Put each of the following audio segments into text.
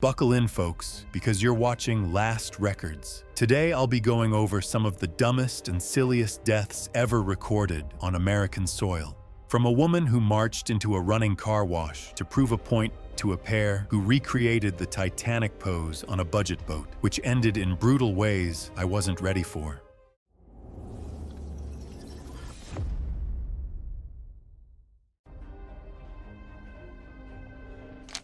Buckle in, folks, because you're watching Last Records. Today, I'll be going over some of the dumbest and silliest deaths ever recorded on American soil. From a woman who marched into a running car wash to prove a point to a pair who recreated the Titanic pose on a budget boat, which ended in brutal ways I wasn't ready for.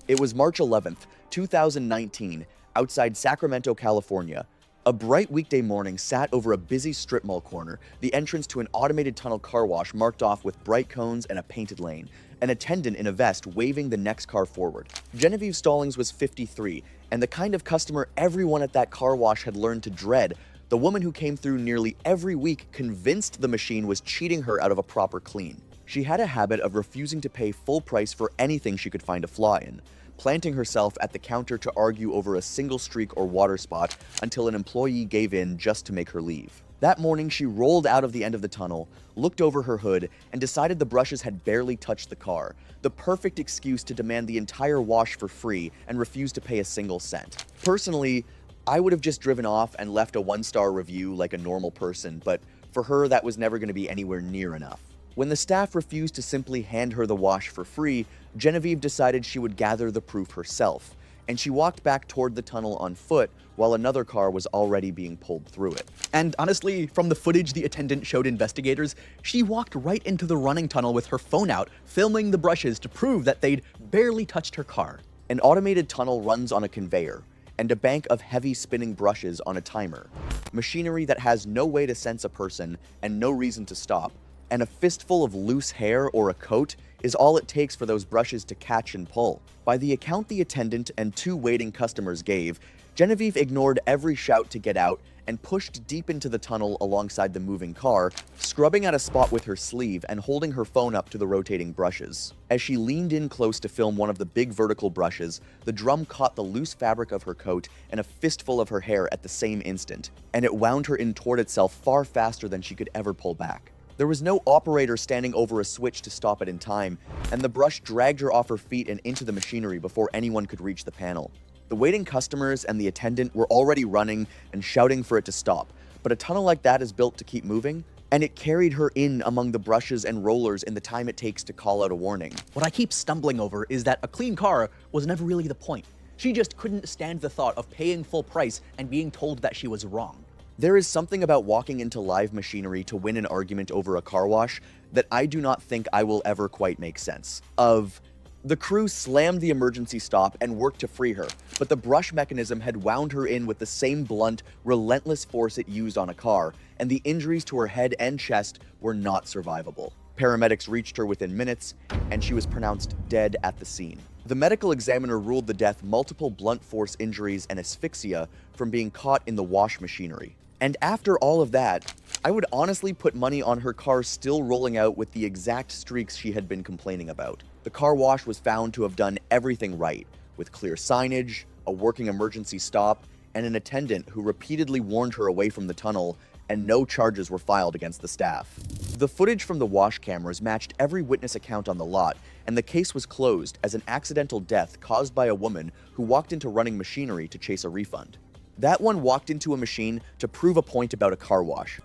It was March 11th, 2019, outside Sacramento, California. A bright weekday morning sat over a busy strip mall corner, the entrance to an automated tunnel car wash marked off with bright cones and a painted lane, an attendant in a vest waving the next car forward. Genevieve Stallings was 53, and the kind of customer everyone at that car wash had learned to dread, the woman who came through nearly every week convinced the machine was cheating her out of a proper clean. She had a habit of refusing to pay full price for anything she could find a flaw in, planting herself at the counter to argue over a single streak or water spot until an employee gave in just to make her leave. That morning, she rolled out of the end of the tunnel, looked over her hood, and decided the brushes had barely touched the car, the perfect excuse to demand the entire wash for free and refuse to pay a single cent. Personally, I would have just driven off and left a 1-star review like a normal person, but for her, that was never going to be anywhere near enough. When the staff refused to simply hand her the wash for free, Genevieve decided she would gather the proof herself, and she walked back toward the tunnel on foot while another car was already being pulled through it. And honestly, from the footage the attendant showed investigators, she walked right into the running tunnel with her phone out, filming the brushes to prove that they'd barely touched her car. An automated tunnel runs on a conveyor, and a bank of heavy spinning brushes on a timer. Machinery that has no way to sense a person and no reason to stop, and a fistful of loose hair or a coat is all it takes for those brushes to catch and pull. By the account the attendant and 2 waiting customers gave, Genevieve ignored every shout to get out and pushed deep into the tunnel alongside the moving car, scrubbing at a spot with her sleeve and holding her phone up to the rotating brushes. As she leaned in close to film one of the big vertical brushes, the drum caught the loose fabric of her coat and a fistful of her hair at the same instant, and it wound her in toward itself far faster than she could ever pull back. There was no operator standing over a switch to stop it in time, and the brush dragged her off her feet and into the machinery before anyone could reach the panel. The waiting customers and the attendant were already running and shouting for it to stop, but a tunnel like that is built to keep moving, and it carried her in among the brushes and rollers in the time it takes to call out a warning. What I keep stumbling over is that a clean car was never really the point. She just couldn't stand the thought of paying full price and being told that she was wrong. There is something about walking into live machinery to win an argument over a car wash that I do not think I will ever quite make sense of. The crew slammed the emergency stop and worked to free her, but the brush mechanism had wound her in with the same blunt, relentless force it used on a car, and the injuries to her head and chest were not survivable. Paramedics reached her within minutes, and she was pronounced dead at the scene. The medical examiner ruled the death multiple blunt force injuries and asphyxia from being caught in the wash machinery. And after all of that, I would honestly put money on her car still rolling out with the exact streaks she had been complaining about. The car wash was found to have done everything right, with clear signage, a working emergency stop, and an attendant who repeatedly warned her away from the tunnel, and no charges were filed against the staff. The footage from the wash cameras matched every witness account on the lot, and the case was closed as an accidental death caused by a woman who walked into running machinery to chase a refund. That one walked into a machine to prove a point about a car wash.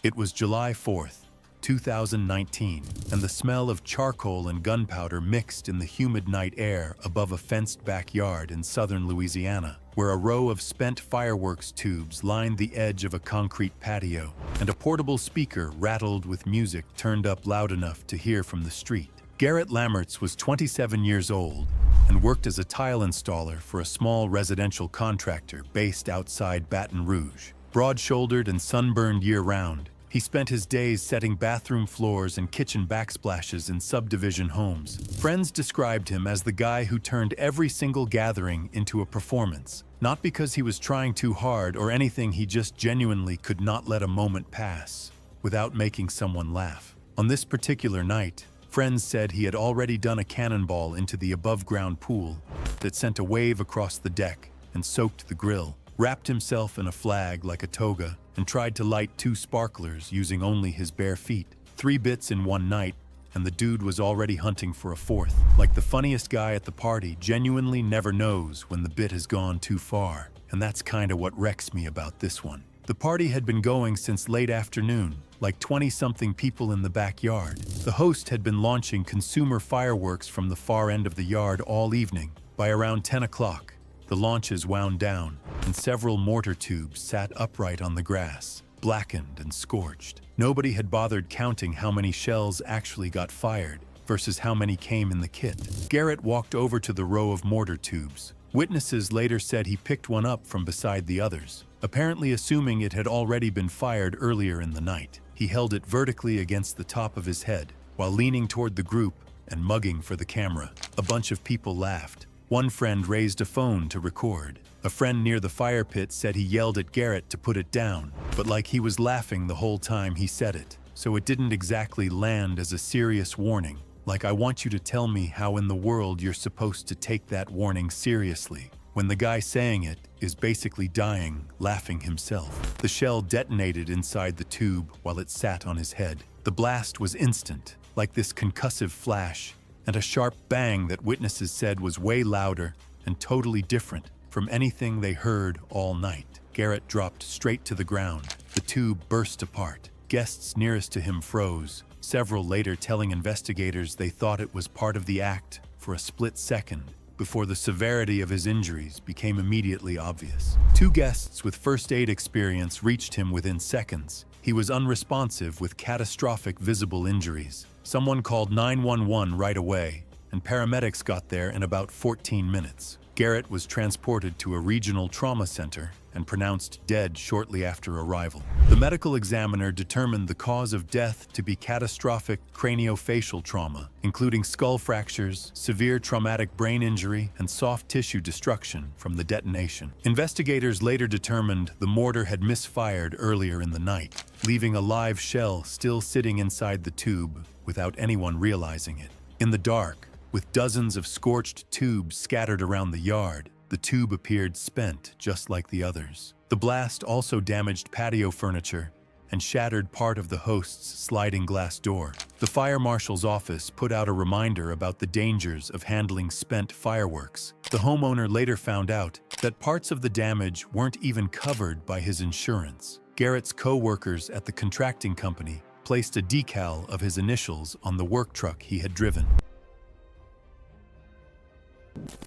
It was July 4th, 2019, and the smell of charcoal and gunpowder mixed in the humid night air above a fenced backyard in southern Louisiana, where a row of spent fireworks tubes lined the edge of a concrete patio, and a portable speaker rattled with music turned up loud enough to hear from the street. Garrett Lammerts was 27 years old and worked as a tile installer for a small residential contractor based outside Baton Rouge. Broad-shouldered and sunburned year-round, he spent his days setting bathroom floors and kitchen backsplashes in subdivision homes. Friends described him as the guy who turned every single gathering into a performance, not because he was trying too hard or anything, he just genuinely could not let a moment pass without making someone laugh. On this particular night, friends said he had already done a cannonball into the above-ground pool that sent a wave across the deck and soaked the grill, wrapped himself in a flag like a toga, and tried to light 2 sparklers using only his bare feet. 3 bits in one night and the dude was already hunting for a fourth. Like the funniest guy at the party genuinely never knows when the bit has gone too far, and that's kinda what wrecks me about this one. The party had been going since late afternoon, like 20-something people in the backyard. The host had been launching consumer fireworks from the far end of the yard all evening. By around 10 o'clock, the launches wound down, and several mortar tubes sat upright on the grass, blackened and scorched. Nobody had bothered counting how many shells actually got fired versus how many came in the kit. Garrett walked over to the row of mortar tubes. Witnesses later said he picked one up from beside the others, apparently assuming it had already been fired earlier in the night. He held it vertically against the top of his head while leaning toward the group and mugging for the camera. A bunch of people laughed. One friend raised a phone to record. A friend near the fire pit said he yelled at Garrett to put it down, but like he was laughing the whole time he said it, so it didn't exactly land as a serious warning. Like, I want you to tell me how in the world you're supposed to take that warning seriously when the guy saying it is basically dying, laughing himself. The shell detonated inside the tube while it sat on his head. The blast was instant, like this concussive flash, and a sharp bang that witnesses said was way louder and totally different from anything they heard all night. Garrett dropped straight to the ground. The tube burst apart. Guests nearest to him froze, several later telling investigators they thought it was part of the act for a split second before the severity of his injuries became immediately obvious. Two guests with first aid experience reached him within seconds. He was unresponsive with catastrophic visible injuries. Someone called 911 right away, and paramedics got there in about 14 minutes. Garrett was transported to a regional trauma center and pronounced dead shortly after arrival. The medical examiner determined the cause of death to be catastrophic craniofacial trauma, including skull fractures, severe traumatic brain injury, and soft tissue destruction from the detonation. Investigators later determined the mortar had misfired earlier in the night, leaving a live shell still sitting inside the tube without anyone realizing it. In the dark, with dozens of scorched tubes scattered around the yard, the tube appeared spent just like the others. The blast also damaged patio furniture and shattered part of the host's sliding glass door. The fire marshal's office put out a reminder about the dangers of handling spent fireworks. The homeowner later found out that parts of the damage weren't even covered by his insurance. Garrett's co-workers at the contracting company placed a decal of his initials on the work truck he had driven.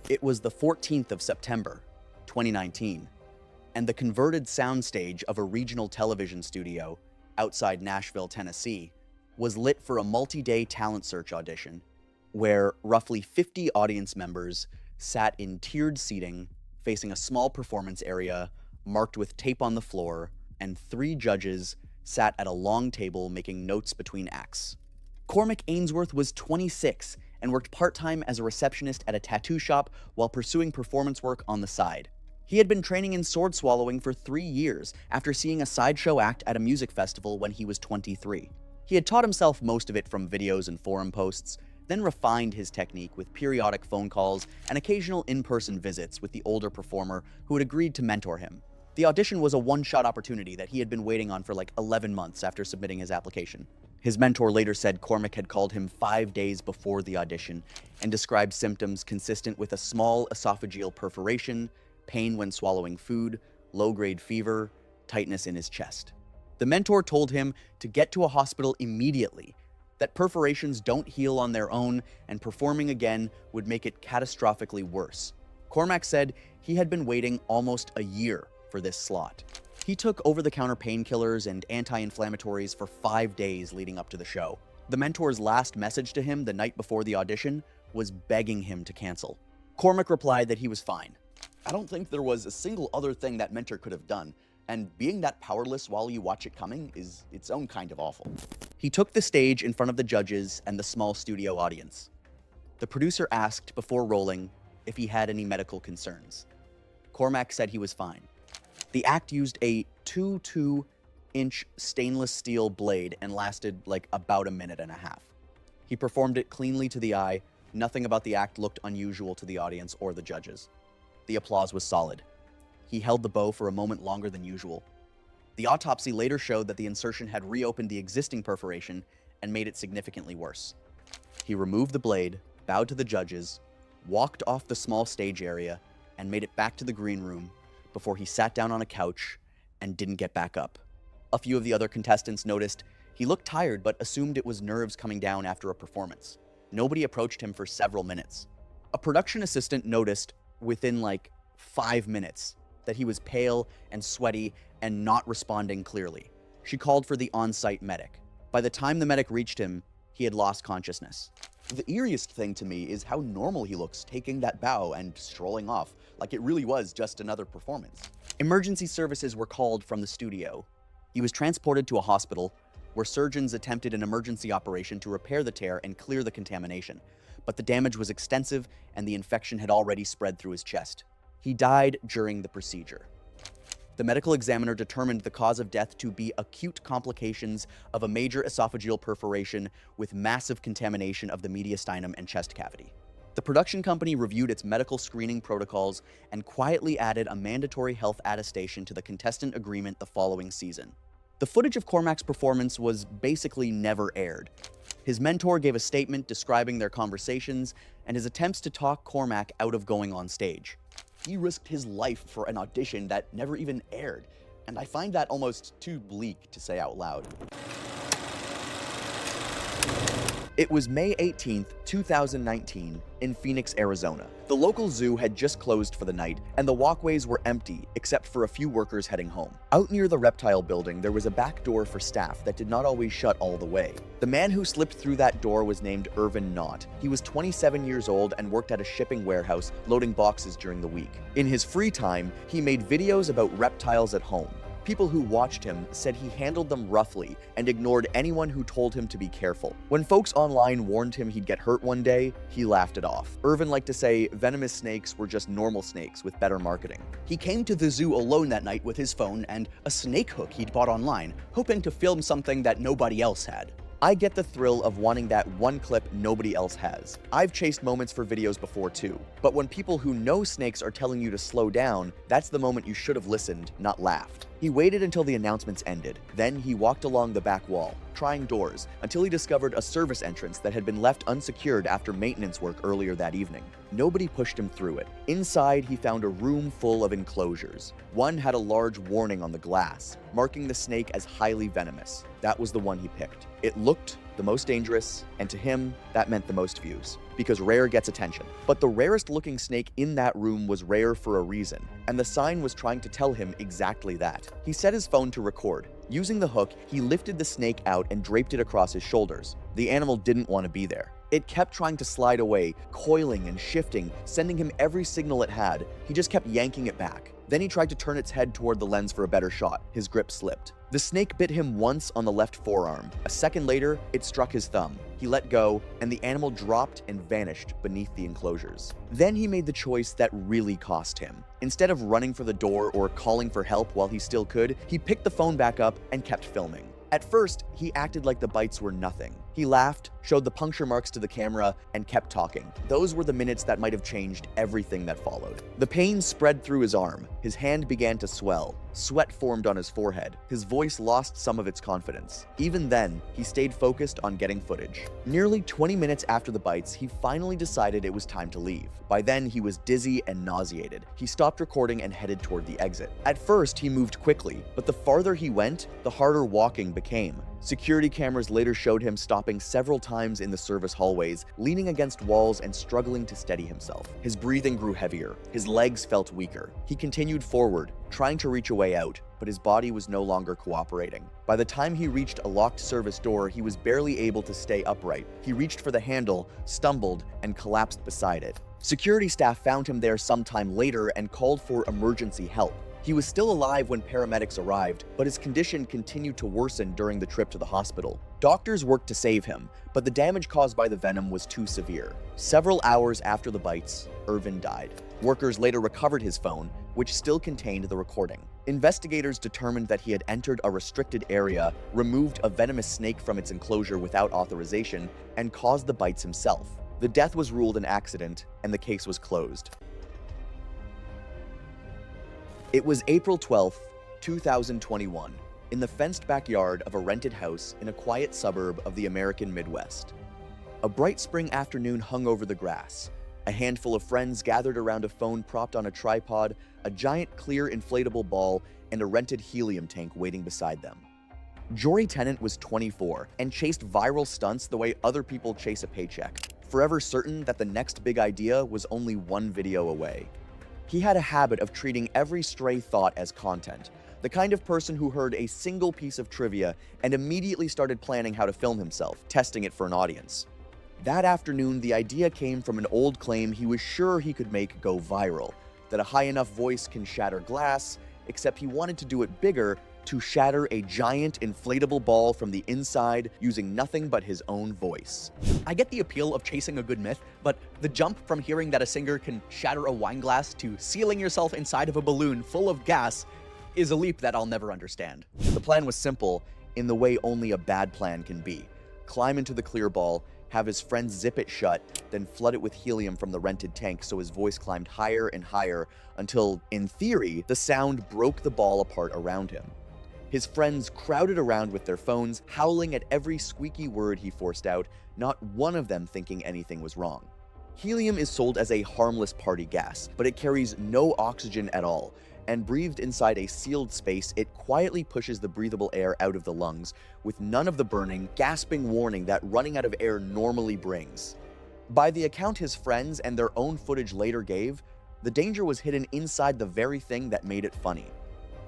It was the 14th of September, 2019, and the converted soundstage of a regional television studio outside Nashville, Tennessee, was lit for a multi-day talent search audition, where roughly 50 audience members sat in tiered seating, facing a small performance area marked with tape on the floor, and 3 judges sat at a long table making notes between acts. Cormac Ainsworth was 26 and worked part-time as a receptionist at a tattoo shop while pursuing performance work on the side. He had been training in sword swallowing for 3 years after seeing a sideshow act at a music festival when he was 23. He had taught himself most of it from videos and forum posts, then refined his technique with periodic phone calls and occasional in-person visits with the older performer who had agreed to mentor him. The audition was a one-shot opportunity that he had been waiting on for like 11 months after submitting his application. His mentor later said Cormac had called him 5 days before the audition and described symptoms consistent with a small esophageal perforation, pain when swallowing food, low-grade fever, tightness in his chest. The mentor told him to get to a hospital immediately, that perforations don't heal on their own and performing again would make it catastrophically worse. Cormac said he had been waiting almost a year for this slot. He took over-the-counter painkillers and anti-inflammatories for 5 days leading up to the show. The mentor's last message to him the night before the audition was begging him to cancel. Cormac replied that he was fine. I don't think there was a single other thing that mentor could have done, and being that powerless while you watch it coming is its own kind of awful. He took the stage in front of the judges and the small studio audience. The producer asked before rolling if he had any medical concerns. Cormac said he was fine. The act used a 2.2-inch stainless steel blade and lasted like about a minute and a half. He performed it cleanly to the eye. Nothing about the act looked unusual to the audience or the judges. The applause was solid. He held the bow for a moment longer than usual. The autopsy later showed that the insertion had reopened the existing perforation and made it significantly worse. He removed the blade, bowed to the judges, walked off the small stage area, and made it back to the green room before he sat down on a couch and didn't get back up. A few of the other contestants noticed he looked tired but assumed it was nerves coming down after a performance. Nobody approached him for several minutes. A production assistant noticed within like 5 minutes that he was pale and sweaty and not responding clearly. She called for the on-site medic. By the time the medic reached him, he had lost consciousness. The eeriest thing to me is how normal he looks taking that bow and strolling off, like it really was just another performance. Emergency services were called from the studio. He was transported to a hospital where surgeons attempted an emergency operation to repair the tear and clear the contamination, but the damage was extensive and the infection had already spread through his chest. He died during the procedure. The medical examiner determined the cause of death to be acute complications of a major esophageal perforation with massive contamination of the mediastinum and chest cavity. The production company reviewed its medical screening protocols and quietly added a mandatory health attestation to the contestant agreement the following season. The footage of Cormac's performance was basically never aired. His mentor gave a statement describing their conversations and his attempts to talk Cormac out of going on stage. He risked his life for an audition that never even aired, and I find that almost too bleak to say out loud. It was May 18th, 2019, in Phoenix, Arizona. The local zoo had just closed for the night, and the walkways were empty except for a few workers heading home. Out near the reptile building, there was a back door for staff that did not always shut all the way. The man who slipped through that door was named Irvin Knott. He was 27 years old and worked at a shipping warehouse loading boxes during the week. In his free time, he made videos about reptiles at home. People who watched him said he handled them roughly and ignored anyone who told him to be careful. When folks online warned him he'd get hurt one day, he laughed it off. Irvin liked to say venomous snakes were just normal snakes with better marketing. He came to the zoo alone that night with his phone and a snake hook he'd bought online, hoping to film something that nobody else had. I get the thrill of wanting that one clip nobody else has. I've chased moments for videos before too, but when people who know snakes are telling you to slow down, that's the moment you should have listened, not laughed. He waited until the announcements ended. Then he walked along the back wall, trying doors, until he discovered a service entrance that had been left unsecured after maintenance work earlier that evening. Nobody pushed him through it. Inside, he found a room full of enclosures. One had a large warning on the glass, marking the snake as highly venomous. That was the one he picked. It looked the most dangerous, and to him, that meant the most views, because rare gets attention. But the rarest looking snake in that room was rare for a reason, and the sign was trying to tell him exactly that. He set his phone to record. Using the hook, he lifted the snake out and draped it across his shoulders. The animal didn't want to be there. It kept trying to slide away, coiling and shifting, sending him every signal it had. He just kept yanking it back. Then he tried to turn its head toward the lens for a better shot. His grip slipped. The snake bit him once on the left forearm. A second later, it struck his thumb. He let go, and the animal dropped and vanished beneath the enclosures. Then he made the choice that really cost him. Instead of running for the door or calling for help while he still could, he picked the phone back up and kept filming. At first, he acted like the bites were nothing. He laughed, showed the puncture marks to the camera, and kept talking. Those were the minutes that might have changed everything that followed. The pain spread through his arm. His hand began to swell. Sweat formed on his forehead. His voice lost some of its confidence. Even then, he stayed focused on getting footage. Nearly 20 minutes after the bites, he finally decided it was time to leave. By then, he was dizzy and nauseated. He stopped recording and headed toward the exit. At first, he moved quickly, but the farther he went, the harder walking became. Security cameras later showed him stopping several times in the service hallways, leaning against walls and struggling to steady himself. His breathing grew heavier. His legs felt weaker. He continued forward, trying to reach a way out, but his body was no longer cooperating. By the time he reached a locked service door, he was barely able to stay upright. He reached for the handle, stumbled, and collapsed beside it. Security staff found him there sometime later and called for emergency help. He was still alive when paramedics arrived, but his condition continued to worsen during the trip to the hospital. Doctors worked to save him, but the damage caused by the venom was too severe. Several hours after the bites, Irvin died. Workers later recovered his phone, which still contained the recording. Investigators determined that he had entered a restricted area, removed a venomous snake from its enclosure without authorization, and caused the bites himself. The death was ruled an accident, and the case was closed. It was April 12th, 2021, in the fenced backyard of a rented house in a quiet suburb of the American Midwest. A bright spring afternoon hung over the grass. A handful of friends gathered around a phone propped on a tripod, a giant clear inflatable ball, and a rented helium tank waiting beside them. Jory Tennant was 24 and chased viral stunts the way other people chase a paycheck, forever certain that the next big idea was only one video away. He had a habit of treating every stray thought as content, the kind of person who heard a single piece of trivia and immediately started planning how to film himself, testing it for an audience. That afternoon, the idea came from an old claim he was sure he could make go viral, that a high enough voice can shatter glass, except he wanted to do it bigger, to shatter a giant inflatable ball from the inside using nothing but his own voice. I get the appeal of chasing a good myth, but the jump from hearing that a singer can shatter a wine glass to sealing yourself inside of a balloon full of gas is a leap that I'll never understand. The plan was simple, in the way only a bad plan can be. Climb into the clear ball, have his friends zip it shut, then flood it with helium from the rented tank so his voice climbed higher and higher until, in theory, the sound broke the ball apart around him. His friends crowded around with their phones, howling at every squeaky word he forced out, not one of them thinking anything was wrong. Helium is sold as a harmless party gas, but it carries no oxygen at all, and breathed inside a sealed space, it quietly pushes the breathable air out of the lungs, with none of the burning, gasping warning that running out of air normally brings. By the account his friends and their own footage later gave, the danger was hidden inside the very thing that made it funny.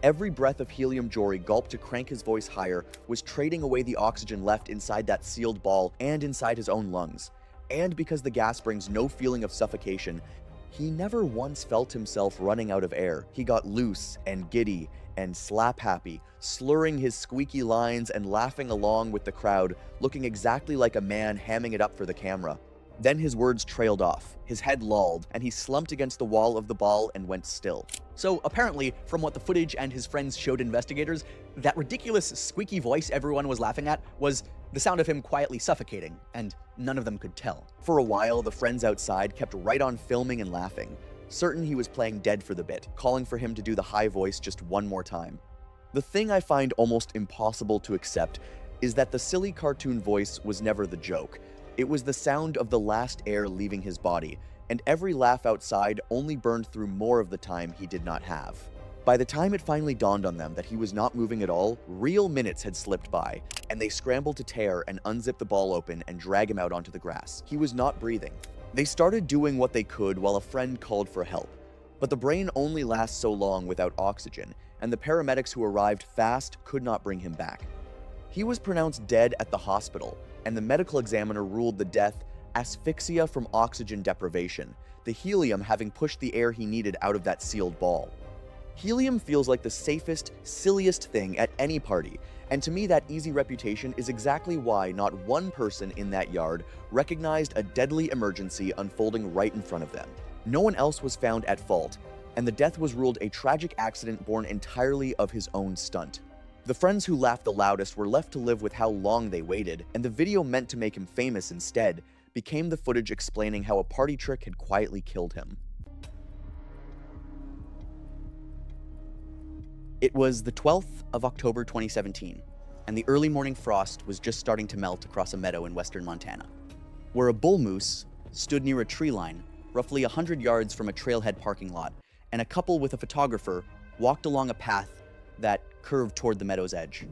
Every breath of helium Jory gulped to crank his voice higher was trading away the oxygen left inside that sealed ball and inside his own lungs. And because the gas brings no feeling of suffocation, he never once felt himself running out of air. He got loose and giddy and slap-happy, slurring his squeaky lines and laughing along with the crowd, looking exactly like a man hamming it up for the camera. Then his words trailed off, his head lolled, and he slumped against the wall of the ball and went still. So apparently, from what the footage and his friends showed investigators, that ridiculous squeaky voice everyone was laughing at was the sound of him quietly suffocating, and none of them could tell. For a while, the friends outside kept right on filming and laughing, certain he was playing dead for the bit, calling for him to do the high voice just one more time. The thing I find almost impossible to accept is that the silly cartoon voice was never the joke. It was the sound of the last air leaving his body, and every laugh outside only burned through more of the time he did not have. By the time it finally dawned on them that he was not moving at all, real minutes had slipped by, and they scrambled to tear and unzip the ball open and drag him out onto the grass. He was not breathing. They started doing what they could while a friend called for help. But the brain only lasts so long without oxygen, and the paramedics who arrived fast could not bring him back. He was pronounced dead at the hospital, and the medical examiner ruled the death asphyxia from oxygen deprivation, the helium having pushed the air he needed out of that sealed ball. Helium feels like the safest, silliest thing at any party, and to me that easy reputation is exactly why not one person in that yard recognized a deadly emergency unfolding right in front of them. No one else was found at fault, and the death was ruled a tragic accident born entirely of his own stunt. The friends who laughed the loudest were left to live with how long they waited, and the video meant to make him famous instead became the footage explaining how a party trick had quietly killed him. It was the 12th of October 2017, and the early morning frost was just starting to melt across a meadow in western Montana, where a bull moose stood near a tree line roughly 100 yards from a trailhead parking lot, and a couple with a photographer walked along a path that curved toward the meadow's edge.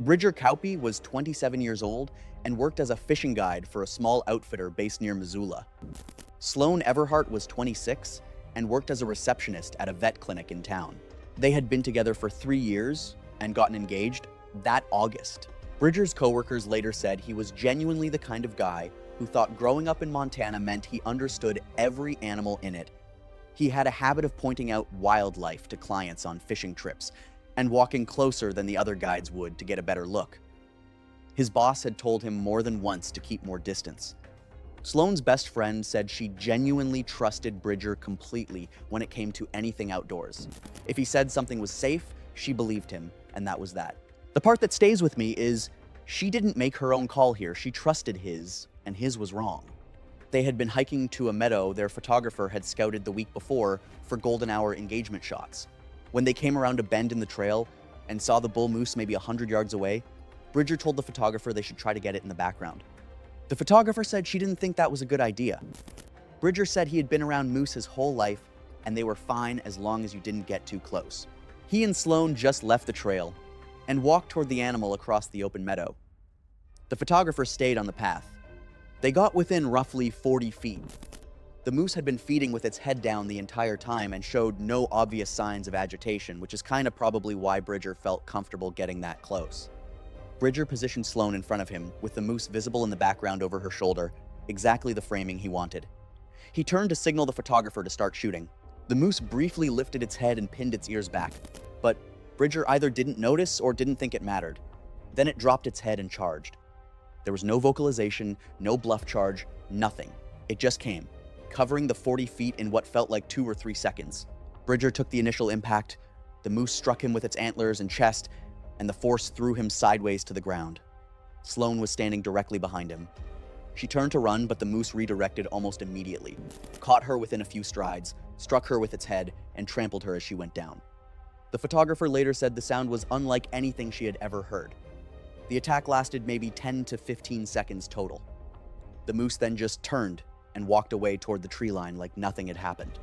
Bridger Cowpey was 27 years old and worked as a fishing guide for a small outfitter based near Missoula. Sloan Everhart was 26 and worked as a receptionist at a vet clinic in town. They had been together for 3 years and gotten engaged that August. Bridger's coworkers later said he was genuinely the kind of guy who thought growing up in Montana meant he understood every animal in it. He had a habit of pointing out wildlife to clients on fishing trips and walking closer than the other guides would to get a better look. His boss had told him more than once to keep more distance. Sloan's best friend said she genuinely trusted Bridger completely when it came to anything outdoors. If he said something was safe, she believed him, and that was that. The part that stays with me is she didn't make her own call here. She trusted his, and his was wrong. They had been hiking to a meadow their photographer had scouted the week before for golden hour engagement shots. When they came around a bend in the trail and saw the bull moose maybe 100 yards away, Bridger told the photographer they should try to get it in the background. The photographer said she didn't think that was a good idea. Bridger said he had been around moose his whole life and they were fine as long as you didn't get too close. He and Sloan just left the trail and walked toward the animal across the open meadow. The photographer stayed on the path. They got within roughly 40 feet. The moose had been feeding with its head down the entire time and showed no obvious signs of agitation, which is kind of probably why Bridger felt comfortable getting that close. Bridger positioned Sloan in front of him, with the moose visible in the background over her shoulder, exactly the framing he wanted. He turned to signal the photographer to start shooting. The moose briefly lifted its head and pinned its ears back, but Bridger either didn't notice or didn't think it mattered. Then it dropped its head and charged. There was no vocalization, no bluff charge, nothing. It just came, covering the 40 feet in what felt like 2 or 3 seconds. Bridger took the initial impact. The moose struck him with its antlers and chest, and the force threw him sideways to the ground. Sloan was standing directly behind him. She turned to run, but the moose redirected almost immediately, caught her within a few strides, struck her with its head, and trampled her as she went down. The photographer later said the sound was unlike anything she had ever heard. The attack lasted maybe 10 to 15 seconds total. The moose then just turned and walked away toward the tree line like nothing had happened.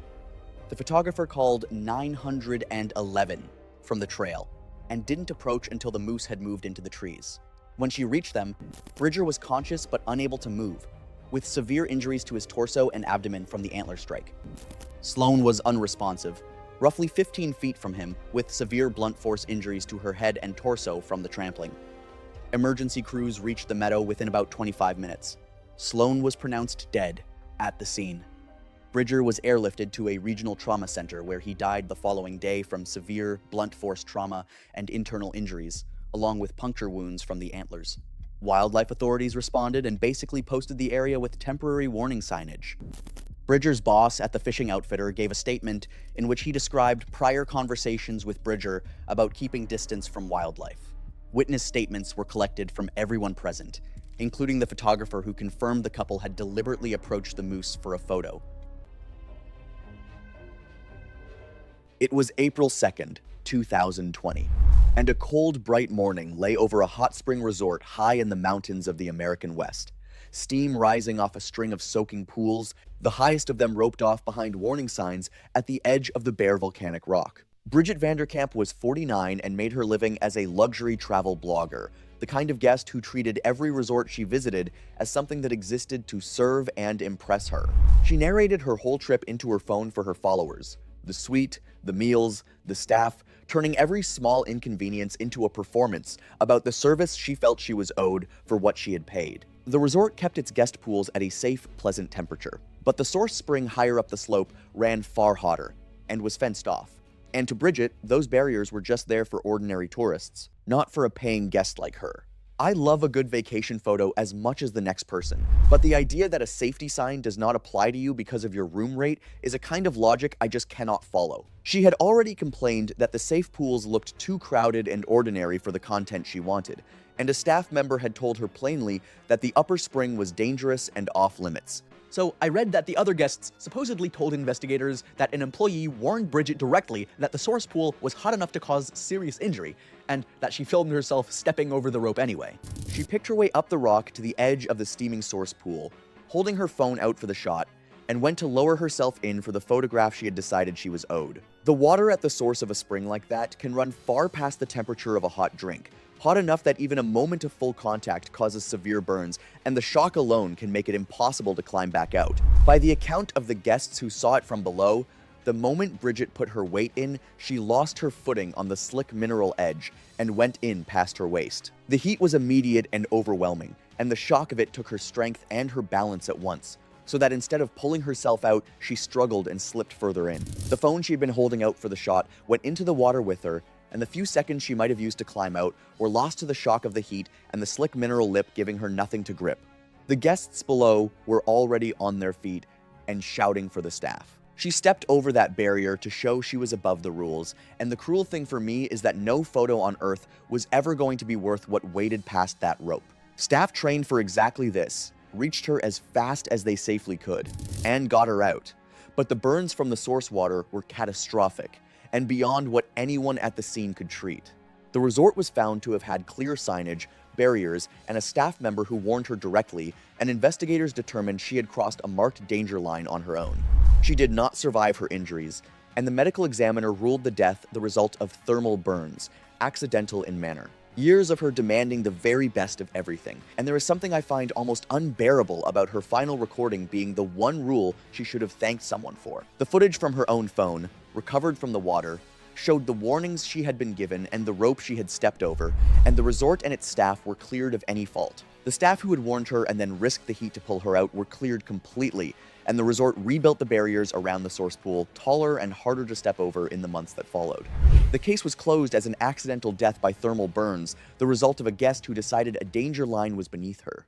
The photographer called 911 from the trail and didn't approach until the moose had moved into the trees. When she reached them, Bridger was conscious but unable to move, with severe injuries to his torso and abdomen from the antler strike. Sloan was unresponsive, roughly 15 feet from him, with severe blunt force injuries to her head and torso from the trampling. Emergency crews reached the meadow within about 25 minutes. Sloan was pronounced dead at the scene. Bridger was airlifted to a regional trauma center where he died the following day from severe blunt force trauma and internal injuries, along with puncture wounds from the antlers. Wildlife authorities responded and basically posted the area with temporary warning signage. Bridger's boss at the fishing outfitter gave a statement in which he described prior conversations with Bridger about keeping distance from wildlife. Witness statements were collected from everyone present, including the photographer who confirmed the couple had deliberately approached the moose for a photo. It was April 2nd, 2020, and a cold, bright morning lay over a hot spring resort high in the mountains of the American West. Steam rising off a string of soaking pools, the highest of them roped off behind warning signs at the edge of the bare volcanic rock. Bridget Vanderkamp was 49 and made her living as a luxury travel blogger, the kind of guest who treated every resort she visited as something that existed to serve and impress her. She narrated her whole trip into her phone for her followers. The suite, the meals, the staff, turning every small inconvenience into a performance about the service she felt she was owed for what she had paid. The resort kept its guest pools at a safe, pleasant temperature, but the source spring higher up the slope ran far hotter and was fenced off. And to Bridget, those barriers were just there for ordinary tourists, not for a paying guest like her. I love a good vacation photo as much as the next person, but the idea that a safety sign does not apply to you because of your room rate is a kind of logic I just cannot follow. She had already complained that the safe pools looked too crowded and ordinary for the content she wanted, and a staff member had told her plainly that the upper spring was dangerous and off limits. So I read that the other guests supposedly told investigators that an employee warned Bridget directly that the source pool was hot enough to cause serious injury, and that she filmed herself stepping over the rope anyway. She picked her way up the rock to the edge of the steaming source pool, holding her phone out for the shot, and went to lower herself in for the photograph she had decided she was owed. The water at the source of a spring like that can run far past the temperature of a hot drink, hot enough that even a moment of full contact causes severe burns, and the shock alone can make it impossible to climb back out. By the account of the guests who saw it from below, the moment Bridget put her weight in, she lost her footing on the slick mineral edge and went in past her waist. The heat was immediate and overwhelming, and the shock of it took her strength and her balance at once, so that instead of pulling herself out, she struggled and slipped further in. The phone she had been holding out for the shot went into the water with her, and the few seconds she might have used to climb out were lost to the shock of the heat and the slick mineral lip giving her nothing to grip. The guests below were already on their feet and shouting for the staff. She stepped over that barrier to show she was above the rules, and the cruel thing for me is that no photo on Earth was ever going to be worth what waded past that rope. Staff trained for exactly this, reached her as fast as they safely could, and got her out. But the burns from the source water were catastrophic, and beyond what anyone at the scene could treat. The resort was found to have had clear signage barriers and a staff member who warned her directly, and investigators determined she had crossed a marked danger line on her own. She did not survive her injuries, and the medical examiner ruled the death the result of thermal burns, accidental in manner. Years of her demanding the very best of everything, and there is something I find almost unbearable about her final recording being the one rule she should have thanked someone for. The footage from her own phone, recovered from the water, showed the warnings she had been given and the rope she had stepped over, and the resort and its staff were cleared of any fault. The staff who had warned her and then risked the heat to pull her out were cleared completely, and the resort rebuilt the barriers around the source pool, taller and harder to step over in the months that followed. The case was closed as an accidental death by thermal burns, the result of a guest who decided a danger line was beneath her.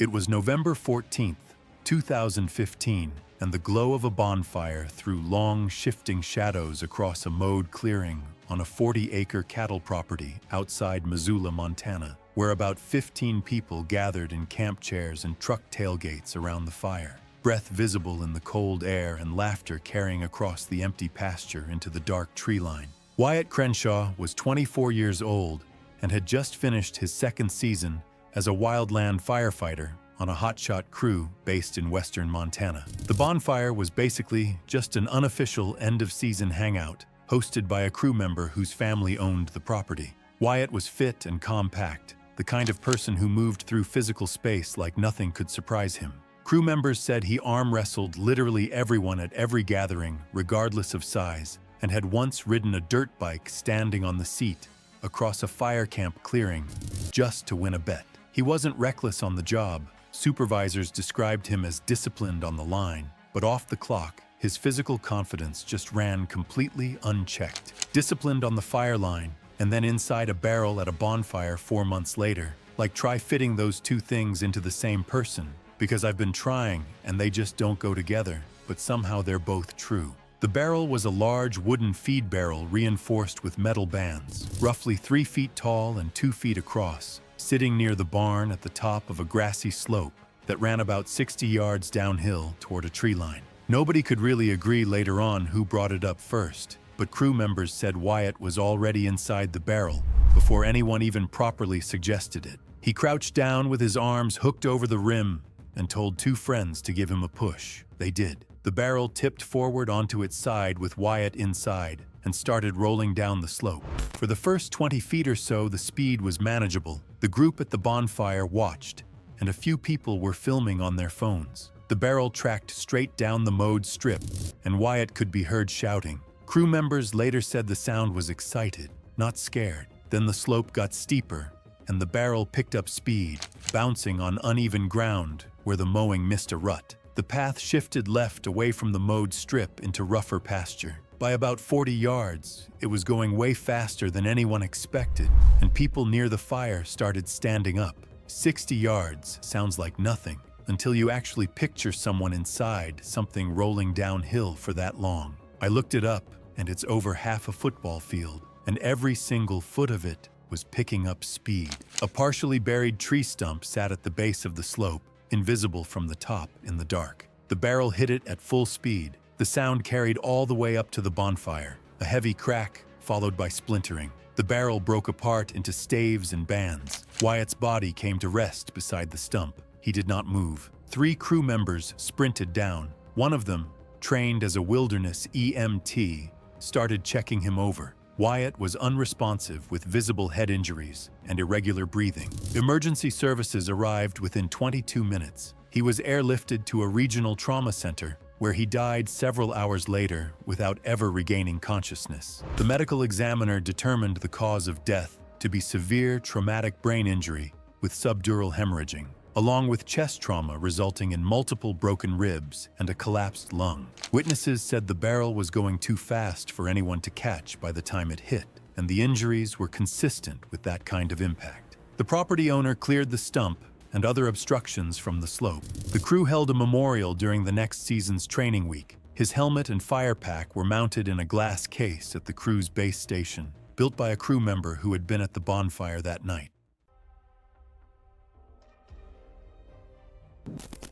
It was November 14th, 2015, and the glow of a bonfire threw long, shifting shadows across a mowed clearing on a 40-acre cattle property outside Missoula, Montana, where about 15 people gathered in camp chairs and truck tailgates around the fire, breath visible in the cold air and laughter carrying across the empty pasture into the dark tree line. Wyatt Crenshaw was 24 years old and had just finished his second season as a wildland firefighter on a hotshot crew based in western Montana. The bonfire was basically just an unofficial end-of-season hangout hosted by a crew member whose family owned the property. Wyatt was fit and compact, the kind of person who moved through physical space like nothing could surprise him. Crew members said he arm wrestled literally everyone at every gathering, regardless of size, and had once ridden a dirt bike standing on the seat across a fire camp clearing just to win a bet. He wasn't reckless on the job. Supervisors described him as disciplined on the line, but off the clock, his physical confidence just ran completely unchecked. Disciplined on the fire line, and then inside a barrel at a bonfire 4 months later. Like, try fitting those two things into the same person, because I've been trying and they just don't go together, but somehow they're both true. The barrel was a large wooden feed barrel reinforced with metal bands, roughly 3 feet tall and 2 feet across, sitting near the barn at the top of a grassy slope that ran about 60 yards downhill toward a tree line. Nobody could really agree later on who brought it up first, but crew members said Wyatt was already inside the barrel before anyone even properly suggested it. He crouched down with his arms hooked over the rim and told 2 friends to give him a push. They did. The barrel tipped forward onto its side with Wyatt inside and started rolling down the slope. For the first 20 feet or so, the speed was manageable. The group at the bonfire watched, and a few people were filming on their phones. The barrel tracked straight down the mowed strip, and Wyatt could be heard shouting. Crew members later said the sound was excited, not scared. Then the slope got steeper, and the barrel picked up speed, bouncing on uneven ground where the mowing missed a rut. The path shifted left away from the mowed strip into rougher pasture. By about 40 yards, it was going way faster than anyone expected, and people near the fire started standing up. 60 yards sounds like nothing, until you actually picture someone inside something rolling downhill for that long. I looked it up, and it's over half a football field, and every single foot of it was picking up speed. A partially buried tree stump sat at the base of the slope, invisible from the top in the dark. The barrel hit it at full speed. The sound carried all the way up to the bonfire, a heavy crack followed by splintering. The barrel broke apart into staves and bands. Wyatt's body came to rest beside the stump. He did not move. 3 crew members sprinted down. One of them, trained as a wilderness EMT, started checking him over. Wyatt was unresponsive with visible head injuries and irregular breathing. Emergency services arrived within 22 minutes. He was airlifted to a regional trauma center, where he died several hours later without ever regaining consciousness. The medical examiner determined the cause of death to be severe traumatic brain injury with subdural hemorrhaging, along with chest trauma resulting in multiple broken ribs and a collapsed lung. Witnesses said the barrel was going too fast for anyone to catch by the time it hit, and the injuries were consistent with that kind of impact. The property owner cleared the stump and other obstructions from the slope. The crew held a memorial during the next season's training week. His helmet and fire pack were mounted in a glass case at the crew's base station, built by a crew member who had been at the bonfire that night.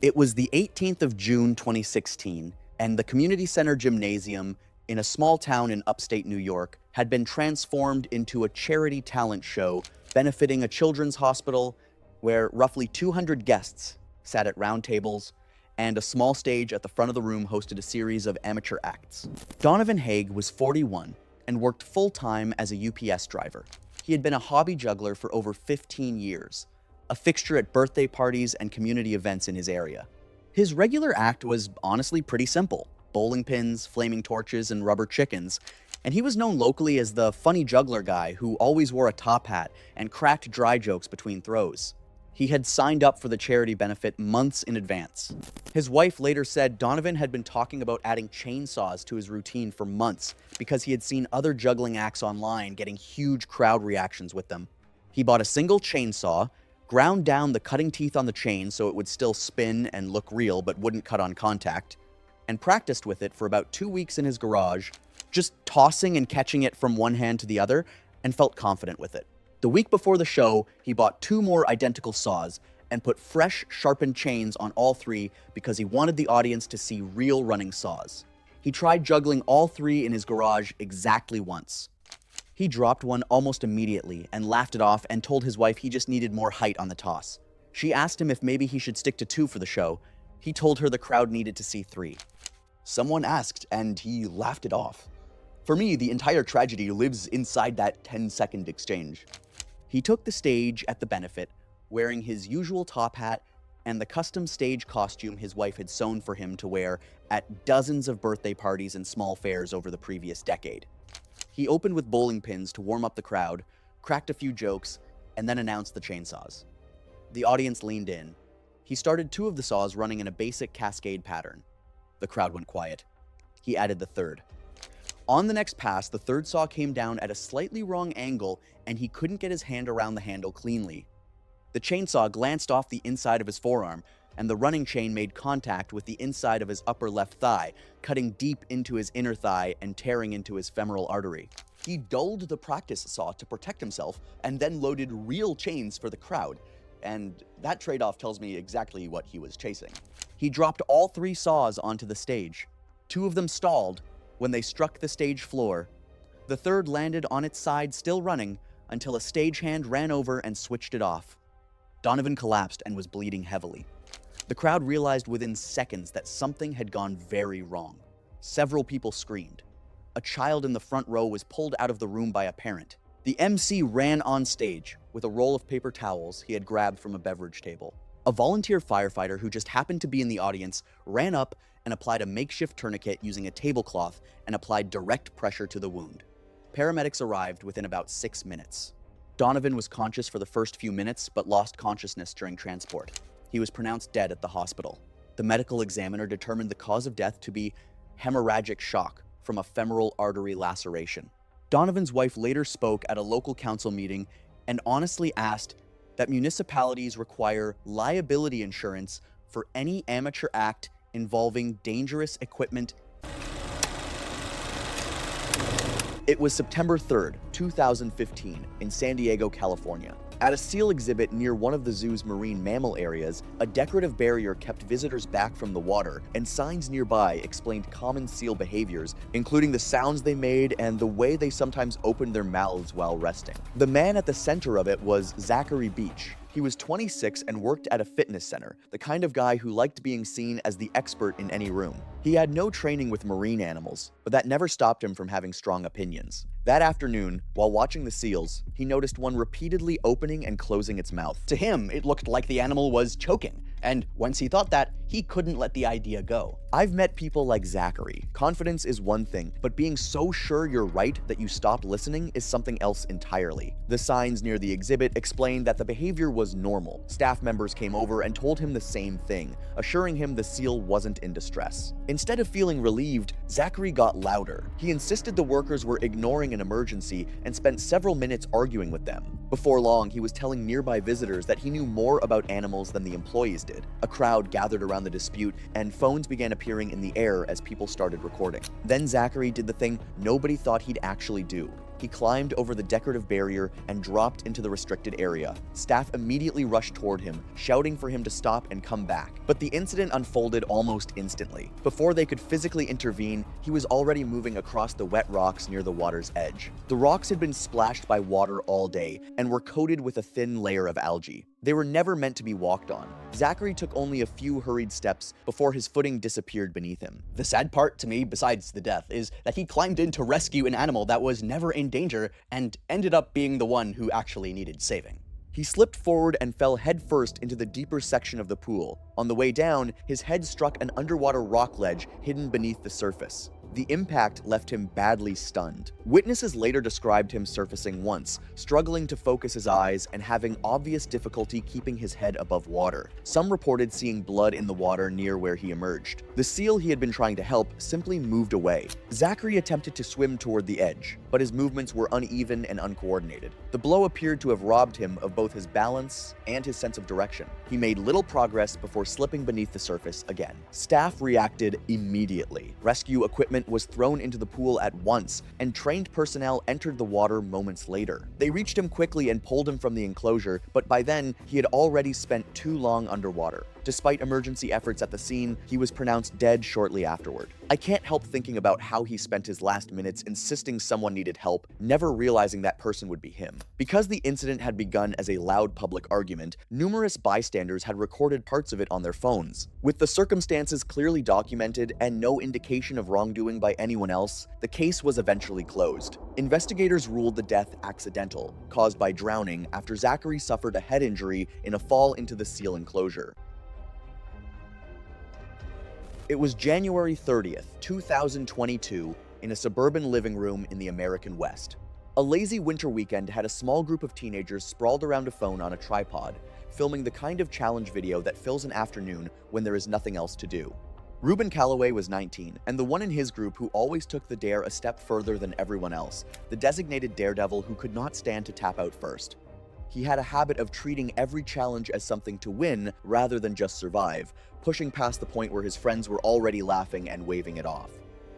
It was the 18th of June 2016, and the community center gymnasium in a small town in upstate New York, had been transformed into a charity talent show benefiting a children's hospital where roughly 200 guests sat at round tables, and a small stage at the front of the room hosted a series of amateur acts. Donovan Haig was 41 and worked full-time as a UPS driver. He had been a hobby juggler for over 15 years, a fixture at birthday parties and community events in his area. His regular act was honestly pretty simple: bowling pins, flaming torches, and rubber chickens, and he was known locally as the funny juggler guy who always wore a top hat and cracked dry jokes between throws. He had signed up for the charity benefit months in advance. His wife later said Donovan had been talking about adding chainsaws to his routine for months because he had seen other juggling acts online getting huge crowd reactions with them. He bought a single chainsaw, ground down the cutting teeth on the chain so it would still spin and look real but wouldn't cut on contact, and practiced with it for about 2 weeks in his garage, just tossing and catching it from one hand to the other, and felt confident with it. The week before the show, he bought 2 more identical saws and put fresh, sharpened chains on all 3 because he wanted the audience to see real running saws. He tried juggling all 3 in his garage exactly once. He dropped one almost immediately and laughed it off and told his wife he just needed more height on the toss. She asked him if maybe he should stick to 2 for the show. He told her the crowd needed to see 3. Someone asked, and he laughed it off. For me, the entire tragedy lives inside that 10-second exchange. He took the stage at the benefit, wearing his usual top hat and the custom stage costume his wife had sewn for him to wear at dozens of birthday parties and small fairs over the previous decade. He opened with bowling pins to warm up the crowd, cracked a few jokes, and then announced the chainsaws. The audience leaned in. He started 2 of the saws running in a basic cascade pattern. The crowd went quiet. He added the 3rd. On the next pass, the 3rd saw came down at a slightly wrong angle, and he couldn't get his hand around the handle cleanly. The chainsaw glanced off the inside of his forearm, and the running chain made contact with the inside of his upper left thigh, cutting deep into his inner thigh and tearing into his femoral artery. He dulled the practice saw to protect himself, and then loaded real chains for the crowd, and that trade-off tells me exactly what he was chasing. He dropped all 3 saws onto the stage. 2 of them stalled when they struck the stage floor. The 3rd landed on its side still running until a stagehand ran over and switched it off. Donovan collapsed and was bleeding heavily. The crowd realized within seconds that something had gone very wrong. Several people screamed. A child in the front row was pulled out of the room by a parent. The MC ran on stage with a roll of paper towels he had grabbed from a beverage table. A volunteer firefighter who just happened to be in the audience ran up and applied a makeshift tourniquet using a tablecloth and applied direct pressure to the wound. Paramedics arrived within about 6 minutes. Donovan was conscious for the first few minutes but lost consciousness during transport. He was pronounced dead at the hospital. The medical examiner determined the cause of death to be hemorrhagic shock from a femoral artery laceration. Donovan's wife later spoke at a local council meeting and honestly asked that municipalities require liability insurance for any amateur act involving dangerous equipment. It was September 3rd, 2015, in San Diego, California. At a seal exhibit near one of the zoo's marine mammal areas, a decorative barrier kept visitors back from the water, and signs nearby explained common seal behaviors, including the sounds they made and the way they sometimes opened their mouths while resting. The man at the center of it was Zachary Beach. He was 26 and worked at a fitness center, the kind of guy who liked being seen as the expert in any room. He had no training with marine animals, but that never stopped him from having strong opinions. That afternoon, while watching the seals, he noticed one repeatedly opening and closing its mouth. To him, it looked like the animal was choking, and once he thought that, he couldn't let the idea go. I've met people like Zachary. Confidence is one thing, but being so sure you're right that you stopped listening is something else entirely. The signs near the exhibit explained that the behavior was normal. Staff members came over and told him the same thing, assuring him the seal wasn't in distress. Instead of feeling relieved, Zachary got louder. He insisted the workers were ignoring an emergency and spent several minutes arguing with them. Before long, he was telling nearby visitors that he knew more about animals than the employees did. A crowd gathered around the dispute, and phones began appearing in the air as people started recording. Then Zachary did the thing nobody thought he'd actually do. He climbed over the decorative barrier and dropped into the restricted area. Staff immediately rushed toward him, shouting for him to stop and come back. But the incident unfolded almost instantly. Before they could physically intervene, he was already moving across the wet rocks near the water's edge. The rocks had been splashed by water all day and were coated with a thin layer of algae. They were never meant to be walked on. Zachary took only a few hurried steps before his footing disappeared beneath him. The sad part to me, besides the death, is that he climbed in to rescue an animal that was never in danger and ended up being the one who actually needed saving. He slipped forward and fell headfirst into the deeper section of the pool. On the way down, his head struck an underwater rock ledge hidden beneath the surface. The impact left him badly stunned. Witnesses later described him surfacing once, struggling to focus his eyes and having obvious difficulty keeping his head above water. Some reported seeing blood in the water near where he emerged. The seal he had been trying to help simply moved away. Zachary attempted to swim toward the edge, but his movements were uneven and uncoordinated. The blow appeared to have robbed him of both his balance and his sense of direction. He made little progress before slipping beneath the surface again. Staff reacted immediately. Rescue equipment was thrown into the pool at once, and trained personnel entered the water moments later. They reached him quickly and pulled him from the enclosure, but by then, he had already spent too long underwater. Despite emergency efforts at the scene, he was pronounced dead shortly afterward. I can't help thinking about how he spent his last minutes insisting someone needed help, never realizing that person would be him. Because the incident had begun as a loud public argument, numerous bystanders had recorded parts of it on their phones. With the circumstances clearly documented and no indication of wrongdoing by anyone else, the case was eventually closed. Investigators ruled the death accidental, caused by drowning after Zachary suffered a head injury in a fall into the seal enclosure. It was January 30th, 2022, in a suburban living room in the American West. A lazy winter weekend had a small group of teenagers sprawled around a phone on a tripod, filming the kind of challenge video that fills an afternoon when there is nothing else to do. Ruben Calloway was 19, and the one in his group who always took the dare a step further than everyone else, the designated daredevil who could not stand to tap out first. He had a habit of treating every challenge as something to win rather than just survive, pushing past the point where his friends were already laughing and waving it off.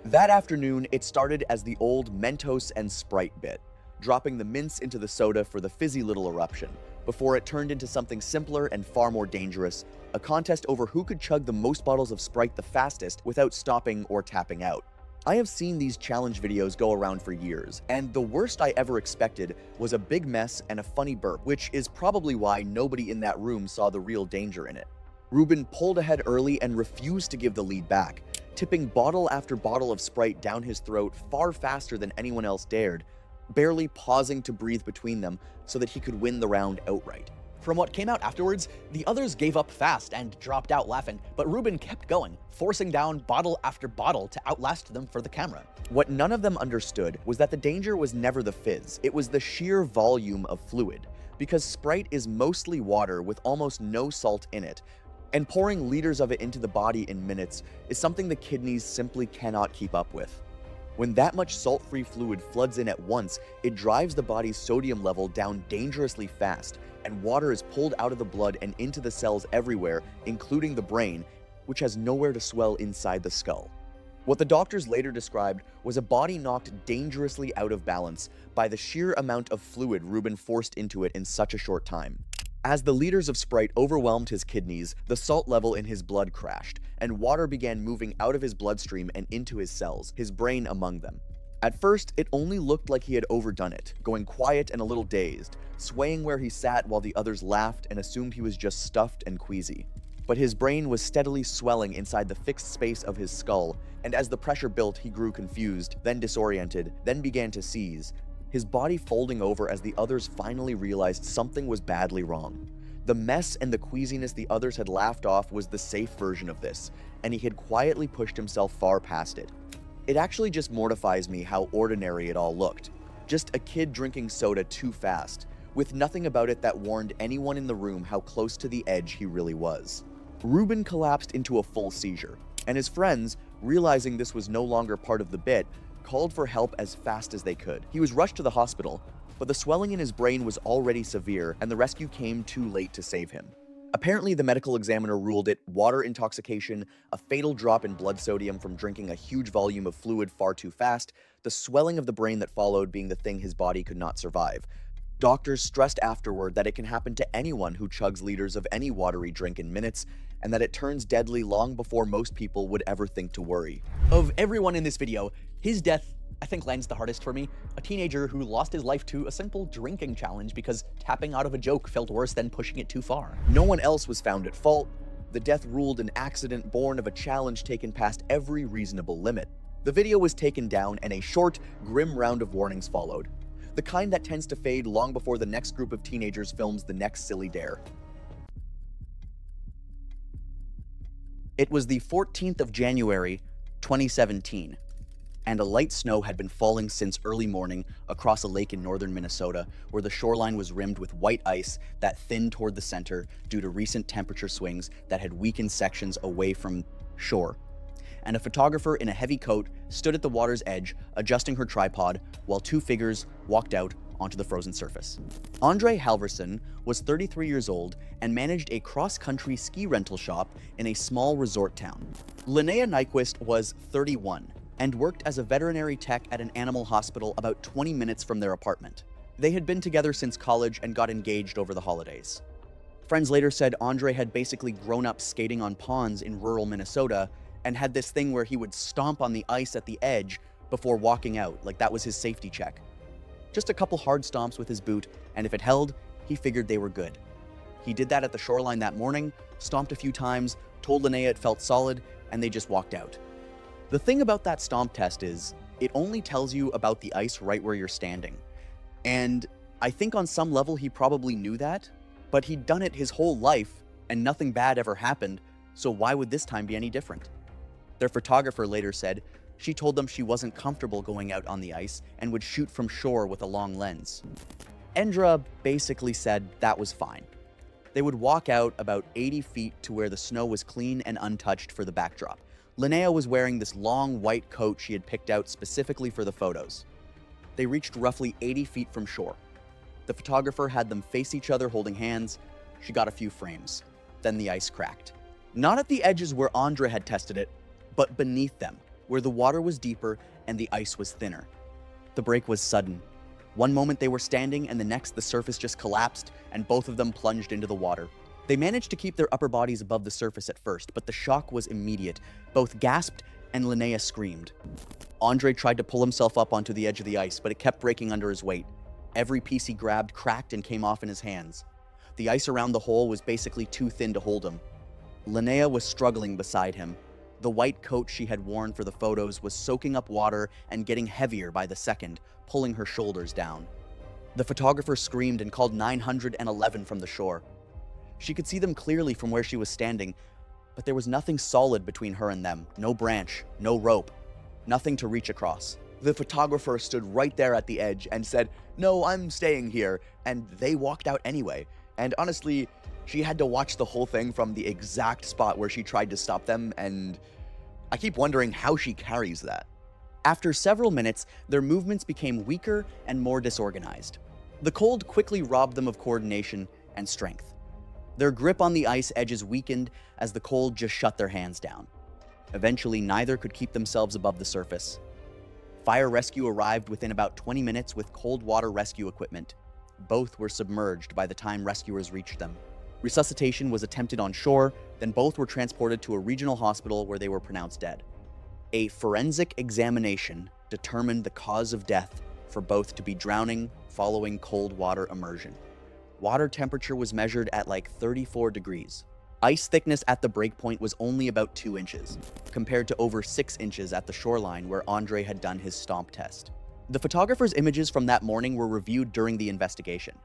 That afternoon, it started as the old Mentos and Sprite bit, dropping the mints into the soda for the fizzy little eruption, before it turned into something simpler and far more dangerous, a contest over who could chug the most bottles of Sprite the fastest without stopping or tapping out. I have seen these challenge videos go around for years, and the worst I ever expected was a big mess and a funny burp, which is probably why nobody in that room saw the real danger in it. Ruben pulled ahead early and refused to give the lead back, tipping bottle after bottle of Sprite down his throat far faster than anyone else dared, barely pausing to breathe between them so that he could win the round outright. From what came out afterwards, the others gave up fast and dropped out laughing, but Ruben kept going, forcing down bottle after bottle to outlast them for the camera. What none of them understood was that the danger was never the fizz, it was the sheer volume of fluid. Because Sprite is mostly water with almost no salt in it, and pouring liters of it into the body in minutes is something the kidneys simply cannot keep up with. When that much salt-free fluid floods in at once, it drives the body's sodium level down dangerously fast, and water is pulled out of the blood and into the cells everywhere, including the brain, which has nowhere to swell inside the skull. What the doctors later described was a body knocked dangerously out of balance by the sheer amount of fluid Ruben forced into it in such a short time. As the liters of Sprite overwhelmed his kidneys, the salt level in his blood crashed, and water began moving out of his bloodstream and into his cells, his brain among them. At first, it only looked like he had overdone it, going quiet and a little dazed, swaying where he sat while the others laughed and assumed he was just stuffed and queasy. But his brain was steadily swelling inside the fixed space of his skull, and as the pressure built, he grew confused, then disoriented, then began to seize, his body folding over as the others finally realized something was badly wrong. The mess and the queasiness the others had laughed off was the safe version of this, and he had quietly pushed himself far past it. It actually just mortifies me how ordinary it all looked. Just a kid drinking soda too fast, with nothing about it that warned anyone in the room how close to the edge he really was. Ruben collapsed into a full seizure, and his friends, realizing this was no longer part of the bit, called for help as fast as they could. He was rushed to the hospital, but the swelling in his brain was already severe, and the rescue came too late to save him. Apparently, the medical examiner ruled it water intoxication, a fatal drop in blood sodium from drinking a huge volume of fluid far too fast, the swelling of the brain that followed being the thing his body could not survive. Doctors stressed afterward that it can happen to anyone who chugs liters of any watery drink in minutes, and that it turns deadly long before most people would ever think to worry. Of everyone in this video, his death, I think, lands the hardest for me. A teenager who lost his life to a simple drinking challenge because tapping out of a joke felt worse than pushing it too far. No one else was found at fault. The death ruled an accident born of a challenge taken past every reasonable limit. The video was taken down and a short, grim round of warnings followed. The kind that tends to fade long before the next group of teenagers films the next silly dare. It was the 14th of January, 2017, and a light snow had been falling since early morning across a lake in northern Minnesota, where the shoreline was rimmed with white ice that thinned toward the center due to recent temperature swings that had weakened sections away from shore. And a photographer in a heavy coat stood at the water's edge, adjusting her tripod, while two figures walked out onto the frozen surface. Andre Halverson was 33 years old and managed a cross-country ski rental shop in a small resort town. Linnea Nyquist was 31 and worked as a veterinary tech at an animal hospital about 20 minutes from their apartment. They had been together since college and got engaged over the holidays. Friends later said Andre had basically grown up skating on ponds in rural Minnesota and had this thing where he would stomp on the ice at the edge before walking out, like that was his safety check. Just a couple hard stomps with his boot, and if it held, he figured they were good. He did that at the shoreline that morning, stomped a few times, told Linnea it felt solid, and they just walked out. The thing about that stomp test is, it only tells you about the ice right where you're standing. And I think on some level he probably knew that, but he'd done it his whole life, and nothing bad ever happened, so why would this time be any different? Their photographer later said she told them she wasn't comfortable going out on the ice and would shoot from shore with a long lens. Endra basically said that was fine. They would walk out about 80 feet to where the snow was clean and untouched for the backdrop. Linnea was wearing this long white coat she had picked out specifically for the photos. They reached roughly 80 feet from shore. The photographer had them face each other holding hands. She got a few frames. Then the ice cracked. Not at the edges where Andre had tested it, but beneath them, where the water was deeper and the ice was thinner. The break was sudden. One moment they were standing and the next the surface just collapsed and both of them plunged into the water. They managed to keep their upper bodies above the surface at first, but the shock was immediate. Both gasped and Linnea screamed. Andre tried to pull himself up onto the edge of the ice, but it kept breaking under his weight. Every piece he grabbed cracked and came off in his hands. The ice around the hole was basically too thin to hold him. Linnea was struggling beside him. The white coat she had worn for the photos was soaking up water and getting heavier by the second, pulling her shoulders down. The photographer screamed and called 911 from the shore. She could see them clearly from where she was standing, but there was nothing solid between her and them. No branch, no rope, nothing to reach across. The photographer stood right there at the edge and said, "No, I'm staying here," and they walked out anyway. And honestly, she had to watch the whole thing from the exact spot where she tried to stop them, and I keep wondering how she carries that. After several minutes, their movements became weaker and more disorganized. The cold quickly robbed them of coordination and strength. Their grip on the ice edges weakened as the cold just shut their hands down. Eventually, neither could keep themselves above the surface. Fire rescue arrived within about 20 minutes with cold water rescue equipment. Both were submerged by the time rescuers reached them. Resuscitation was attempted on shore, then both were transported to a regional hospital where they were pronounced dead. A forensic examination determined the cause of death for both to be drowning following cold water immersion. Water temperature was measured at like 34 degrees. Ice thickness at the breakpoint was only about 2 inches, compared to over 6 inches at the shoreline where Andre had done his stomp test. The photographer's images from that morning were reviewed during the investigation.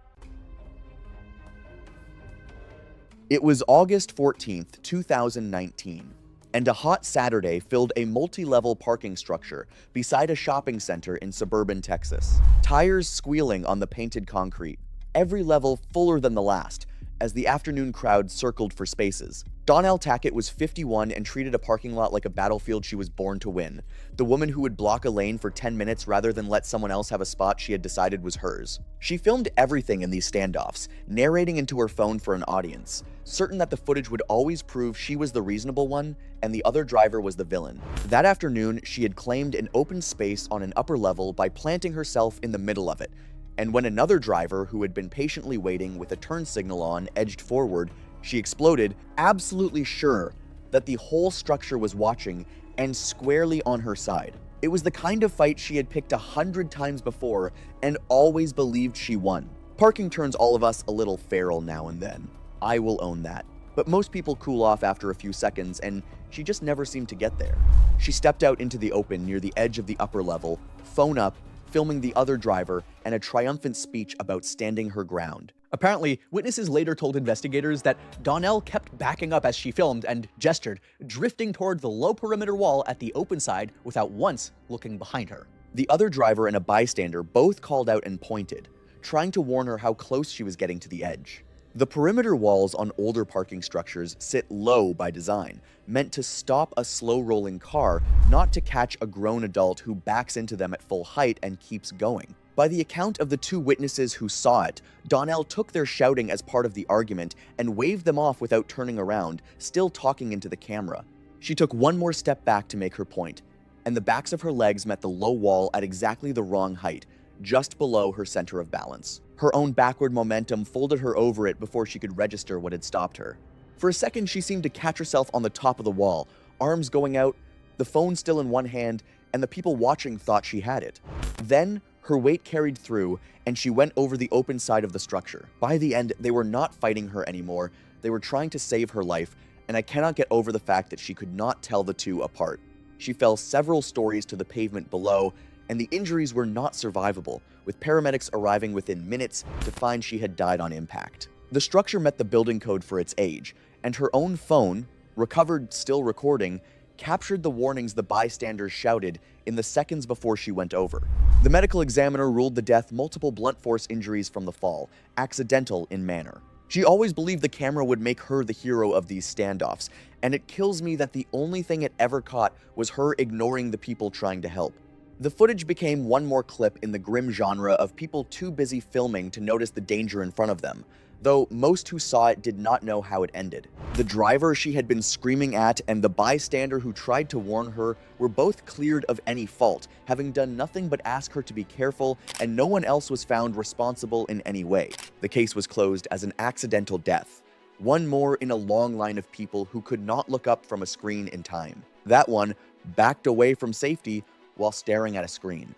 It was August 14th, 2019, and a hot Saturday filled a multi-level parking structure beside a shopping center in suburban Texas. Tires squealing on the painted concrete, every level fuller than the last, as the afternoon crowd circled for spaces. Donnell Tackett was 51 and treated a parking lot like a battlefield she was born to win. The woman who would block a lane for 10 minutes rather than let someone else have a spot she had decided was hers. She filmed everything in these standoffs, narrating into her phone for an audience, certain that the footage would always prove she was the reasonable one and the other driver was the villain. That afternoon, she had claimed an open space on an upper level by planting herself in the middle of it. And when another driver, who had been patiently waiting with a turn signal on, edged forward, she exploded, absolutely sure that the whole structure was watching and squarely on her side. It was the kind of fight she had picked 100 times before and always believed she won. Parking turns all of us a little feral now and then. I will own that. But most people cool off after a few seconds, and she just never seemed to get there. She stepped out into the open near the edge of the upper level, phone up, filming the other driver, and a triumphant speech about standing her ground. Apparently, witnesses later told investigators that Donnell kept backing up as she filmed and gestured, drifting toward the low perimeter wall at the open side without once looking behind her. The other driver and a bystander both called out and pointed, trying to warn her how close she was getting to the edge. The perimeter walls on older parking structures sit low by design, meant to stop a slow-rolling car, not to catch a grown adult who backs into them at full height and keeps going. By the account of the two witnesses who saw it, Donnell took their shouting as part of the argument and waved them off without turning around, still talking into the camera. She took one more step back to make her point, and the backs of her legs met the low wall at exactly the wrong height, just below her center of balance. Her own backward momentum folded her over it before she could register what had stopped her. For a second, she seemed to catch herself on the top of the wall, arms going out, the phone still in one hand, and the people watching thought she had it. Then, her weight carried through, and she went over the open side of the structure. By the end, they were not fighting her anymore. They were trying to save her life, and I cannot get over the fact that she could not tell the two apart. She fell several stories to the pavement below, and the injuries were not survivable, with paramedics arriving within minutes to find she had died on impact. The structure met the building code for its age, and her own phone, recovered still recording, captured the warnings the bystanders shouted in the seconds before she went over. The medical examiner ruled the death multiple blunt force injuries from the fall, accidental in manner. She always believed the camera would make her the hero of these standoffs, and it kills me that the only thing it ever caught was her ignoring the people trying to help. The footage became one more clip in the grim genre of people too busy filming to notice the danger in front of them, though most who saw it did not know how it ended. The driver she had been screaming at and the bystander who tried to warn her were both cleared of any fault, having done nothing but ask her to be careful, and no one else was found responsible in any way. The case was closed as an accidental death, one more in a long line of people who could not look up from a screen in time. That one backed away from safety while staring at a screen.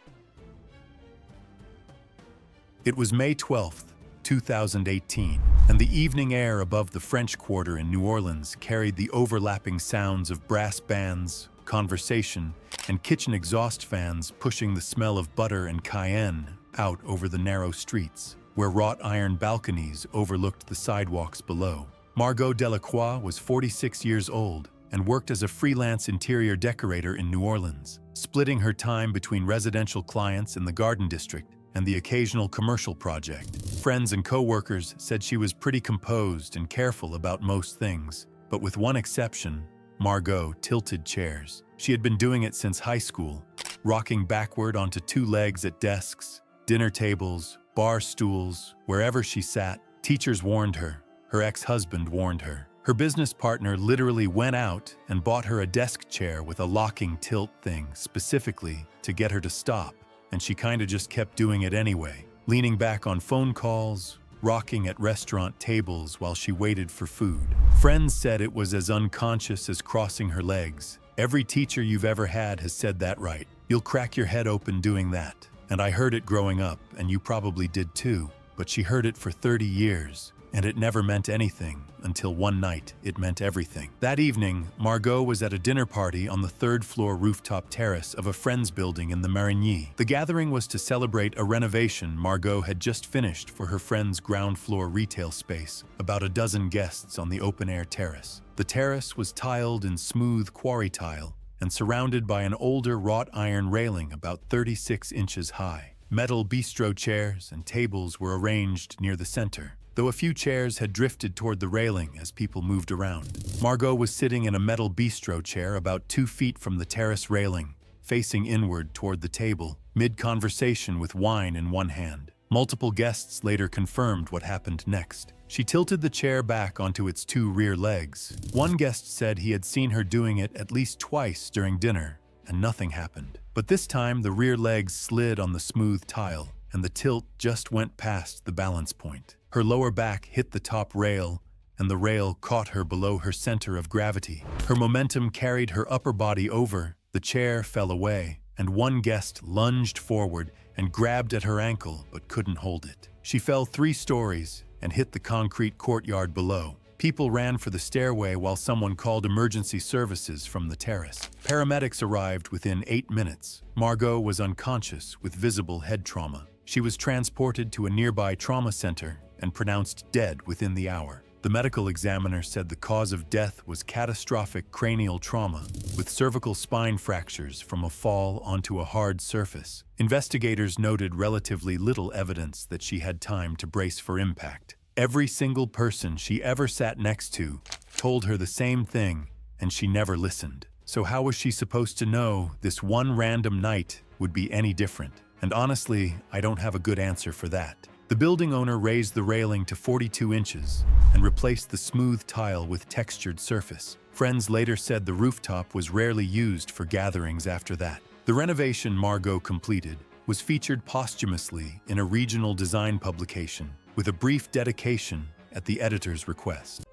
It was May 12th, 2018, and the evening air above the French Quarter in New Orleans carried the overlapping sounds of brass bands, conversation, and kitchen exhaust fans pushing the smell of butter and cayenne out over the narrow streets, where wrought iron balconies overlooked the sidewalks below. Margot Delacroix was 46 years old and worked as a freelance interior decorator in New Orleans, splitting her time between residential clients in the Garden District and the occasional commercial project. Friends and co-workers said she was pretty composed and careful about most things, but with one exception, Margot tilted chairs. She had been doing it since high school, rocking backward onto two legs at desks, dinner tables, bar stools, wherever she sat. Teachers warned her. Her ex-husband warned her. Her business partner literally went out and bought her a desk chair with a locking tilt thing specifically to get her to stop, and she kinda just kept doing it anyway, leaning back on phone calls, rocking at restaurant tables while she waited for food. Friends said it was as unconscious as crossing her legs. Every teacher you've ever had has said that, right? You'll crack your head open doing that. And I heard it growing up, and you probably did too, but she heard it for 30 years. And it never meant anything until one night it meant everything. That evening, Margot was at a dinner party on the third-floor rooftop terrace of a friend's building in the Marigny. The gathering was to celebrate a renovation Margot had just finished for her friend's ground-floor retail space, about a dozen guests on the open-air terrace. The terrace was tiled in smooth quarry tile and surrounded by an older wrought iron railing about 36 inches high. Metal bistro chairs and tables were arranged near the center. though a few chairs had drifted toward the railing as people moved around. Margot was sitting in a metal bistro chair about 2 feet from the terrace railing, facing inward toward the table, mid-conversation with wine in one hand. Multiple guests later confirmed what happened next. She tilted the chair back onto its 2 rear legs. One guest said he had seen her doing it at least twice during dinner, and nothing happened. But this time, the rear legs slid on the smooth tile, and the tilt just went past the balance point. Her lower back hit the top rail, and the rail caught her below her center of gravity. Her momentum carried her upper body over, the chair fell away, and one guest lunged forward and grabbed at her ankle but couldn't hold it. She fell 3 stories and hit the concrete courtyard below. People ran for the stairway while someone called emergency services from the terrace. Paramedics arrived within 8 minutes. Margot was unconscious with visible head trauma. She was transported to a nearby trauma center and pronounced dead within the hour. The medical examiner said the cause of death was catastrophic cranial trauma, with cervical spine fractures from a fall onto a hard surface. Investigators noted relatively little evidence that she had time to brace for impact. Every single person she ever sat next to told her the same thing, and she never listened. So how was she supposed to know this one random night would be any different? And honestly, I don't have a good answer for that. The building owner raised the railing to 42 inches and replaced the smooth tile with textured surface. Friends later said the rooftop was rarely used for gatherings after that. The renovation Margot completed was featured posthumously in a regional design publication with a brief dedication at the editor's request.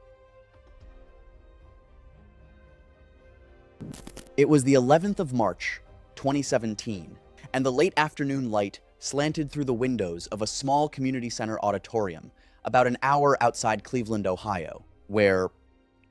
It was the 11th of March, 2017, and the late afternoon light slanted through the windows of a small community center auditorium about an hour outside Cleveland, Ohio, where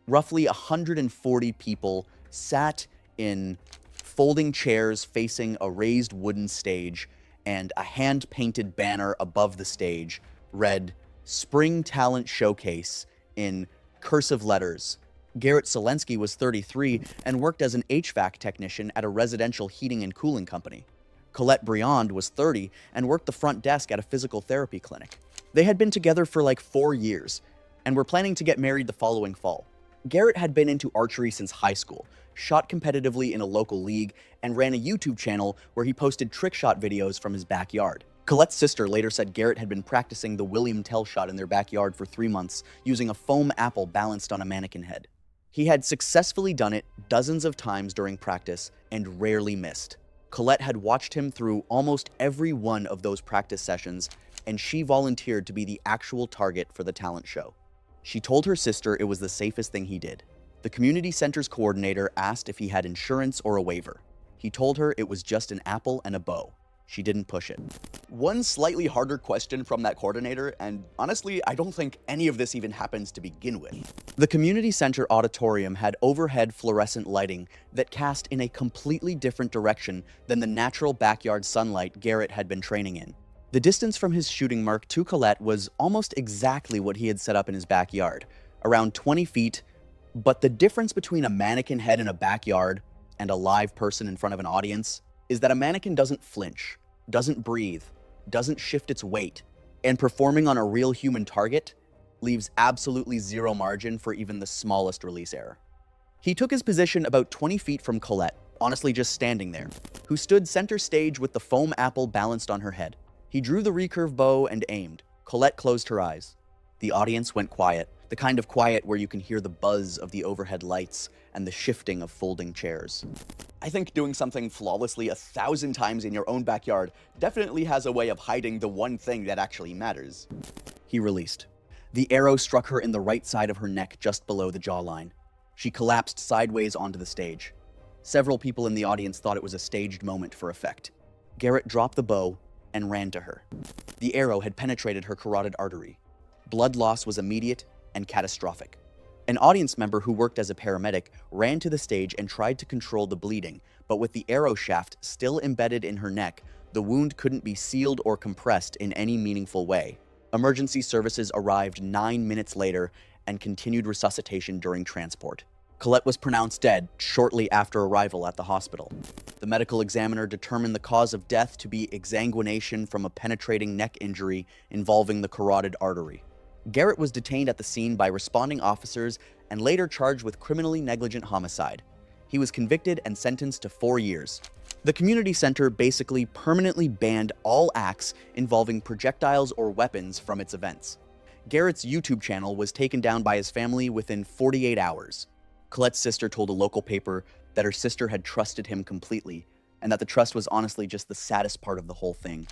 roughly 140 people sat in folding chairs facing a raised wooden stage, and a hand-painted banner above the stage read "Spring Talent Showcase" in cursive letters. Garrett Selensky was 33 and worked as an HVAC technician at a residential heating and cooling company. Colette Briand was 30 and worked the front desk at a physical therapy clinic. They had been together for like 4 years and were planning to get married the following fall. Garrett had been into archery since high school, shot competitively in a local league, and ran a YouTube channel where he posted trick shot videos from his backyard. Colette's sister later said Garrett had been practicing the William Tell shot in their backyard for 3 months using a foam apple balanced on a mannequin head. He had successfully done it dozens of times during practice and rarely missed. Colette had watched him through almost every one of those practice sessions, and she volunteered to be the actual target for the talent show. She told her sister it was the safest thing he did. The community center's coordinator asked if he had insurance or a waiver. He told her it was just an apple and a bow. She didn't push it. One slightly harder question from that coordinator, and honestly, I don't think any of this even happens to begin with. The community center auditorium had overhead fluorescent lighting that cast in a completely different direction than the natural backyard sunlight Garrett had been training in. The distance from his shooting mark to Colette was almost exactly what he had set up in his backyard, around 20 feet, but the difference between a mannequin head in a backyard and a live person in front of an audience is that a mannequin doesn't flinch, doesn't breathe, doesn't shift its weight, and performing on a real human target leaves absolutely zero margin for even the smallest release error. He took his position about 20 feet from Colette, honestly just standing there, who stood center stage with the foam apple balanced on her head. He drew the recurve bow and aimed. Colette closed her eyes. The audience went quiet, the kind of quiet where you can hear the buzz of the overhead lights and the shifting of folding chairs. I think doing something flawlessly 1,000 times in your own backyard definitely has a way of hiding the one thing that actually matters. He released. The arrow struck her in the right side of her neck just below the jawline. She collapsed sideways onto the stage. Several people in the audience thought it was a staged moment for effect. Garrett dropped the bow and ran to her. The arrow had penetrated her carotid artery. Blood loss was immediate and catastrophic. An audience member who worked as a paramedic ran to the stage and tried to control the bleeding, but with the arrow shaft still embedded in her neck, the wound couldn't be sealed or compressed in any meaningful way. Emergency services arrived 9 minutes later and continued resuscitation during transport. Colette was pronounced dead shortly after arrival at the hospital. The medical examiner determined the cause of death to be exsanguination from a penetrating neck injury involving the carotid artery. Garrett was detained at the scene by responding officers and later charged with criminally negligent homicide. He was convicted and sentenced to 4 years. The community center basically permanently banned all acts involving projectiles or weapons from its events. Garrett's YouTube channel was taken down by his family within 48 hours. Colette's sister told a local paper that her sister had trusted him completely, and that the trust was honestly just the saddest part of the whole thing.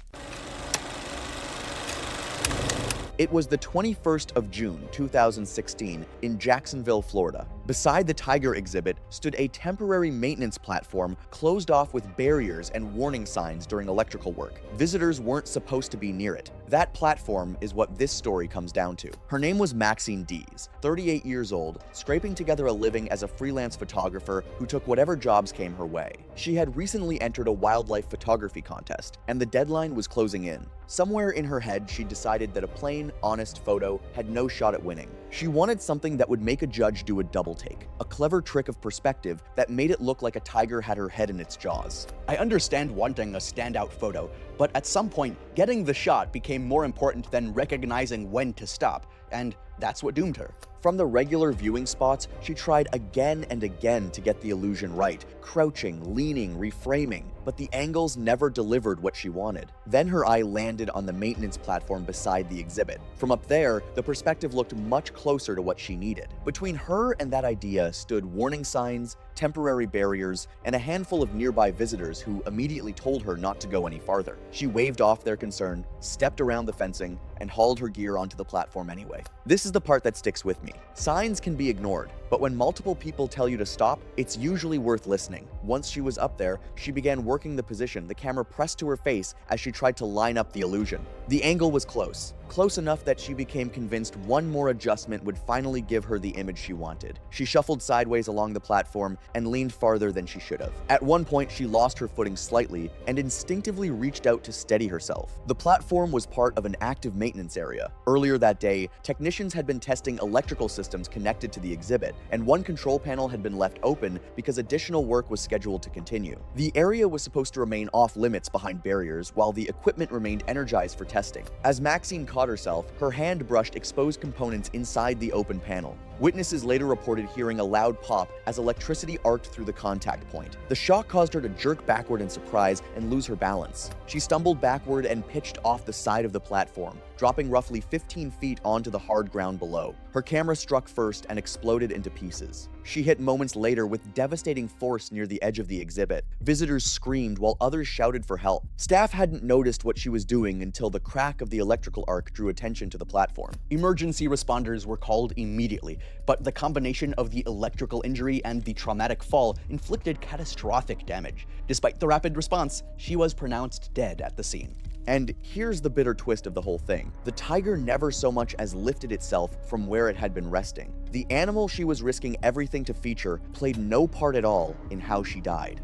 It was the 21st of June, 2016, in Jacksonville, Florida. Beside the tiger exhibit stood a temporary maintenance platform closed off with barriers and warning signs during electrical work. Visitors weren't supposed to be near it. That platform is what this story comes down to. Her name was Maxine Dees, 38 years old, scraping together a living as a freelance photographer who took whatever jobs came her way. She had recently entered a wildlife photography contest, and the deadline was closing in. Somewhere in her head, she decided that a plain, honest photo had no shot at winning. She wanted something that would make a judge do a double take, a clever trick of perspective that made it look like a tiger had her head in its jaws. I understand wanting a standout photo, but at some point, getting the shot became more important than recognizing when to stop, and that's what doomed her. From the regular viewing spots, she tried again and again to get the illusion right, crouching, leaning, reframing, but the angles never delivered what she wanted. Then her eye landed on the maintenance platform beside the exhibit. From up there, the perspective looked much closer to what she needed. Between her and that idea stood warning signs, temporary barriers, and a handful of nearby visitors who immediately told her not to go any farther. She waved off their concern, stepped around the fencing, and hauled her gear onto the platform anyway. This is the part that sticks with me. Signs can be ignored, but when multiple people tell you to stop, it's usually worth listening. Once she was up there, she began working the position, the camera pressed to her face as she tried to line up the illusion. The angle was close enough that she became convinced one more adjustment would finally give her the image she wanted. She shuffled sideways along the platform and leaned farther than she should have. At one point, she lost her footing slightly and instinctively reached out to steady herself. The platform was part of an active maintenance area. Earlier that day, technicians had been testing electrical systems connected to the exhibit, and one control panel had been left open because additional work was scheduled to continue. The area was supposed to remain off limits behind barriers while the equipment remained energized for testing. As Maxine caught herself, her hand brushed exposed components inside the open panel. Witnesses later reported hearing a loud pop as electricity arced through the contact point. The shock caused her to jerk backward in surprise and lose her balance. She stumbled backward and pitched off the side of the platform, dropping roughly 15 feet onto the hard ground below. Her camera struck first and exploded into pieces. She hit moments later with devastating force near the edge of the exhibit. Visitors screamed while others shouted for help. Staff hadn't noticed what she was doing until the crack of the electrical arc drew attention to the platform. Emergency responders were called immediately, but the combination of the electrical injury and the traumatic fall inflicted catastrophic damage. Despite the rapid response, she was pronounced dead at the scene. And here's the bitter twist of the whole thing. The tiger never so much as lifted itself from where it had been resting. The animal she was risking everything to feature played no part at all in how she died.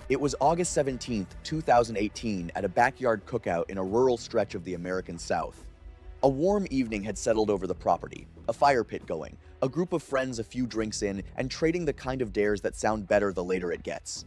It was August 17th, 2018, at a backyard cookout in a rural stretch of the American South. A warm evening had settled over the property, a fire pit going, a group of friends a few drinks in, and trading the kind of dares that sound better the later it gets.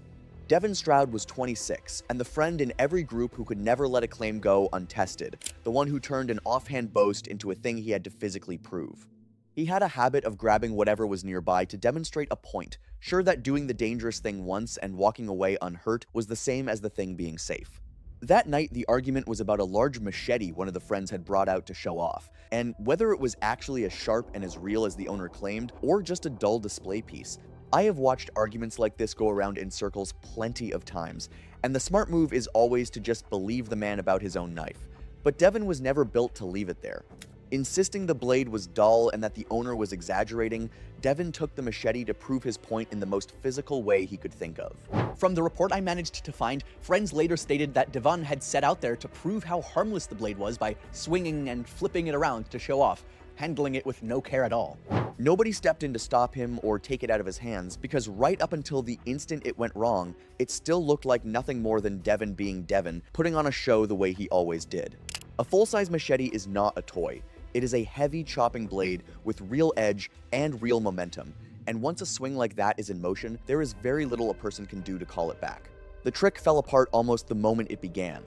Devin Stroud was 26, and the friend in every group who could never let a claim go untested, the one who turned an offhand boast into a thing he had to physically prove. He had a habit of grabbing whatever was nearby to demonstrate a point, sure that doing the dangerous thing once and walking away unhurt was the same as the thing being safe. That night, the argument was about a large machete one of the friends had brought out to show off, and whether it was actually as sharp and as real as the owner claimed, or just a dull display piece. I have watched arguments like this go around in circles plenty of times, and the smart move is always to just believe the man about his own knife. But Devin was never built to leave it there. Insisting the blade was dull and that the owner was exaggerating, Devin took the machete to prove his point in the most physical way he could think of. From the report I managed to find, friends later stated that Devin had set out there to prove how harmless the blade was by swinging and flipping it around to show off, handling it with no care at all. Nobody stepped in to stop him or take it out of his hands because right up until the instant it went wrong, it still looked like nothing more than Devin being Devin, putting on a show the way he always did. A full-size machete is not a toy. It is a heavy chopping blade with real edge and real momentum, and once a swing like that is in motion, there is very little a person can do to call it back. The trick fell apart almost the moment it began.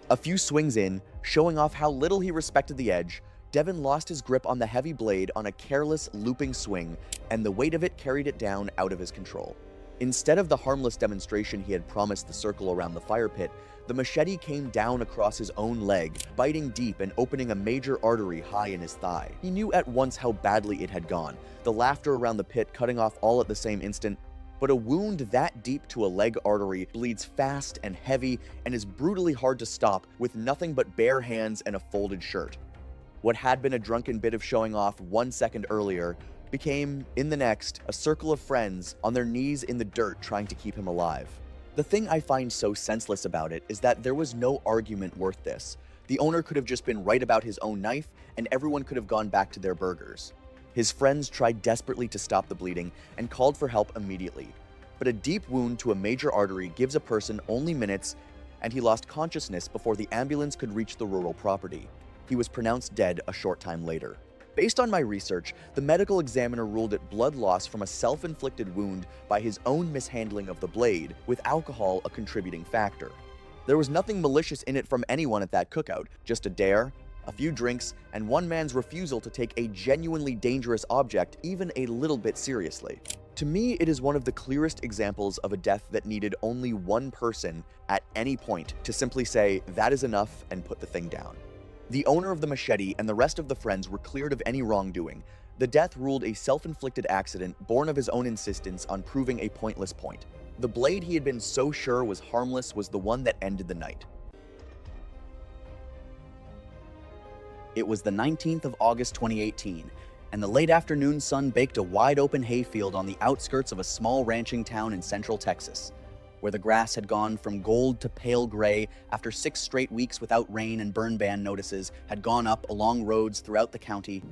A few swings in, showing off how little he respected the edge, Devon lost his grip on the heavy blade on a careless, looping swing, and the weight of it carried it down out of his control. Instead of the harmless demonstration he had promised the circle around the fire pit, the machete came down across his own leg, biting deep and opening a major artery high in his thigh. He knew at once how badly it had gone, the laughter around the pit cutting off all at the same instant. But a wound that deep to a leg artery bleeds fast and heavy and is brutally hard to stop with nothing but bare hands and a folded shirt. What had been a drunken bit of showing off 1 second earlier became, in the next, a circle of friends on their knees in the dirt trying to keep him alive. The thing I find so senseless about it is that there was no argument worth this. The owner could have just been right about his own knife, and everyone could have gone back to their burgers. His friends tried desperately to stop the bleeding and called for help immediately. But a deep wound to a major artery gives a person only minutes, and he lost consciousness before the ambulance could reach the rural property. He was pronounced dead a short time later. Based on my research, the medical examiner ruled it blood loss from a self-inflicted wound by his own mishandling of the blade, with alcohol a contributing factor. There was nothing malicious in it from anyone at that cookout, just a dare, a few drinks, and one man's refusal to take a genuinely dangerous object even a little bit seriously. To me, it is one of the clearest examples of a death that needed only one person at any point to simply say, that is enough, and put the thing down. The owner of the machete and the rest of the friends were cleared of any wrongdoing. The death ruled a self-inflicted accident born of his own insistence on proving a pointless point. The blade he had been so sure was harmless was the one that ended the night. It was the 19th of August 2018, and the late afternoon sun baked a wide-open hayfield on the outskirts of a small ranching town in central Texas, where the grass had gone from gold to pale gray after 6 straight weeks without rain, and burn ban notices had gone up along roads throughout the county.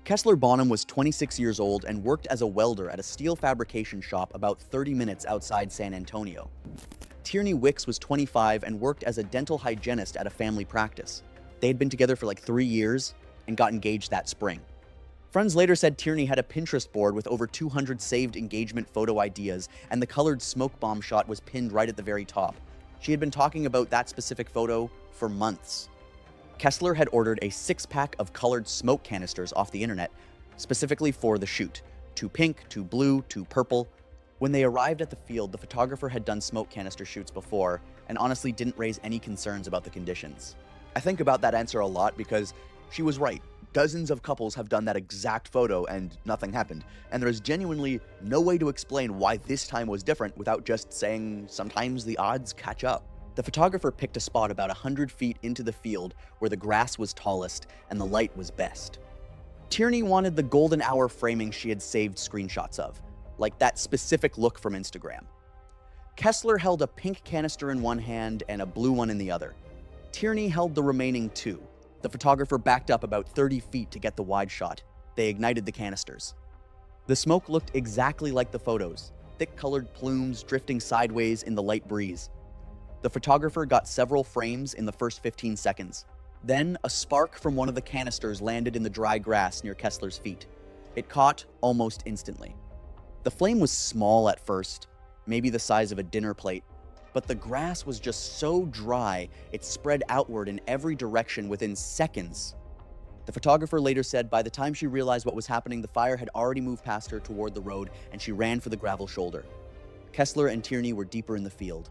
Kessler Bonham was 26 years old and worked as a welder at a steel fabrication shop about 30 minutes outside San Antonio. Tierney Wicks was 25 and worked as a dental hygienist at a family practice. They had been together for like 3 years and got engaged that spring. Friends later said Tierney had a Pinterest board with over 200 saved engagement photo ideas, and the colored smoke bomb shot was pinned right at the very top. She had been talking about that specific photo for months. Kessler had ordered a 6-pack of colored smoke canisters off the internet, specifically for the shoot. 2 pink, 2 blue, 2 purple. When they arrived at the field, the photographer had done smoke canister shoots before, and honestly didn't raise any concerns about the conditions. I think about that answer a lot because she was right. Dozens of couples have done that exact photo and nothing happened, and there is genuinely no way to explain why this time was different without just saying sometimes the odds catch up. The photographer picked a spot about 100 feet into the field where the grass was tallest and the light was best. Tierney wanted the golden hour framing she had saved screenshots of, like that specific look from Instagram. Kessler held a pink canister in one hand and a blue one in the other. Tierney held the remaining 2. The photographer backed up about 30 feet to get the wide shot. They ignited the canisters. The smoke looked exactly like the photos, thick-colored plumes drifting sideways in the light breeze. The photographer got several frames in the first 15 seconds. Then, a spark from one of the canisters landed in the dry grass near Kessler's feet. It caught almost instantly. The flame was small at first, maybe the size of a dinner plate, but the grass was just so dry, it spread outward in every direction within seconds. The photographer later said by the time she realized what was happening, the fire had already moved past her toward the road, and she ran for the gravel shoulder. Kessler and Tierney were deeper in the field.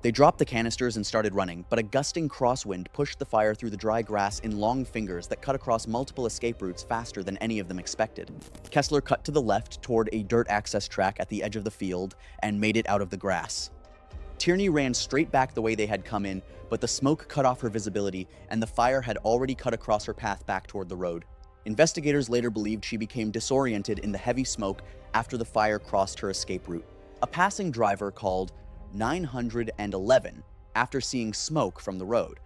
They dropped the canisters and started running, but a gusting crosswind pushed the fire through the dry grass in long fingers that cut across multiple escape routes faster than any of them expected. Kessler cut to the left toward a dirt access track at the edge of the field and made it out of the grass. Tierney ran straight back the way they had come in, but the smoke cut off her visibility, and the fire had already cut across her path back toward the road. Investigators later believed she became disoriented in the heavy smoke after the fire crossed her escape route. A passing driver called 911 after seeing smoke from the road.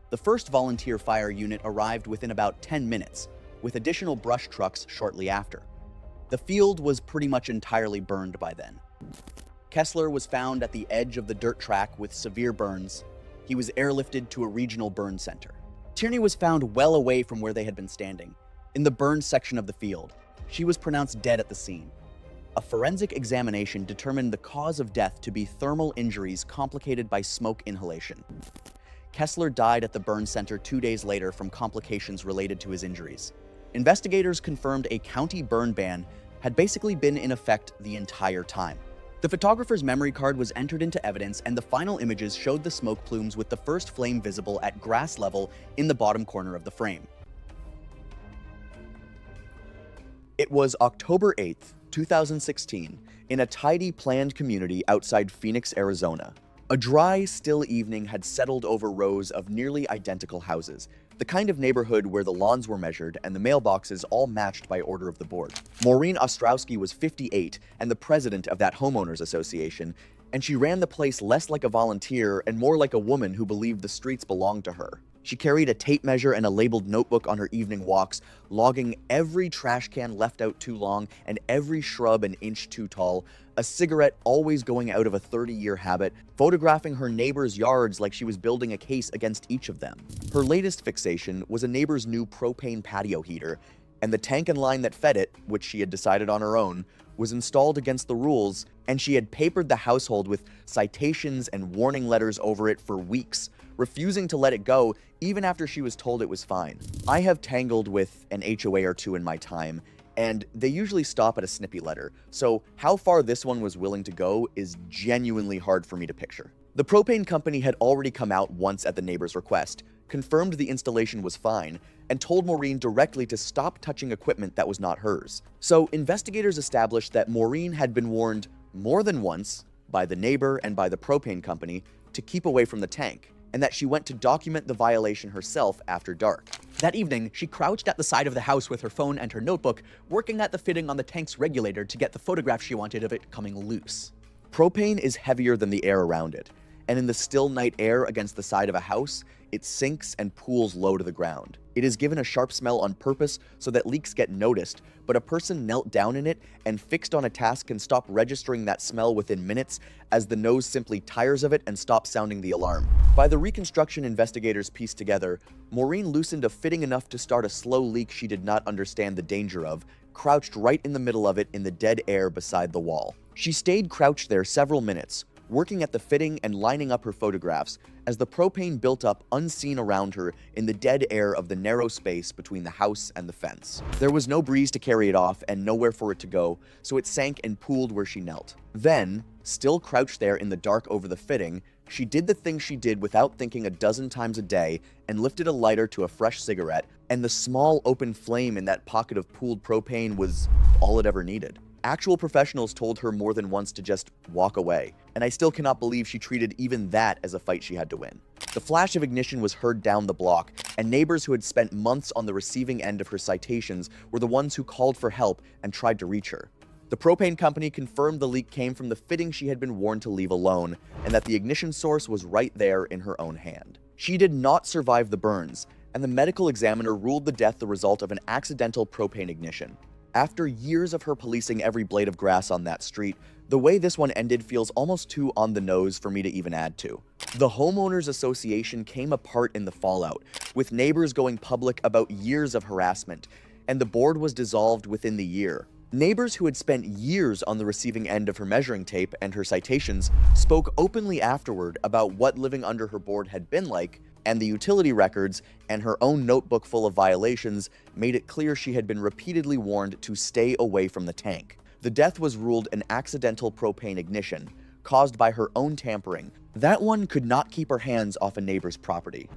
The first volunteer fire unit arrived within about 10 minutes, with additional brush trucks shortly after. The field was pretty much entirely burned by then. Kessler was found at the edge of the dirt track with severe burns. He was airlifted to a regional burn center. Tierney was found well away from where they had been standing, in the burned section of the field. She was pronounced dead at the scene. A forensic examination determined the cause of death to be thermal injuries complicated by smoke inhalation. Kessler died at the burn center 2 days later from complications related to his injuries. Investigators confirmed a county burn ban had basically been in effect the entire time. The photographer's memory card was entered into evidence, and the final images showed the smoke plumes with the first flame visible at grass level in the bottom corner of the frame. It was October 8th, 2016, in a tidy, planned community outside Phoenix, Arizona. A dry, still evening had settled over rows of nearly identical houses, the kind of neighborhood where the lawns were measured and the mailboxes all matched by order of the board. Maureen Ostrowski was 58 and the president of that homeowners association, and she ran the place less like a volunteer and more like a woman who believed the streets belonged to her. She carried a tape measure and a labeled notebook on her evening walks, logging every trash can left out too long and every shrub an inch too tall, a cigarette always going out of a 30-year habit, photographing her neighbors' yards like she was building a case against each of them. Her latest fixation was a neighbor's new propane patio heater, and the tank and line that fed it, which she had decided on her own, was installed against the rules, and she had papered the household with citations and warning letters over it for weeks, refusing to let it go even after she was told it was fine. I have tangled with an HOA or two in my time, and they usually stop at a snippy letter, so how far this one was willing to go is genuinely hard for me to picture. The propane company had already come out once at the neighbor's request, confirmed the installation was fine, and told Maureen directly to stop touching equipment that was not hers. So investigators established that Maureen had been warned more than once by the neighbor and by the propane company to keep away from the tank, and that she went to document the violation herself after dark. That evening, she crouched at the side of the house with her phone and her notebook, working at the fitting on the tank's regulator to get the photograph she wanted of it coming loose. Propane is heavier than the air around it, and in the still night air against the side of a house, it sinks and pools low to the ground. It is given a sharp smell on purpose so that leaks get noticed, but a person knelt down in it and fixed on a task can stop registering that smell within minutes, as the nose simply tires of it and stops sounding the alarm. By the reconstruction investigators pieced together, Maureen loosened a fitting enough to start a slow leak she did not understand the danger of, crouched right in the middle of it in the dead air beside the wall. She stayed crouched there several minutes, working at the fitting and lining up her photographs as the propane built up unseen around her in the dead air of the narrow space between the house and the fence. There was no breeze to carry it off and nowhere for it to go, so it sank and pooled where she knelt. Then, still crouched there in the dark over the fitting, she did the thing she did without thinking a dozen times a day and lifted a lighter to a fresh cigarette, and the small open flame in that pocket of pooled propane was all it ever needed. Actual professionals told her more than once to just walk away, and I still cannot believe she treated even that as a fight she had to win. The flash of ignition was heard down the block, and neighbors who had spent months on the receiving end of her citations were the ones who called for help and tried to reach her. The propane company confirmed the leak came from the fitting she had been warned to leave alone, and that the ignition source was right there in her own hand. She did not survive the burns, and the medical examiner ruled the death the result of an accidental propane ignition. After years of her policing every blade of grass on that street, the way this one ended feels almost too on the nose for me to even add to. The homeowners association came apart in the fallout, with neighbors going public about years of harassment, and the board was dissolved within the year. Neighbors who had spent years on the receiving end of her measuring tape and her citations spoke openly afterward about what living under her board had been like, and the utility records and her own notebook full of violations made it clear she had been repeatedly warned to stay away from the tank. The death was ruled an accidental propane ignition, caused by her own tampering. That one could not keep her hands off a neighbor's property.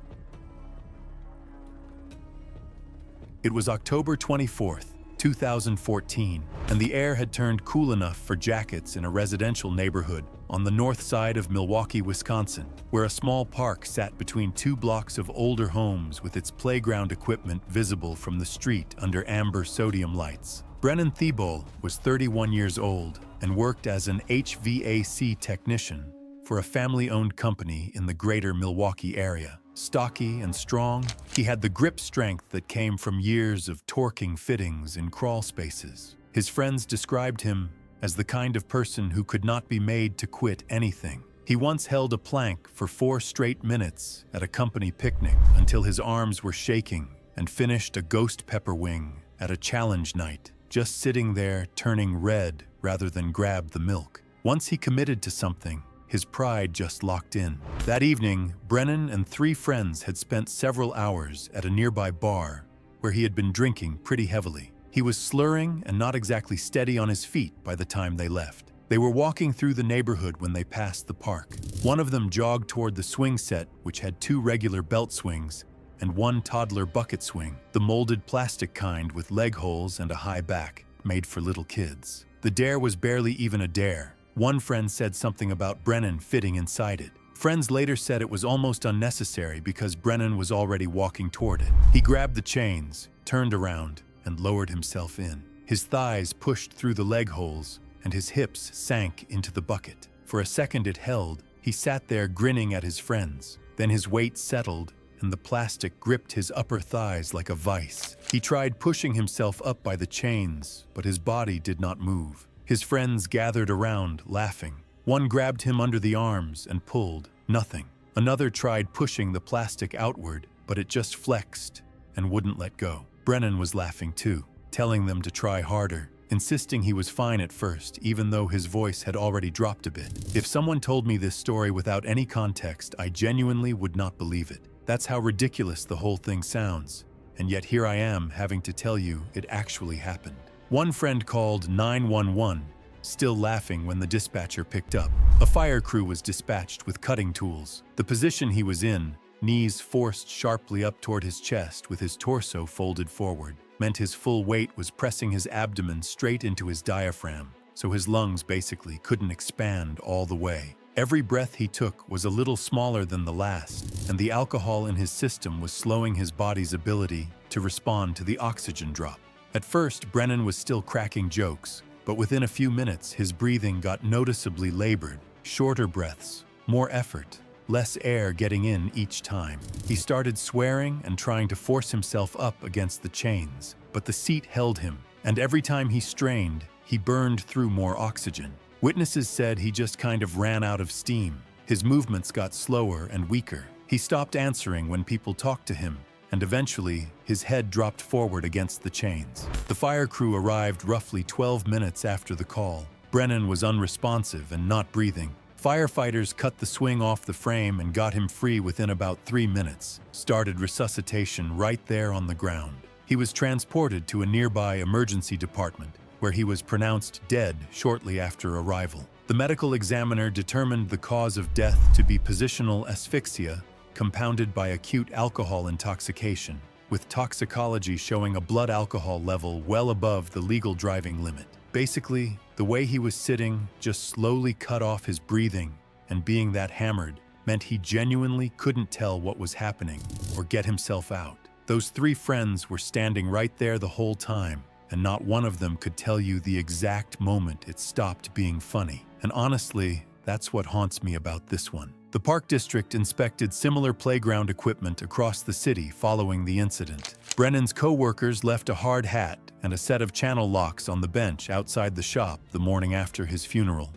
It was October 24th, 2014, and the air had turned cool enough for jackets in a residential neighborhood on the north side of Milwaukee, Wisconsin, where a small park sat between 2 blocks of older homes with its playground equipment visible from the street under amber sodium lights. Brennan Thibault was 31 years old and worked as an HVAC technician for a family-owned company in the greater Milwaukee area. Stocky and strong, he had the grip strength that came from years of torquing fittings in crawl spaces. His friends described him as the kind of person who could not be made to quit anything. He once held a plank for 4 straight minutes at a company picnic until his arms were shaking, and finished a ghost pepper wing at a challenge night, just sitting there turning red rather than grab the milk. Once he committed to something, his pride just locked in. That evening, Brennan and 3 friends had spent several hours at a nearby bar where he had been drinking pretty heavily. He was slurring and not exactly steady on his feet by the time they left. They were walking through the neighborhood when they passed the park. One of them jogged toward the swing set, which had 2 regular belt swings and 1 toddler bucket swing, the molded plastic kind with leg holes and a high back, made for little kids. The dare was barely even a dare. One friend said something about Brennan fitting inside it. Friends later said it was almost unnecessary because Brennan was already walking toward it. He grabbed the chains, turned around, and lowered himself in. His thighs pushed through the leg holes, and his hips sank into the bucket. For a second it held. He sat there grinning at his friends. Then his weight settled, and the plastic gripped his upper thighs like a vice. He tried pushing himself up by the chains, but his body did not move. His friends gathered around, laughing. One grabbed him under the arms and pulled. Nothing. Another tried pushing the plastic outward, but it just flexed and wouldn't let go. Brennan was laughing too, telling them to try harder, insisting he was fine at first, even though his voice had already dropped a bit. If someone told me this story without any context, I genuinely would not believe it. That's how ridiculous the whole thing sounds. And yet here I am having to tell you it actually happened. One friend called 911, still laughing when the dispatcher picked up. A fire crew was dispatched with cutting tools. The position he was in, knees forced sharply up toward his chest with his torso folded forward, meant his full weight was pressing his abdomen straight into his diaphragm, so his lungs basically couldn't expand all the way. Every breath he took was a little smaller than the last, and the alcohol in his system was slowing his body's ability to respond to the oxygen drop. At first, Brennan was still cracking jokes, but within a few minutes, his breathing got noticeably labored. Shorter breaths, more effort, less air getting in each time. He started swearing and trying to force himself up against the chains, but the seat held him, and every time he strained, he burned through more oxygen. Witnesses said he just kind of ran out of steam. His movements got slower and weaker. He stopped answering when people talked to him, and eventually, his head dropped forward against the chains. The fire crew arrived roughly 12 minutes after the call. Brennan was unresponsive and not breathing. Firefighters cut the swing off the frame and got him free within about 3 minutes, started resuscitation right there on the ground. He was transported to a nearby emergency department, where he was pronounced dead shortly after arrival. The medical examiner determined the cause of death to be positional asphyxia, compounded by acute alcohol intoxication, with toxicology showing a blood alcohol level well above the legal driving limit. Basically, the way he was sitting just slowly cut off his breathing, and being that hammered meant he genuinely couldn't tell what was happening or get himself out. Those 3 friends were standing right there the whole time, and not one of them could tell you the exact moment it stopped being funny. And honestly, that's what haunts me about this one. The Park District inspected similar playground equipment across the city following the incident. Brennan's co-workers left a hard hat and a set of channel locks on the bench outside the shop the morning after his funeral.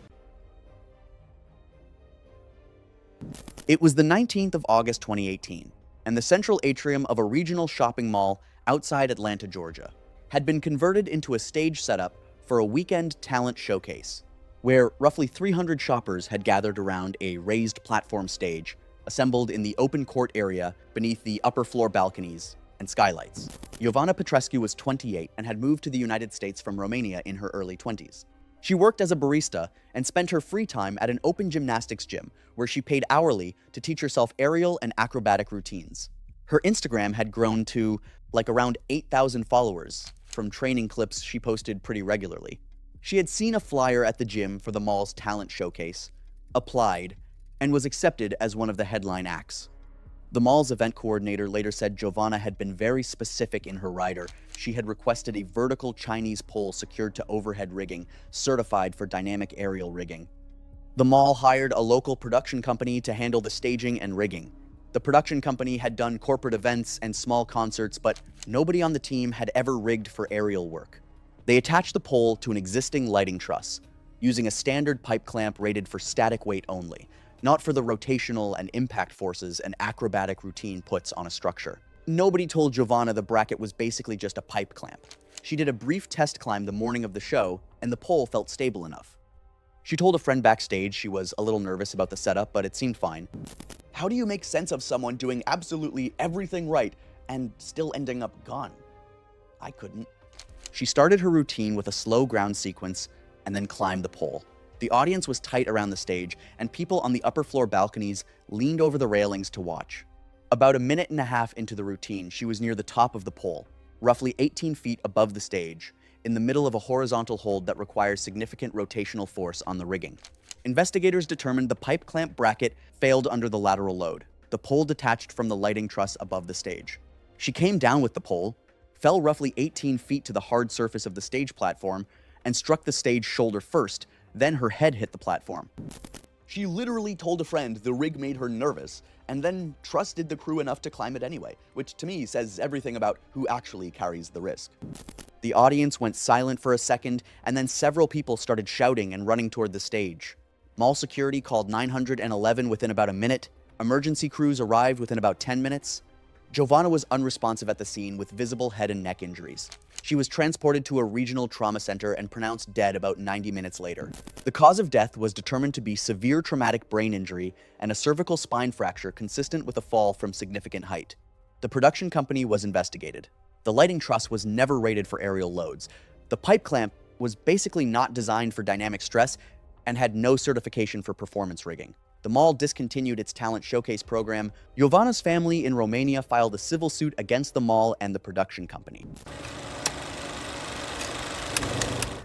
It was the 19th of August 2018, and the central atrium of a regional shopping mall outside Atlanta, Georgia, had been converted into a stage setup for a weekend talent showcase, where roughly 300 shoppers had gathered around a raised platform stage assembled in the open court area beneath the upper floor balconies and skylights. Jovana Petrescu was 28 and had moved to the United States from Romania in her early 20s. She worked as a barista and spent her free time at an open gymnastics gym where she paid hourly to teach herself aerial and acrobatic routines. Her Instagram had grown to around 8,000 followers from training clips she posted pretty regularly. She had seen a flyer at the gym for the mall's talent showcase, applied, and was accepted as one of the headline acts. The mall's event coordinator later said Jovana had been very specific in her rider. She had requested a vertical Chinese pole secured to overhead rigging, certified for dynamic aerial rigging. The mall hired a local production company to handle the staging and rigging. The production company had done corporate events and small concerts, but nobody on the team had ever rigged for aerial work. They attached the pole to an existing lighting truss, using a standard pipe clamp rated for static weight only, not for the rotational and impact forces an acrobatic routine puts on a structure. Nobody told Jovana the bracket was basically just a pipe clamp. She did a brief test climb the morning of the show, and the pole felt stable enough. She told a friend backstage she was a little nervous about the setup, but it seemed fine. How do you make sense of someone doing absolutely everything right and still ending up gone? I couldn't. She started her routine with a slow ground sequence and then climbed the pole. The audience was tight around the stage, and people on the upper floor balconies leaned over the railings to watch. About a minute and a half into the routine, she was near the top of the pole, roughly 18 feet above the stage, in the middle of a horizontal hold that requires significant rotational force on the rigging. Investigators determined the pipe clamp bracket failed under the lateral load. The pole detached from the lighting truss above the stage. She came down with the pole, fell roughly 18 feet to the hard surface of the stage platform, and struck the stage shoulder first. Then her head hit the platform. She literally told a friend the rig made her nervous, and then trusted the crew enough to climb it anyway, which to me says everything about who actually carries the risk. The audience went silent for a second, and then several people started shouting and running toward the stage. Mall security called 911 within about a minute. Emergency crews arrived within about 10 minutes. Giovanna was unresponsive at the scene with visible head and neck injuries. She was transported to a regional trauma center and pronounced dead about 90 minutes later. The cause of death was determined to be severe traumatic brain injury and a cervical spine fracture consistent with a fall from significant height. The production company was investigated. The lighting truss was never rated for aerial loads. The pipe clamp was basically not designed for dynamic stress and had no certification for performance rigging. The mall discontinued its talent showcase program. Giovanna's family in Romania filed a civil suit against the mall and the production company.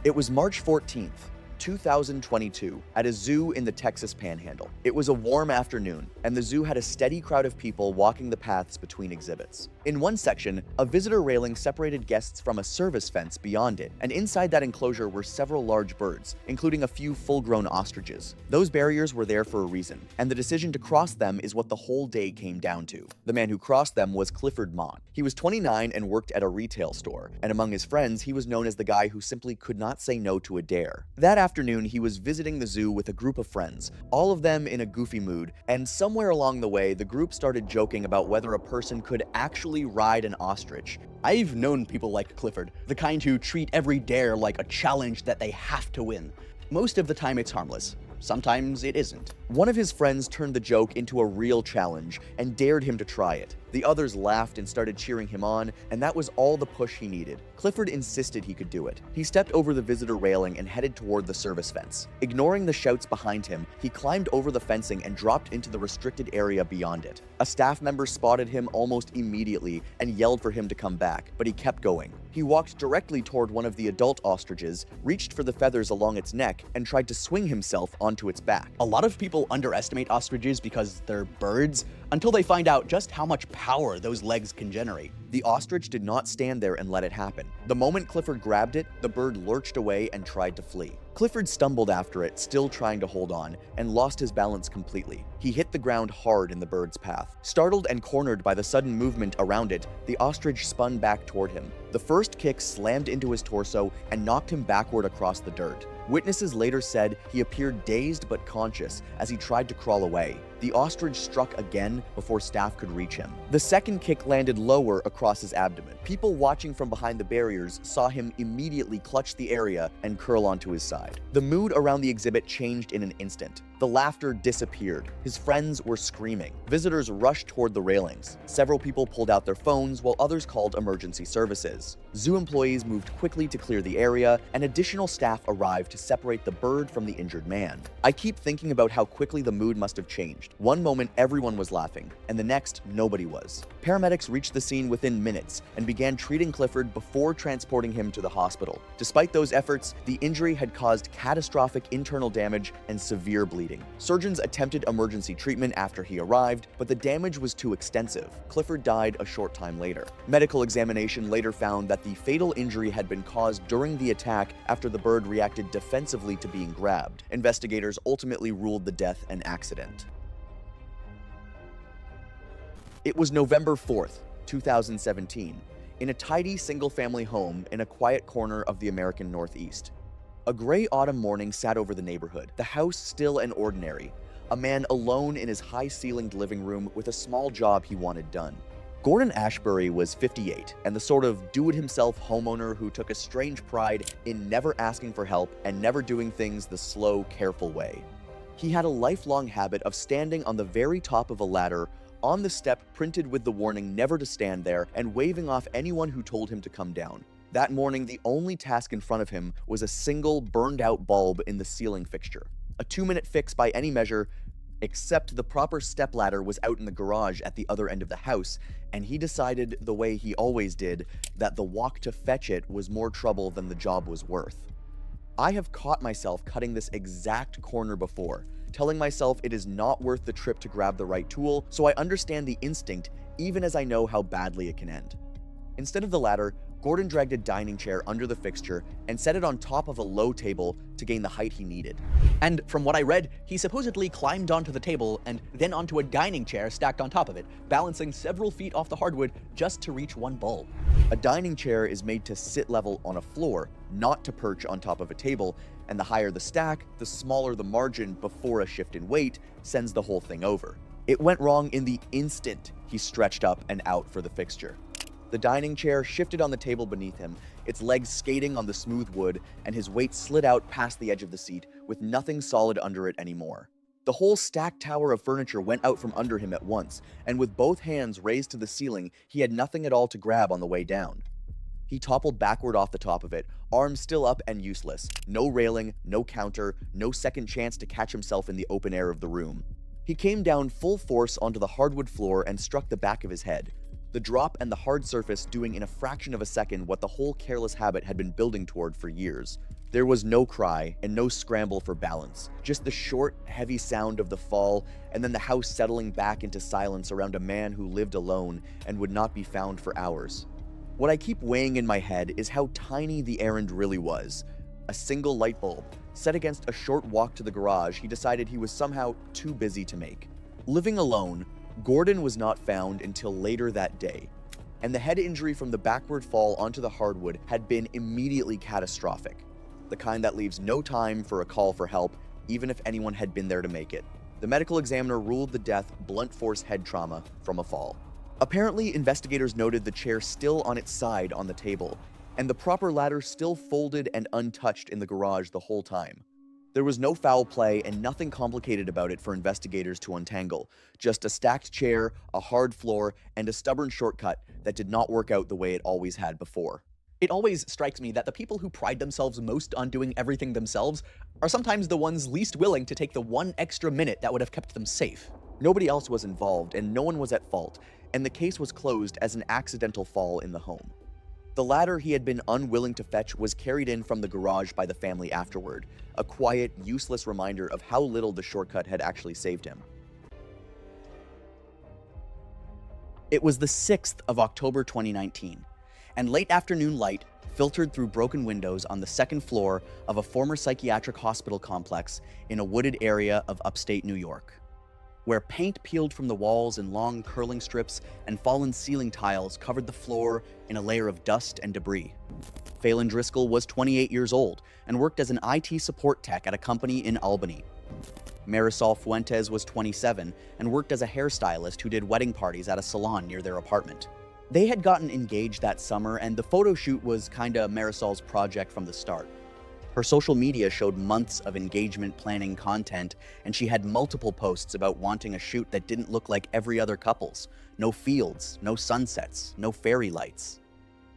It was March 14th, 2022, at a zoo in the Texas Panhandle. It was a warm afternoon, and the zoo had a steady crowd of people walking the paths between exhibits. In one section, a visitor railing separated guests from a service fence beyond it, and inside that enclosure were several large birds, including a few full-grown ostriches. Those barriers were there for a reason, and the decision to cross them is what the whole day came down to. The man who crossed them was Clifford Mont. He was 29 and worked at a retail store, and among his friends, he was known as the guy who simply could not say no to a dare. That afternoon, he was visiting the zoo with a group of friends, all of them in a goofy mood, and somewhere along the way, the group started joking about whether a person could actually ride an ostrich. I've known people like Clifford, the kind who treat every dare like a challenge that they have to win. Most of the time it's harmless. Sometimes it isn't. One of his friends turned the joke into a real challenge and dared him to try it. The others laughed and started cheering him on, and that was all the push he needed. Clifford insisted he could do it. He stepped over the visitor railing and headed toward the service fence. Ignoring the shouts behind him, he climbed over the fencing and dropped into the restricted area beyond it. A staff member spotted him almost immediately and yelled for him to come back, but he kept going. He walked directly toward one of the adult ostriches, reached for the feathers along its neck, and tried to swing himself onto its back. A lot of people underestimate ostriches because they're birds until they find out just how much power those legs can generate. The ostrich did not stand there and let it happen. The moment Clifford grabbed it, the bird lurched away and tried to flee. Clifford stumbled after it, still trying to hold on, and lost his balance completely. He hit the ground hard in the bird's path. Startled and cornered by the sudden movement around it, the ostrich spun back toward him. The first kick slammed into his torso and knocked him backward across the dirt. Witnesses later said he appeared dazed but conscious as he tried to crawl away. The ostrich struck again before staff could reach him. The second kick landed lower across his abdomen. People watching from behind the barriers saw him immediately clutch the area and curl onto his side. The mood around the exhibit changed in an instant. The laughter disappeared. His friends were screaming. Visitors rushed toward the railings. Several people pulled out their phones while others called emergency services. Zoo employees moved quickly to clear the area, and additional staff arrived to separate the bird from the injured man. I keep thinking about how quickly the mood must have changed. One moment everyone was laughing, and the next nobody was. Paramedics reached the scene within minutes and began treating Clifford before transporting him to the hospital. Despite those efforts, the injury had caused catastrophic internal damage and severe bleeding. Surgeons attempted emergency treatment after he arrived, but the damage was too extensive. Clifford died a short time later. Medical examination later found that the fatal injury had been caused during the attack after the bird reacted defensively to being grabbed. Investigators ultimately ruled the death an accident. It was November 4th, 2017, in a tidy single-family home in a quiet corner of the American Northeast. A gray autumn morning sat over the neighborhood, the house still and ordinary, a man alone in his high-ceilinged living room with a small job he wanted done. Gordon Ashbury was 58 and the sort of do-it-himself homeowner who took a strange pride in never asking for help and never doing things the slow, careful way. He had a lifelong habit of standing on the very top of a ladder on the step printed with the warning never to stand there and waving off anyone who told him to come down. That morning, the only task in front of him was a single burned-out bulb in the ceiling fixture. A 2-minute fix by any measure, except the proper stepladder was out in the garage at the other end of the house, and he decided, the way he always did, that the walk to fetch it was more trouble than the job was worth. I have caught myself cutting this exact corner before, telling myself it is not worth the trip to grab the right tool, so I understand the instinct even as I know how badly it can end. Instead of the ladder, Gordon dragged a dining chair under the fixture and set it on top of a low table to gain the height he needed. And from what I read, he supposedly climbed onto the table and then onto a dining chair stacked on top of it, balancing several feet off the hardwood just to reach one bulb. A dining chair is made to sit level on a floor, not to perch on top of a table, and the higher the stack, the smaller the margin before a shift in weight sends the whole thing over. It went wrong in the instant he stretched up and out for the fixture. The dining chair shifted on the table beneath him, its legs skating on the smooth wood, and his weight slid out past the edge of the seat, with nothing solid under it anymore. The whole stacked tower of furniture went out from under him at once, and with both hands raised to the ceiling, he had nothing at all to grab on the way down. He toppled backward off the top of it, arms still up and useless. No railing, no counter, no second chance to catch himself in the open air of the room. He came down full force onto the hardwood floor and struck the back of his head. The drop and the hard surface doing in a fraction of a second what the whole careless habit had been building toward for years. There was no cry and no scramble for balance, just the short, heavy sound of the fall and then the house settling back into silence around a man who lived alone and would not be found for hours. What I keep weighing in my head is how tiny the errand really was. A single light bulb, set against a short walk to the garage he decided he was somehow too busy to make. Living alone, Gordon was not found until later that day, and the head injury from the backward fall onto the hardwood had been immediately catastrophic, the kind that leaves no time for a call for help, even if anyone had been there to make it. The medical examiner ruled the death blunt force head trauma from a fall. Apparently, investigators noted the chair still on its side on the table, and the proper ladder still folded and untouched in the garage the whole time. There was no foul play and nothing complicated about it for investigators to untangle, just a stacked chair, a hard floor, and a stubborn shortcut that did not work out the way it always had before. It always strikes me that the people who pride themselves most on doing everything themselves are sometimes the ones least willing to take the one extra minute that would have kept them safe. Nobody else was involved and no one was at fault, and the case was closed as an accidental fall in the home. The ladder he had been unwilling to fetch was carried in from the garage by the family afterward, a quiet, useless reminder of how little the shortcut had actually saved him. It was the 6th of October 2019, and late afternoon light filtered through broken windows on the second floor of a former psychiatric hospital complex in a wooded area of upstate New York, where paint peeled from the walls in long curling strips and fallen ceiling tiles covered the floor in a layer of dust and debris. Phelan Driscoll was 28 years old and worked as an IT support tech at a company in Albany. Marisol Fuentes was 27 and worked as a hairstylist who did wedding parties at a salon near their apartment. They had gotten engaged that summer, and the photo shoot was kinda Marisol's project from the start. Her social media showed months of engagement planning content, and she had multiple posts about wanting a shoot that didn't look like every other couple's. No fields, no sunsets, no fairy lights.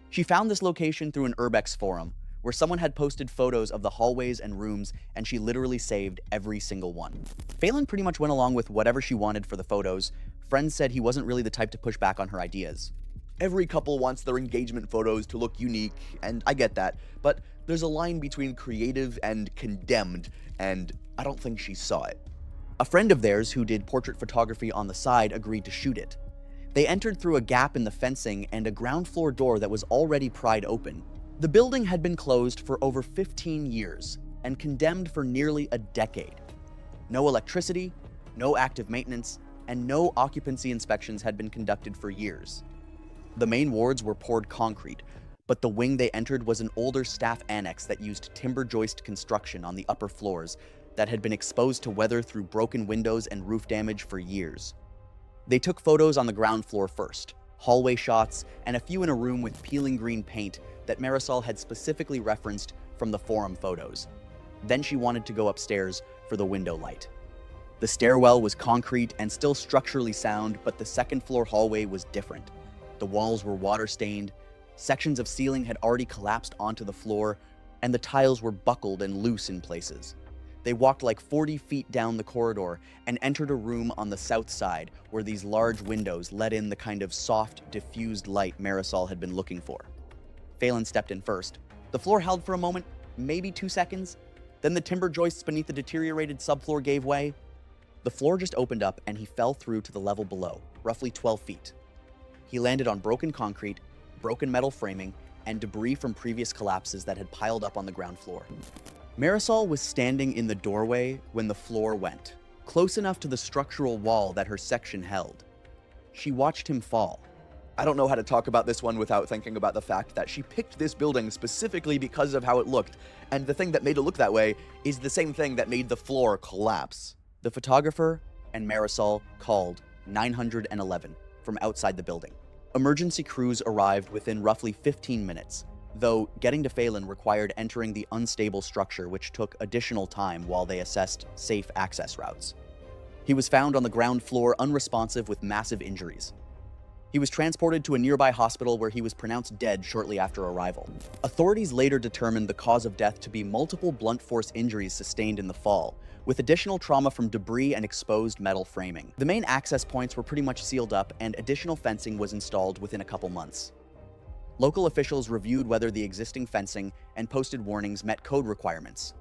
She found this location through an Urbex forum, where someone had posted photos of the hallways and rooms, and she literally saved every single one. Phelan pretty much went along with whatever she wanted for the photos. Friends said he wasn't really the type to push back on her ideas. Every couple wants their engagement photos to look unique, and I get that, but there's a line between creative and condemned, and I don't think she saw it. A friend of theirs who did portrait photography on the side agreed to shoot it. They entered through a gap in the fencing and a ground floor door that was already pried open. The building had been closed for over 15 years and condemned for nearly a decade. No electricity, no active maintenance, and no occupancy inspections had been conducted for years. The main wards were poured concrete, but the wing they entered was an older staff annex that used timber joist construction on the upper floors that had been exposed to weather through broken windows and roof damage for years. They took photos on the ground floor first, hallway shots, and a few in a room with peeling green paint that Marisol had specifically referenced from the forum photos. Then she wanted to go upstairs for the window light. The stairwell was concrete and still structurally sound, but the second-floor hallway was different. The walls were water-stained, sections of ceiling had already collapsed onto the floor, and the tiles were buckled and loose in places. They walked like 40 feet down the corridor and entered a room on the south side where these large windows let in the kind of soft, diffused light Marisol had been looking for. Phelan stepped in first. The floor held for a moment, maybe 2 seconds. Then the timber joists beneath the deteriorated subfloor gave way. The floor just opened up and he fell through to the level below, roughly 12 feet. He landed on broken concrete, broken metal framing, and debris from previous collapses that had piled up on the ground floor. Marisol was standing in the doorway when the floor went, close enough to the structural wall that her section held. She watched him fall. I don't know how to talk about this one without thinking about the fact that she picked this building specifically because of how it looked, and the thing that made it look that way is the same thing that made the floor collapse. The photographer and Marisol called 911 from outside the building. Emergency crews arrived within roughly 15 minutes, though getting to Phelan required entering the unstable structure, which took additional time while they assessed safe access routes. He was found on the ground floor unresponsive with massive injuries. He was transported to a nearby hospital where he was pronounced dead shortly after arrival. Authorities later determined the cause of death to be multiple blunt force injuries sustained in the fall, with additional trauma from debris and exposed metal framing. The main access points were pretty much sealed up, and additional fencing was installed within a couple months. Local officials reviewed whether the existing fencing and posted warnings met code requirements.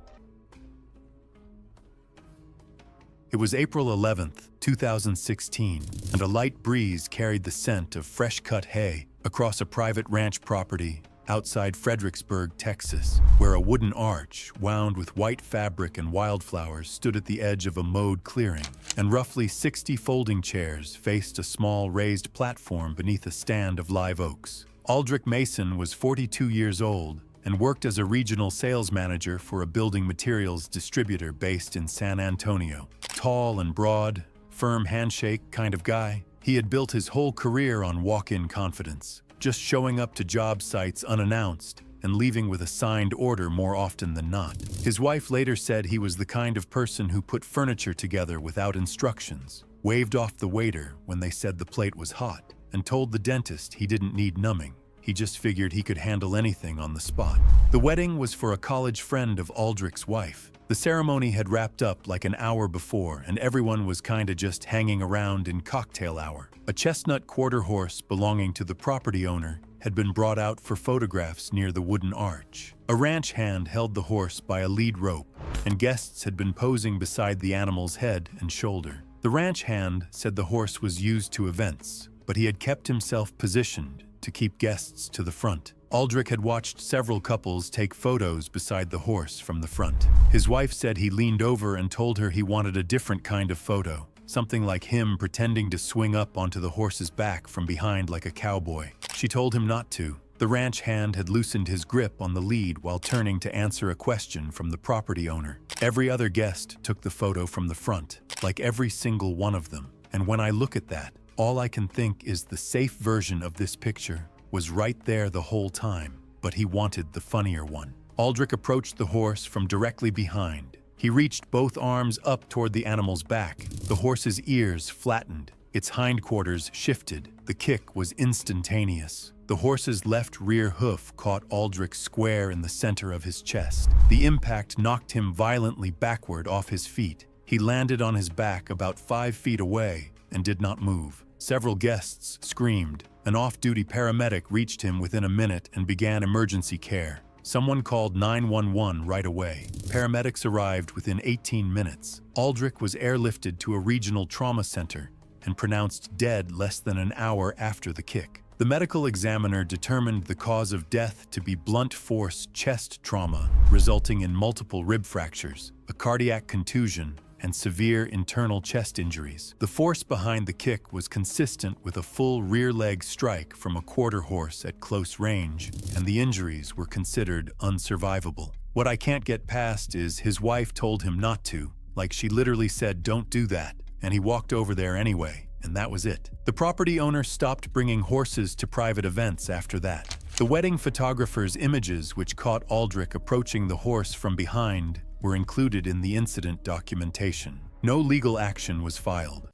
It was April 11th, 2016, and a light breeze carried the scent of fresh-cut hay across a private ranch property outside Fredericksburg, Texas, where a wooden arch wound with white fabric and wildflowers stood at the edge of a mowed clearing, and roughly 60 folding chairs faced a small raised platform beneath a stand of live oaks. Aldrich Mason was 42 years old and worked as a regional sales manager for a building materials distributor based in San Antonio. Tall and broad, firm handshake kind of guy, he had built his whole career on walk-in confidence, just showing up to job sites unannounced and leaving with a signed order more often than not. His wife later said he was the kind of person who put furniture together without instructions, waved off the waiter when they said the plate was hot, and told the dentist he didn't need numbing. He just figured he could handle anything on the spot. The wedding was for a college friend of Aldrich's wife. The ceremony had wrapped up like an hour before, and everyone was kinda just hanging around in cocktail hour. A chestnut quarter horse belonging to the property owner had been brought out for photographs near the wooden arch. A ranch hand held the horse by a lead rope, and guests had been posing beside the animal's head and shoulder. The ranch hand said the horse was used to events, but he had kept himself positioned to keep guests to the front. Aldrich had watched several couples take photos beside the horse from the front. His wife said he leaned over and told her he wanted a different kind of photo, something like him pretending to swing up onto the horse's back from behind like a cowboy. She told him not to. The ranch hand had loosened his grip on the lead while turning to answer a question from the property owner. Every other guest took the photo from the front, like every single one of them. And when I look at that, all I can think is the safe version of this picture was right there the whole time, but he wanted the funnier one. Aldrich approached the horse from directly behind. He reached both arms up toward the animal's back. The horse's ears flattened. Its hindquarters shifted. The kick was instantaneous. The horse's left rear hoof caught Aldrich square in the center of his chest. The impact knocked him violently backward off his feet. He landed on his back about 5 feet away and did not move. Several guests screamed. An off-duty paramedic reached him within a minute and began emergency care. Someone called 911 right away. Paramedics arrived within 18 minutes. Aldrich was airlifted to a regional trauma center and pronounced dead less than an hour after the kick. The medical examiner determined the cause of death to be blunt force chest trauma, resulting in multiple rib fractures, a cardiac contusion, and severe internal chest injuries. The force behind the kick was consistent with a full rear leg strike from a quarter horse at close range, and the injuries were considered unsurvivable. What I can't get past is his wife told him not to, like she literally said, "Don't do that," and he walked over there anyway and that was it. The property owner stopped bringing horses to private events after that. The wedding photographer's images, which caught Aldrich approaching the horse from behind, were included in the incident documentation. No legal action was filed.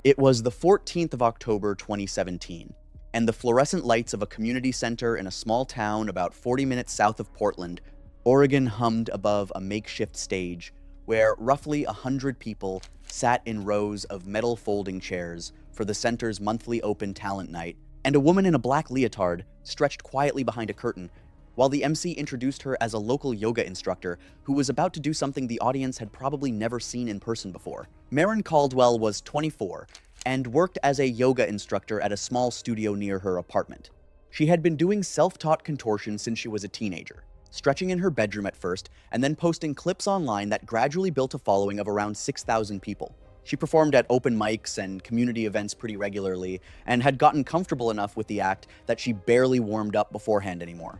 It was the 14th of October 2017, and the fluorescent lights of a community center in a small town about 40 minutes south of Portland, Oregon hummed above a makeshift stage where roughly 100 people sat in rows of metal folding chairs for the center's monthly open talent night, and a woman in a black leotard stretched quietly behind a curtain while the MC introduced her as a local yoga instructor who was about to do something the audience had probably never seen in person before. Maren Caldwell was 24 and worked as a yoga instructor at a small studio near her apartment. She had been doing self-taught contortion since she was a teenager, stretching in her bedroom at first and then posting clips online that gradually built a following of around 6,000 people. She performed at open mics and community events pretty regularly and had gotten comfortable enough with the act that she barely warmed up beforehand anymore.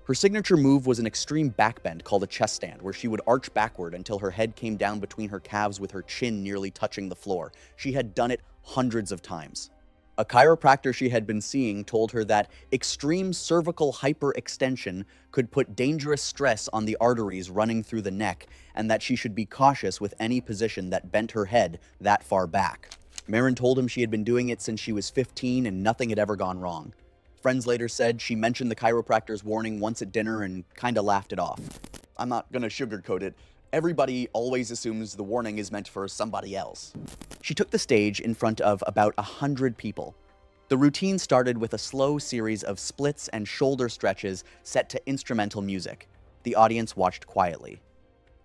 Her signature move was an extreme backbend called a chest stand, where she would arch backward until her head came down between her calves with her chin nearly touching the floor. She had done it hundreds of times. A chiropractor she had been seeing told her that extreme cervical hyperextension could put dangerous stress on the arteries running through the neck, and that she should be cautious with any position that bent her head that far back. Maren told him she had been doing it since she was 15 and nothing had ever gone wrong. Friends later said she mentioned the chiropractor's warning once at dinner and kinda laughed it off. I'm not gonna sugarcoat it. Everybody always assumes the warning is meant for somebody else. She took the stage in front of about 100 people. The routine started with a slow series of splits and shoulder stretches set to instrumental music. The audience watched quietly.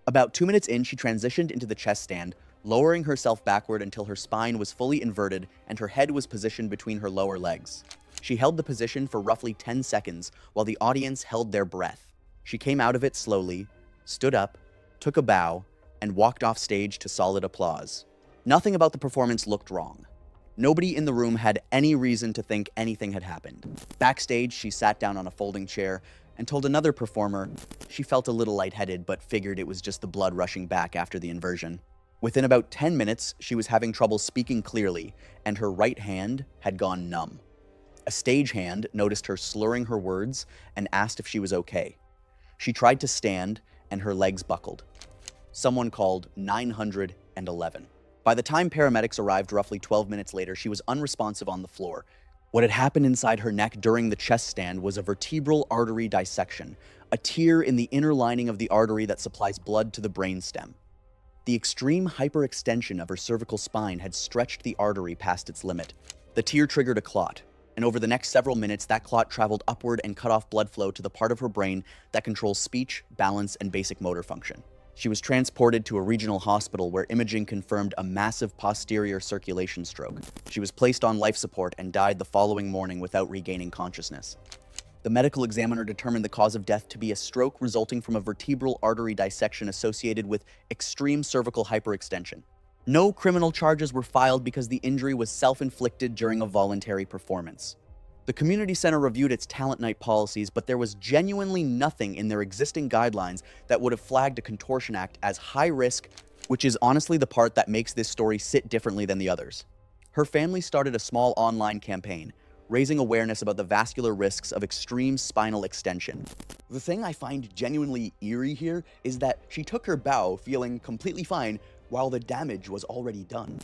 About 2 minutes in, she transitioned into the chest stand, lowering herself backward until her spine was fully inverted and her head was positioned between her lower legs. She held the position for roughly 10 seconds while the audience held their breath. She came out of it slowly, stood up, took a bow, and walked off stage to solid applause. Nothing about the performance looked wrong. Nobody in the room had any reason to think anything had happened. Backstage, she sat down on a folding chair and told another performer she felt a little lightheaded but figured it was just the blood rushing back after the inversion. Within about 10 minutes, she was having trouble speaking clearly, and her right hand had gone numb. A stagehand noticed her slurring her words and asked if she was okay. She tried to stand, and her legs buckled. Someone called 911. By the time paramedics arrived roughly 12 minutes later, she was unresponsive on the floor. What had happened inside her neck during the chest stand was a vertebral artery dissection, a tear in the inner lining of the artery that supplies blood to the brainstem. The extreme hyperextension of her cervical spine had stretched the artery past its limit. The tear triggered a clot, and over the next several minutes, that clot traveled upward and cut off blood flow to the part of her brain that controls speech, balance, and basic motor function. She was transported to a regional hospital where imaging confirmed a massive posterior circulation stroke. She was placed on life support and died the following morning without regaining consciousness. The medical examiner determined the cause of death to be a stroke resulting from a vertebral artery dissection associated with extreme cervical hyperextension. No criminal charges were filed because the injury was self-inflicted during a voluntary performance. The community center reviewed its talent night policies, but there was genuinely nothing in their existing guidelines that would have flagged a contortion act as high risk, which is honestly the part that makes this story sit differently than the others. Her family started a small online campaign, raising awareness about the vascular risks of extreme spinal extension. The thing I find genuinely eerie here is that she took her bow feeling completely fine while the damage was already done.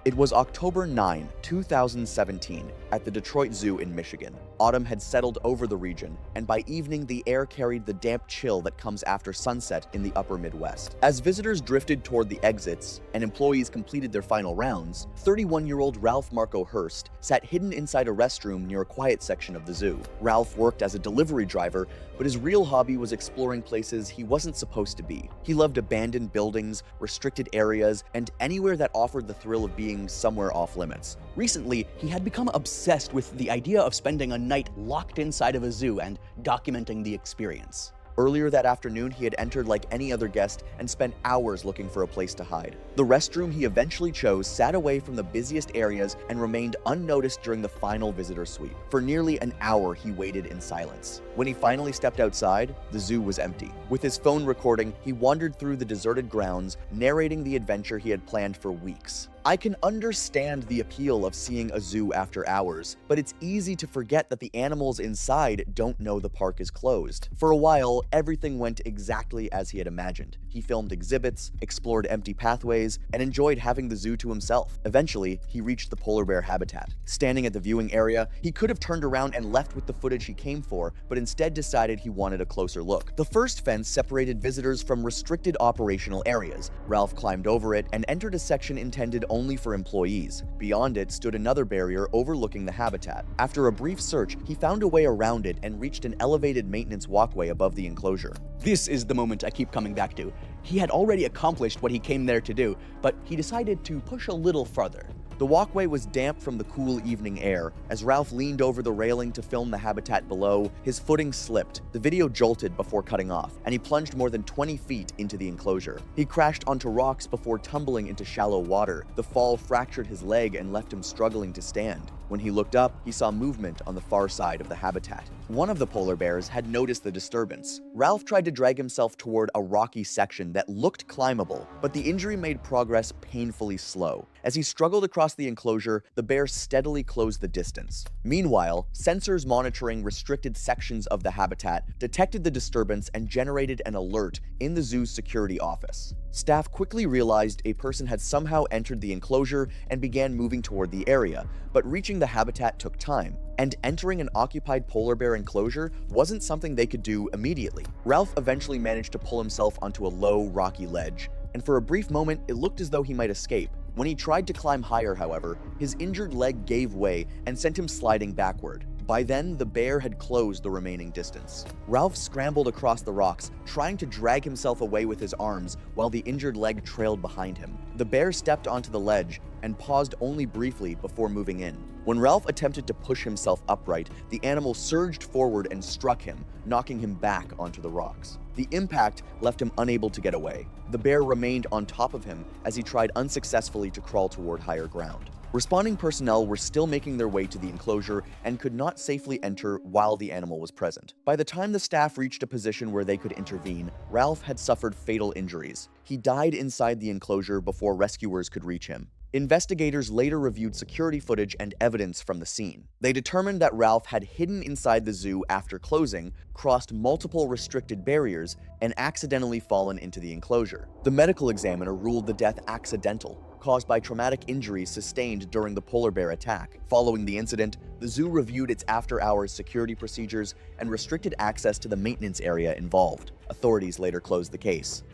It was October 9, 2017, at the Detroit Zoo in Michigan. Autumn had settled over the region, and by evening the air carried the damp chill that comes after sunset in the upper Midwest. As visitors drifted toward the exits and employees completed their final rounds, 31-year-old Ralph Marco Hurst sat hidden inside a restroom near a quiet section of the zoo. Ralph worked as a delivery driver, but his real hobby was exploring places he wasn't supposed to be. He loved abandoned buildings, restricted areas, and anywhere that offered the thrill of being somewhere off limits. Recently, he had become obsessed with the idea of spending a night locked inside of a zoo and documenting the experience. Earlier that afternoon, he had entered like any other guest and spent hours looking for a place to hide. The restroom he eventually chose sat away from the busiest areas and remained unnoticed during the final visitor sweep. For nearly an hour, he waited in silence. When he finally stepped outside, the zoo was empty. With his phone recording, he wandered through the deserted grounds, narrating the adventure he had planned for weeks. I can understand the appeal of seeing a zoo after hours, but it's easy to forget that the animals inside don't know the park is closed. For a while, everything went exactly as he had imagined. He filmed exhibits, explored empty pathways, and enjoyed having the zoo to himself. Eventually, he reached the polar bear habitat. Standing at the viewing area, he could have turned around and left with the footage he came for, but instead decided he wanted a closer look. The first fence separated visitors from restricted operational areas. Ralph climbed over it and entered a section intended only for employees. Beyond it stood another barrier overlooking the habitat. After a brief search, he found a way around it and reached an elevated maintenance walkway above the enclosure. This is the moment I keep coming back to. He had already accomplished what he came there to do, but he decided to push a little farther. The walkway was damp from the cool evening air. As Ralph leaned over the railing to film the habitat below, his footing slipped. The video jolted before cutting off, and he plunged more than 20 feet into the enclosure. He crashed onto rocks before tumbling into shallow water. The fall fractured his leg and left him struggling to stand. When he looked up, he saw movement on the far side of the habitat. One of the polar bears had noticed the disturbance. Ralph tried to drag himself toward a rocky section that looked climbable, but the injury made progress painfully slow. As he struggled across the enclosure, the bear steadily closed the distance. Meanwhile, sensors monitoring restricted sections of the habitat detected the disturbance and generated an alert in the zoo's security office. Staff quickly realized a person had somehow entered the enclosure and began moving toward the area, but reaching the habitat took time, and entering an occupied polar bear enclosure wasn't something they could do immediately. Ralph eventually managed to pull himself onto a low, rocky ledge, and for a brief moment, it looked as though he might escape. When he tried to climb higher, however, his injured leg gave way and sent him sliding backward. By then, the bear had closed the remaining distance. Ralph scrambled across the rocks, trying to drag himself away with his arms while the injured leg trailed behind him. The bear stepped onto the ledge and paused only briefly before moving in. When Ralph attempted to push himself upright, the animal surged forward and struck him, knocking him back onto the rocks. The impact left him unable to get away. The bear remained on top of him as he tried unsuccessfully to crawl toward higher ground. Responding personnel were still making their way to the enclosure and could not safely enter while the animal was present. By the time the staff reached a position where they could intervene, Ralph had suffered fatal injuries. He died inside the enclosure before rescuers could reach him. Investigators later reviewed security footage and evidence from the scene. They determined that Ralph had hidden inside the zoo after closing, crossed multiple restricted barriers, and accidentally fallen into the enclosure. The medical examiner ruled the death accidental, caused by traumatic injuries sustained during the polar bear attack. Following the incident, the zoo reviewed its after-hours security procedures and restricted access to the maintenance area involved. Authorities later closed the case.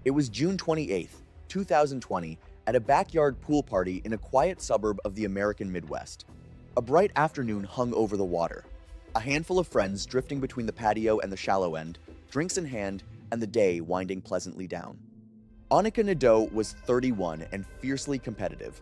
It was June 28, 2020, at a backyard pool party in a quiet suburb of the American Midwest. A bright afternoon hung over the water. A handful of friends drifting between the patio and the shallow end, drinks in hand, and the day winding pleasantly down. Annika Nadeau was 31 and fiercely competitive.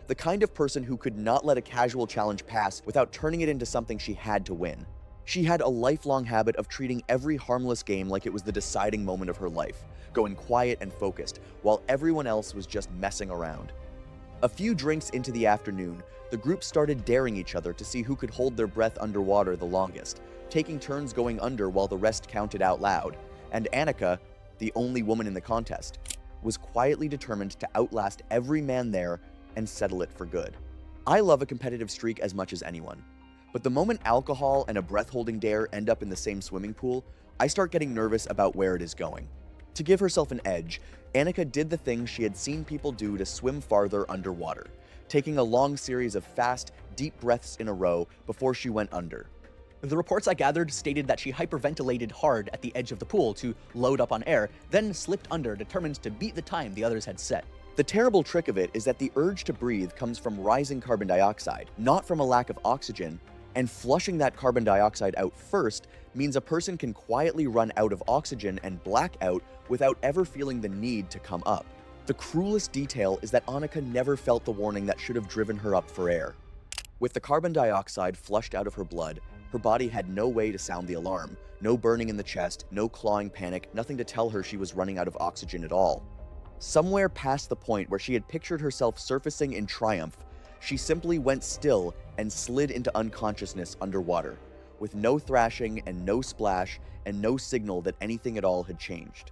The kind of person who could not let a casual challenge pass without turning it into something she had to win. She had a lifelong habit of treating every harmless game like it was the deciding moment of her life, going quiet and focused, while everyone else was just messing around. A few drinks into the afternoon, the group started daring each other to see who could hold their breath underwater the longest, taking turns going under while the rest counted out loud. And Annika, the only woman in the contest, was quietly determined to outlast every man there and settle it for good. I love a competitive streak as much as anyone. But the moment alcohol and a breath-holding dare end up in the same swimming pool, I start getting nervous about where it is going. To give herself an edge, Annika did the thing she had seen people do to swim farther underwater, taking a long series of fast, deep breaths in a row before she went under. The reports I gathered stated that she hyperventilated hard at the edge of the pool to load up on air, then slipped under, determined to beat the time the others had set. The terrible trick of it is that the urge to breathe comes from rising carbon dioxide, not from a lack of oxygen, and flushing that carbon dioxide out first means a person can quietly run out of oxygen and black out without ever feeling the need to come up. The cruelest detail is that Annika never felt the warning that should have driven her up for air. With the carbon dioxide flushed out of her blood, Her body had no way to sound the alarm, no burning in the chest, no clawing panic, nothing to tell her she was running out of oxygen at all. Somewhere past the point where she had pictured herself surfacing in triumph, she simply went still and slid into unconsciousness underwater, with no thrashing and no splash and no signal that anything at all had changed.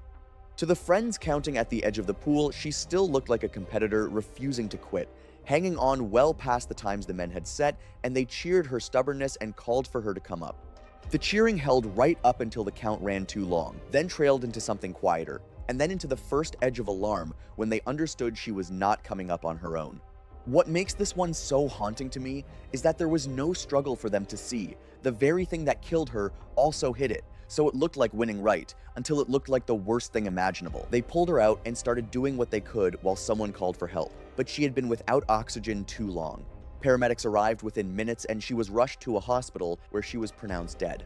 To the friends counting at the edge of the pool, she still looked like a competitor refusing to quit, hanging on well past the times the men had set, and they cheered her stubbornness and called for her to come up. The cheering held right up until the count ran too long, then trailed into something quieter, and then into the first edge of alarm when they understood she was not coming up on her own. What makes this one so haunting to me is that there was no struggle for them to see. The very thing that killed her also hit it, so it looked like winning right, until it looked like the worst thing imaginable. They pulled her out and started doing what they could while someone called for help, but she had been without oxygen too long. Paramedics arrived within minutes and she was rushed to a hospital where she was pronounced dead.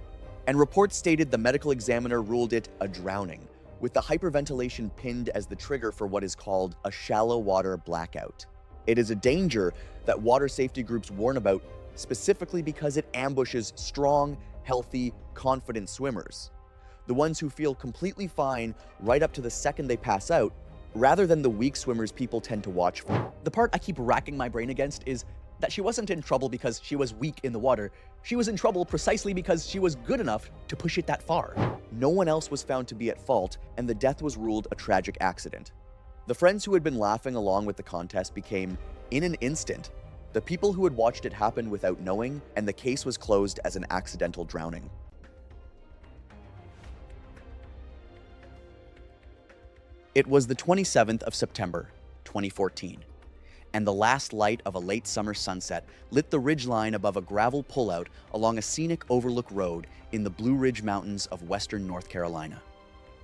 And reports stated the medical examiner ruled it a drowning, with the hyperventilation pinned as the trigger for what is called a shallow water blackout. It is a danger that water safety groups warn about specifically because it ambushes strong, healthy, confident swimmers. The ones who feel completely fine right up to the second they pass out, rather than the weak swimmers people tend to watch for. The part I keep racking my brain against is that she wasn't in trouble because she was weak in the water. She was in trouble precisely because she was good enough to push it that far. No one else was found to be at fault, and the death was ruled a tragic accident. The friends who had been laughing along with the contest became, in an instant, the people who had watched it happen without knowing, and the case was closed as an accidental drowning. It was the 27th of September, 2014, and the last light of a late summer sunset lit the ridgeline above a gravel pullout along a scenic overlook road in the Blue Ridge Mountains of western North Carolina,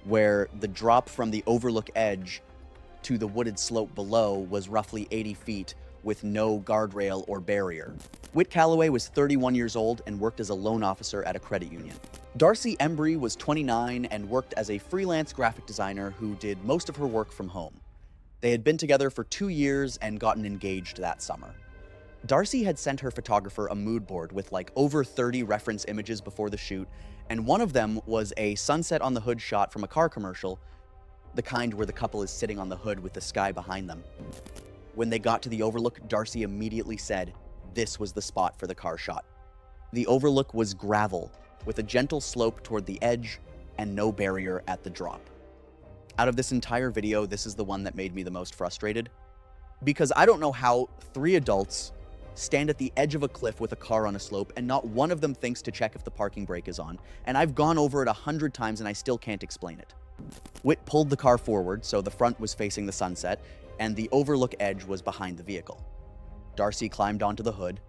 where the drop from the overlook edge to the wooded slope below was roughly 80 feet with no guardrail or barrier. Whit Calloway was 31 years old and worked as a loan officer at a credit union. Darcy Embry was 29 and worked as a freelance graphic designer who did most of her work from home. They had been together for 2 years and gotten engaged that summer. Darcy had sent her photographer a mood board with like over 30 reference images before the shoot, and one of them was a sunset on the hood shot from a car commercial, the kind where the couple is sitting on the hood with the sky behind them. When they got to the overlook, Darcy immediately said this was the spot for the car shot. The overlook was gravel, with a gentle slope toward the edge and no barrier at the drop. Out of this entire video, this is the one that made me the most frustrated, because I don't know how 3 adults stand at the edge of a cliff with a car on a slope and not one of them thinks to check if the parking brake is on, and I've gone over it 100 times and I still can't explain it. Whit pulled the car forward so the front was facing the sunset and the overlook edge was behind the vehicle. Darcy climbed onto the hood.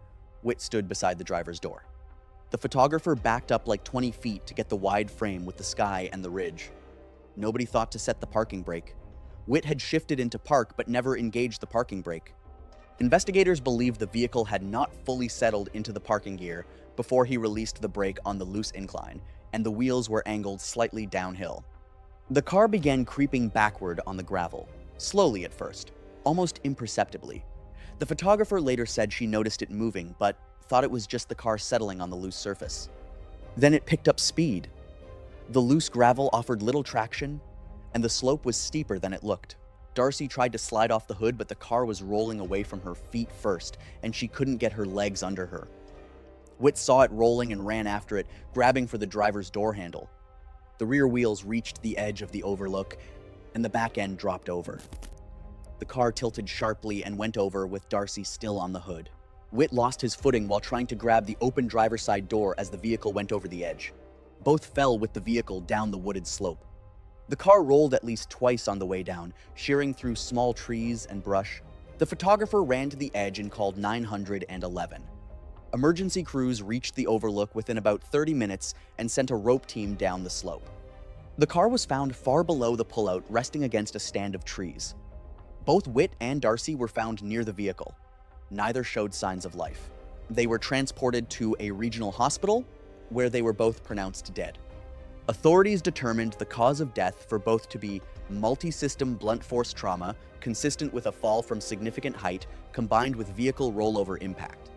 Whit stood beside the driver's door. The photographer backed up like 20 feet to get the wide frame with the sky and the ridge. Nobody thought to set the parking brake. Whit had shifted into park but never engaged the parking brake. Investigators believe the vehicle had not fully settled into the parking gear before he released the brake on the loose incline, and the wheels were angled slightly downhill. The car began creeping backward on the gravel, slowly at first, almost imperceptibly. The photographer later said she noticed it moving, but thought it was just the car settling on the loose surface. Then it picked up speed. The loose gravel offered little traction, and the slope was steeper than it looked. Darcy tried to slide off the hood, but the car was rolling away from her feet first, and she couldn't get her legs under her. Whit saw it rolling and ran after it, grabbing for the driver's door handle. The rear wheels reached the edge of the overlook, and the back end dropped over. The car tilted sharply and went over with Darcy still on the hood. Whit lost his footing while trying to grab the open driver's side door as the vehicle went over the edge. Both fell with the vehicle down the wooded slope. The car rolled at least twice on the way down, shearing through small trees and brush. The photographer ran to the edge and called 911. Emergency crews reached the overlook within about 30 minutes and sent a rope team down the slope. The car was found far below the pullout, resting against a stand of trees. Both Whit and Darcy were found near the vehicle. Neither showed signs of life. They were transported to a regional hospital, where they were both pronounced dead. Authorities determined the cause of death for both to be multi-system blunt force trauma consistent with a fall from significant height combined with vehicle rollover impact.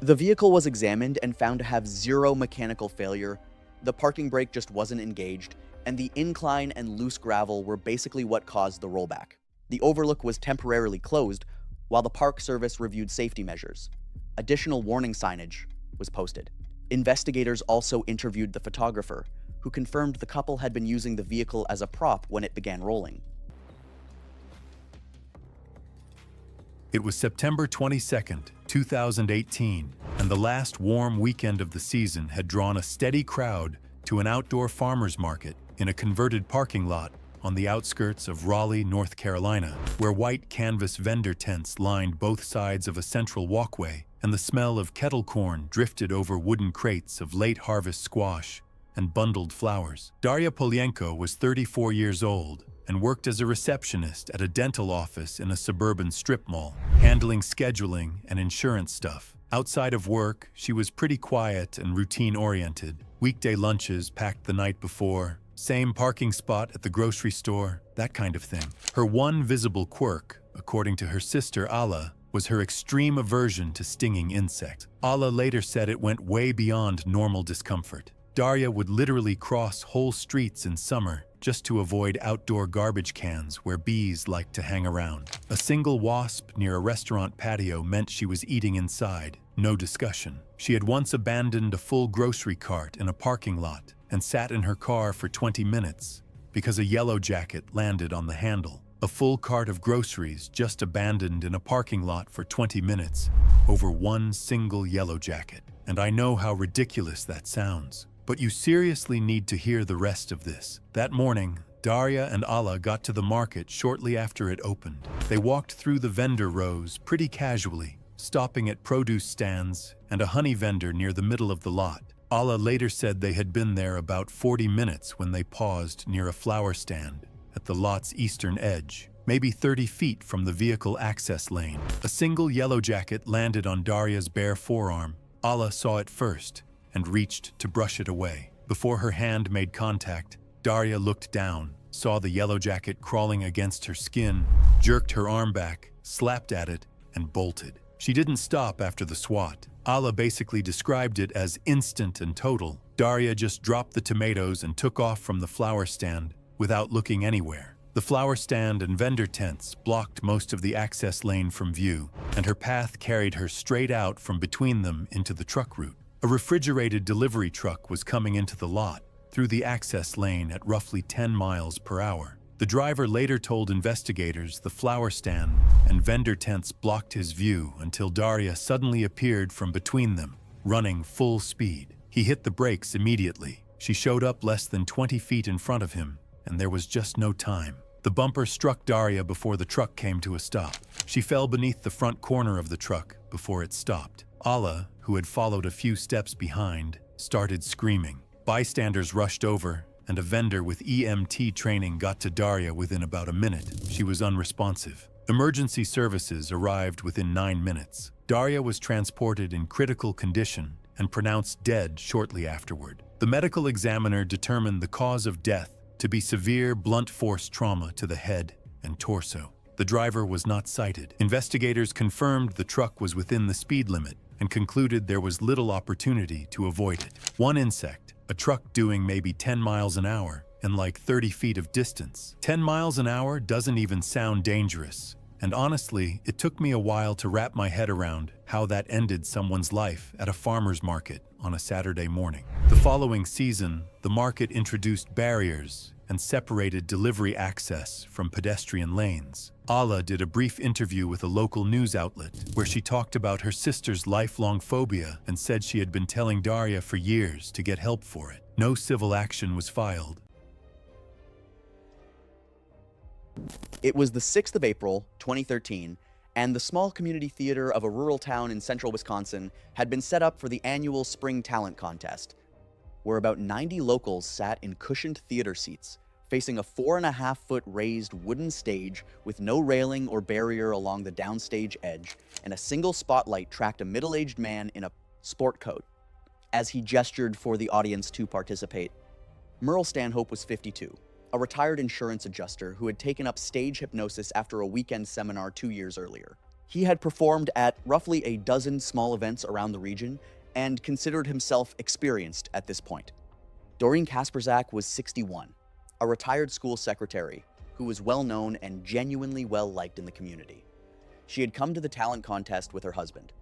The vehicle was examined and found to have zero mechanical failure, the parking brake just wasn't engaged, and the incline and loose gravel were basically what caused the rollback. The overlook was temporarily closed while the Park Service reviewed safety measures. Additional warning signage was posted. Investigators also interviewed the photographer, who confirmed the couple had been using the vehicle as a prop when it began rolling. It was September 22nd, 2018, and the last warm weekend of the season had drawn a steady crowd to an outdoor farmers market in a converted parking lot on the outskirts of Raleigh, North Carolina, where white canvas vendor tents lined both sides of a central walkway, and the smell of kettle corn drifted over wooden crates of late-harvest squash and bundled flowers. Daria Polienko was 34 years old and worked as a receptionist at a dental office in a suburban strip mall, handling scheduling and insurance stuff. Outside of work, she was pretty quiet and routine-oriented. Weekday lunches packed the night before, same parking spot at the grocery store, that kind of thing. Her one visible quirk, according to her sister Alla, was her extreme aversion to stinging insects. Alla later said it went way beyond normal discomfort. Daria would literally cross whole streets in summer just to avoid outdoor garbage cans where bees liked to hang around. A single wasp near a restaurant patio meant she was eating inside, no discussion. She had once abandoned a full grocery cart in a parking lot and sat in her car for 20 minutes because a yellow jacket landed on the handle. A full cart of groceries just abandoned in a parking lot for 20 minutes over one single yellow jacket. And I know how ridiculous that sounds, but you seriously need to hear the rest of this. That morning, Daria and Alla got to the market shortly after it opened. They walked through the vendor rows pretty casually, stopping at produce stands and a honey vendor near the middle of the lot. Alla later said they had been there about 40 minutes when they paused near a flower stand at the lot's eastern edge, maybe 30 feet from the vehicle access lane. A single yellow jacket landed on Daria's bare forearm. Alla saw it first and reached to brush it away. Before her hand made contact, Daria looked down, saw the yellow jacket crawling against her skin, jerked her arm back, slapped at it, and bolted. She didn't stop after the swat. Alla basically described it as instant and total. Daria just dropped the tomatoes and took off from the flower stand without looking anywhere. The flower stand and vendor tents blocked most of the access lane from view, and her path carried her straight out from between them into the truck route. A refrigerated delivery truck was coming into the lot through the access lane at roughly 10 miles per hour. The driver later told investigators the flower stand and vendor tents blocked his view until Daria suddenly appeared from between them, running full speed. He hit the brakes immediately. She showed up less than 20 feet in front of him, and there was just no time. The bumper struck Daria before the truck came to a stop. She fell beneath the front corner of the truck before it stopped. Alla, who had followed a few steps behind, started screaming. Bystanders rushed over, and a vendor with EMT training got to Daria within about a minute. She was unresponsive. Emergency services arrived within 9 minutes. Daria was transported in critical condition and pronounced dead shortly afterward. The medical examiner determined the cause of death to be severe blunt force trauma to the head and torso. The driver was not cited. Investigators confirmed the truck was within the speed limit and concluded there was little opportunity to avoid it. One insect, a truck doing maybe 10 miles an hour and like 30 feet of distance. 10 miles an hour doesn't even sound dangerous. And honestly, it took me a while to wrap my head around how that ended someone's life at a farmer's market on a Saturday morning. The following season, the market introduced barriers and separated delivery access from pedestrian lanes. Alla did a brief interview with a local news outlet where she talked about her sister's lifelong phobia and said she had been telling Daria for years to get help for it. No civil action was filed. It was the 6th of April, 2013, and the small community theater of a rural town in central Wisconsin had been set up for the annual Spring Talent Contest, where about 90 locals sat in cushioned theater seats, facing a 4.5-foot raised wooden stage with no railing or barrier along the downstage edge, and a single spotlight tracked a middle-aged man in a sport coat as he gestured for the audience to participate. Merle Stanhope was 52. A retired insurance adjuster who had taken up stage hypnosis after a weekend seminar 2 years earlier. He had performed at roughly a dozen small events around the region and considered himself experienced at this point. Doreen Kasperzak was 61, a retired school secretary who was well known and genuinely well liked in the community. She had come to the talent contest with her husband.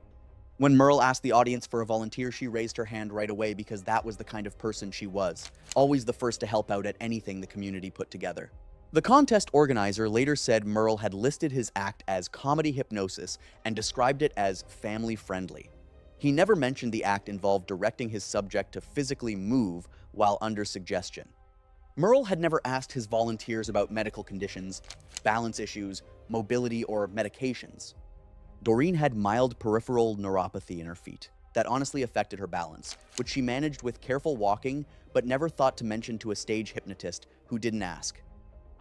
When Merle asked the audience for a volunteer, she raised her hand right away because that was the kind of person she was, always the first to help out at anything the community put together. The contest organizer later said Merle had listed his act as comedy hypnosis and described it as family-friendly. He never mentioned the act involved directing his subject to physically move while under suggestion. Merle had never asked his volunteers about medical conditions, balance issues, mobility, or medications. Doreen had mild peripheral neuropathy in her feet that honestly affected her balance, which she managed with careful walking but never thought to mention to a stage hypnotist who didn't ask.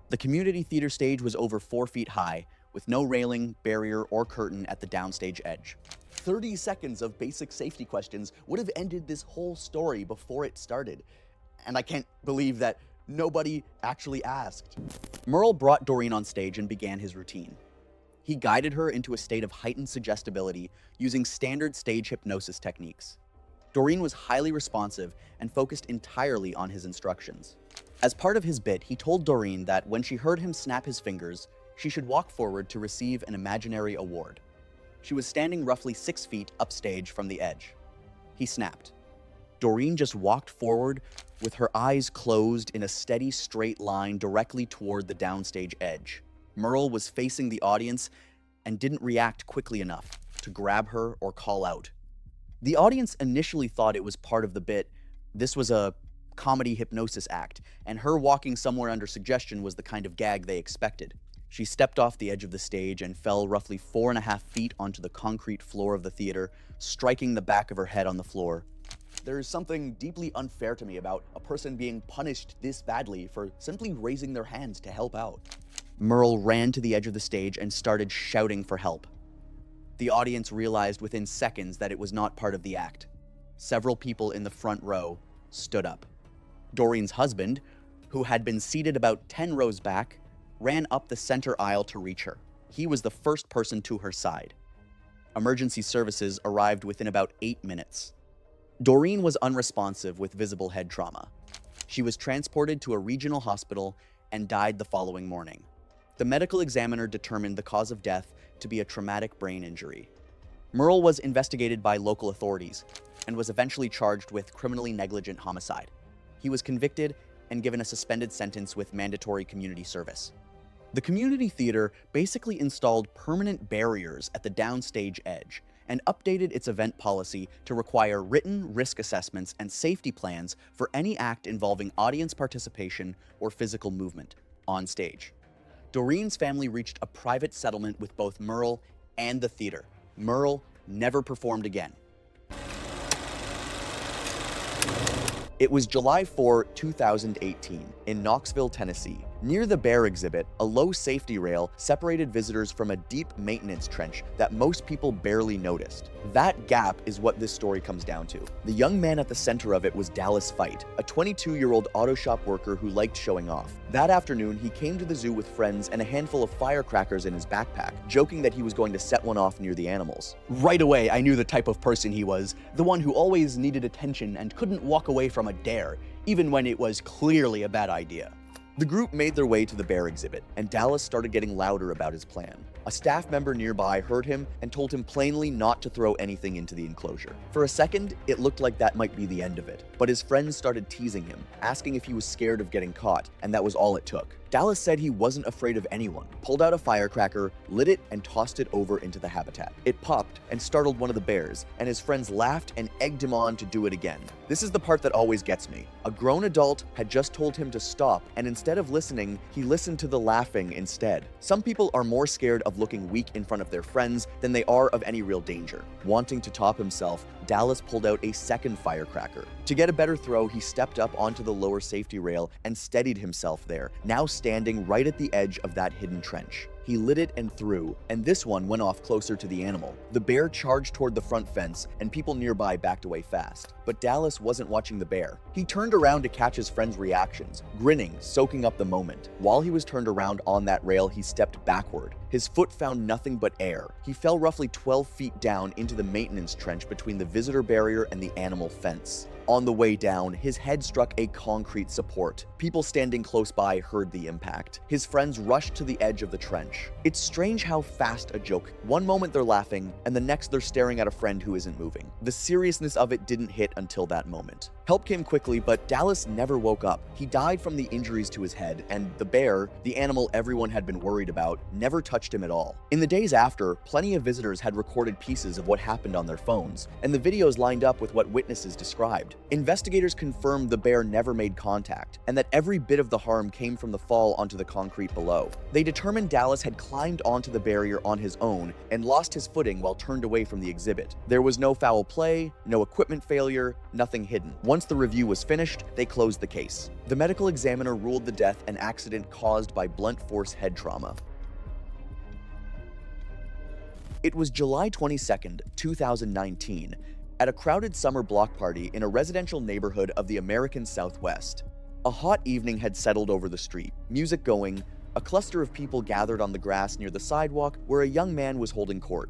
The community theater stage was over 4 feet high, with no railing, barrier, or curtain at the downstage edge. 30 seconds of basic safety questions would have ended this whole story before it started. And I can't believe that nobody actually asked. Merle brought Doreen on stage and began his routine. He guided her into a state of heightened suggestibility using standard stage hypnosis techniques. Doreen was highly responsive and focused entirely on his instructions. As part of his bit, he told Doreen that when she heard him snap his fingers, she should walk forward to receive an imaginary award. She was standing roughly 6 feet upstage from the edge. He snapped. Doreen just walked forward with her eyes closed in a steady straight line directly toward the downstage edge. Merle was facing the audience and didn't react quickly enough to grab her or call out. The audience initially thought it was part of the bit. This was a comedy hypnosis act, and her walking somewhere under suggestion was the kind of gag they expected. She stepped off the edge of the stage and fell roughly 4.5 feet onto the concrete floor of the theater, striking the back of her head on the floor. There is something deeply unfair to me about a person being punished this badly for simply raising their hands to help out. Merle ran to the edge of the stage and started shouting for help. The audience realized within seconds that it was not part of the act. Several people in the front row stood up. Doreen's husband, who had been seated about 10 rows back, ran up the center aisle to reach her. He was the first person to her side. Emergency services arrived within about 8 minutes. Doreen was unresponsive with visible head trauma. She was transported to a regional hospital and died the following morning. The medical examiner determined the cause of death to be a traumatic brain injury. Merle was investigated by local authorities and was eventually charged with criminally negligent homicide. He was convicted and given a suspended sentence with mandatory community service. The community theater basically installed permanent barriers at the downstage edge and updated its event policy to require written risk assessments and safety plans for any act involving audience participation or physical movement on stage. Doreen's family reached a private settlement with both Merle and the theater. Merle never performed again. It was July 4, 2018, in Knoxville, Tennessee. Near the bear exhibit, a low safety rail separated visitors from a deep maintenance trench that most people barely noticed. That gap is what this story comes down to. The young man at the center of it was Dallas Fight, a 22-year-old auto shop worker who liked showing off. That afternoon, he came to the zoo with friends and a handful of firecrackers in his backpack, joking that he was going to set one off near the animals. Right away, I knew the type of person he was, the one who always needed attention and couldn't walk away from a dare, even when it was clearly a bad idea. The group made their way to the bear exhibit, and Dallas started getting louder about his plan. A staff member nearby heard him and told him plainly not to throw anything into the enclosure. For a second, it looked like that might be the end of it, but his friends started teasing him, asking if he was scared of getting caught, and that was all it took. Dallas said he wasn't afraid of anyone, pulled out a firecracker, lit it, and tossed it over into the habitat. It popped and startled one of the bears, and his friends laughed and egged him on to do it again. This is the part that always gets me. A grown adult had just told him to stop, and instead of listening, he listened to the laughing instead. Some people are more scared of looking weak in front of their friends than they are of any real danger. Wanting to top himself, Dallas pulled out a second firecracker. To get a better throw, he stepped up onto the lower safety rail and steadied himself there, now standing right at the edge of that hidden trench. He lit it and threw, and this one went off closer to the animal. The bear charged toward the front fence, and people nearby backed away fast. But Dallas wasn't watching the bear. He turned around to catch his friend's reactions, grinning, soaking up the moment. While he was turned around on that rail, he stepped backward. His foot found nothing but air. He fell roughly 12 feet down into the maintenance trench between the visitor barrier and the animal fence. On the way down, his head struck a concrete support. People standing close by heard the impact. His friends rushed to the edge of the trench. It's strange how fast a joke. One moment they're laughing, and the next they're staring at a friend who isn't moving. The seriousness of it didn't hit until that moment. Help came quickly, but Dallas never woke up. He died from the injuries to his head, and the bear, the animal everyone had been worried about, never touched him at all. In the days after, plenty of visitors had recorded pieces of what happened on their phones, and the videos lined up with what witnesses described. Investigators confirmed the bear never made contact, and that every bit of the harm came from the fall onto the concrete below. They determined Dallas had climbed onto the barrier on his own and lost his footing while turned away from the exhibit. There was no foul play, no equipment failure, nothing hidden. Once the review was finished, they closed the case. The medical examiner ruled the death an accident caused by blunt force head trauma. It was July 22nd, 2019, at a crowded summer block party in a residential neighborhood of the American Southwest. A hot evening had settled over the street, music going, a cluster of people gathered on the grass near the sidewalk where a young man was holding court.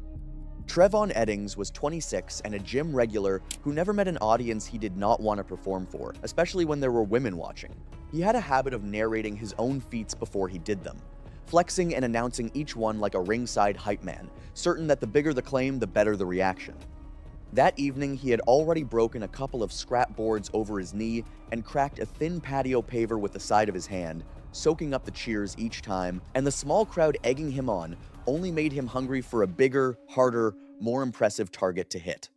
Trevon Eddings was 26 and a gym regular who never met an audience he did not want to perform for, especially when there were women watching. He had a habit of narrating his own feats before he did them, flexing and announcing each one like a ringside hype man, certain that the bigger the claim, the better the reaction. That evening, he had already broken a couple of scrap boards over his knee and cracked a thin patio paver with the side of his hand, soaking up the cheers each time, and the small crowd egging him on only made him hungry for a bigger, harder, more impressive target to hit.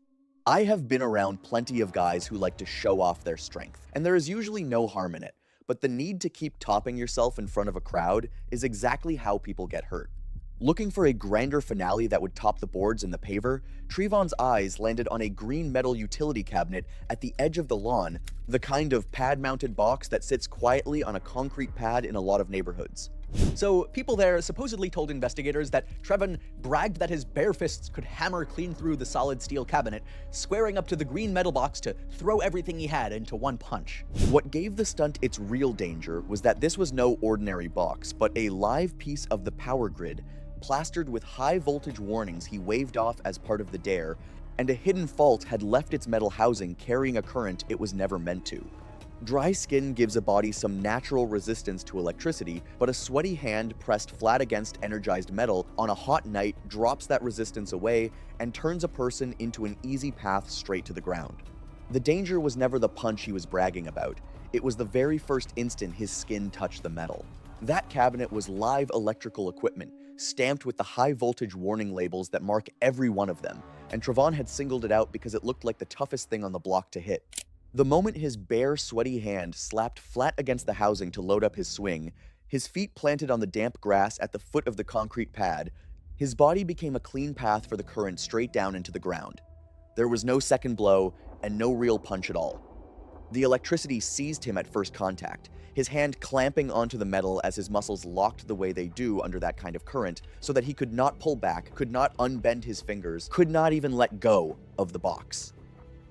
I have been around plenty of guys who like to show off their strength, and there is usually no harm in it, but the need to keep topping yourself in front of a crowd is exactly how people get hurt. Looking for a grander finale that would top the boards and the paver, Trevon's eyes landed on a green metal utility cabinet at the edge of the lawn, the kind of pad-mounted box that sits quietly on a concrete pad in a lot of neighborhoods. So, people there supposedly told investigators that Trevon bragged that his bare fists could hammer clean through the solid steel cabinet, squaring up to the green metal box to throw everything he had into one punch. What gave the stunt its real danger was that this was no ordinary box, but a live piece of the power grid, plastered with high-voltage warnings he waved off as part of the dare, and a hidden fault had left its metal housing carrying a current it was never meant to. Dry skin gives a body some natural resistance to electricity, but a sweaty hand pressed flat against energized metal on a hot night drops that resistance away and turns a person into an easy path straight to the ground. The danger was never the punch he was bragging about. It was the very first instant his skin touched the metal. That cabinet was live electrical equipment, stamped with the high-voltage warning labels that mark every one of them, and Trevon had singled it out because it looked like the toughest thing on the block to hit. The moment his bare, sweaty hand slapped flat against the housing to load up his swing, his feet planted on the damp grass at the foot of the concrete pad, his body became a clean path for the current straight down into the ground. There was no second blow, and no real punch at all. The electricity seized him at first contact, his hand clamping onto the metal as his muscles locked the way they do under that kind of current, so that he could not pull back, could not unbend his fingers, could not even let go of the box.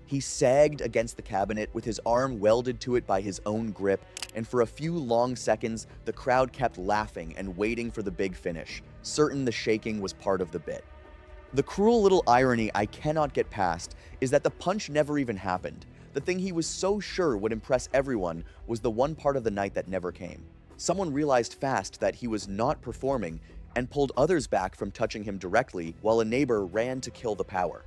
He sagged against the cabinet with his arm welded to it by his own grip, and for a few long seconds, the crowd kept laughing and waiting for the big finish, certain the shaking was part of the bit. The cruel little irony I cannot get past is that the punch never even happened. The thing he was so sure would impress everyone was the one part of the night that never came. Someone realized fast that he was not performing and pulled others back from touching him directly, while a neighbor ran to kill the power.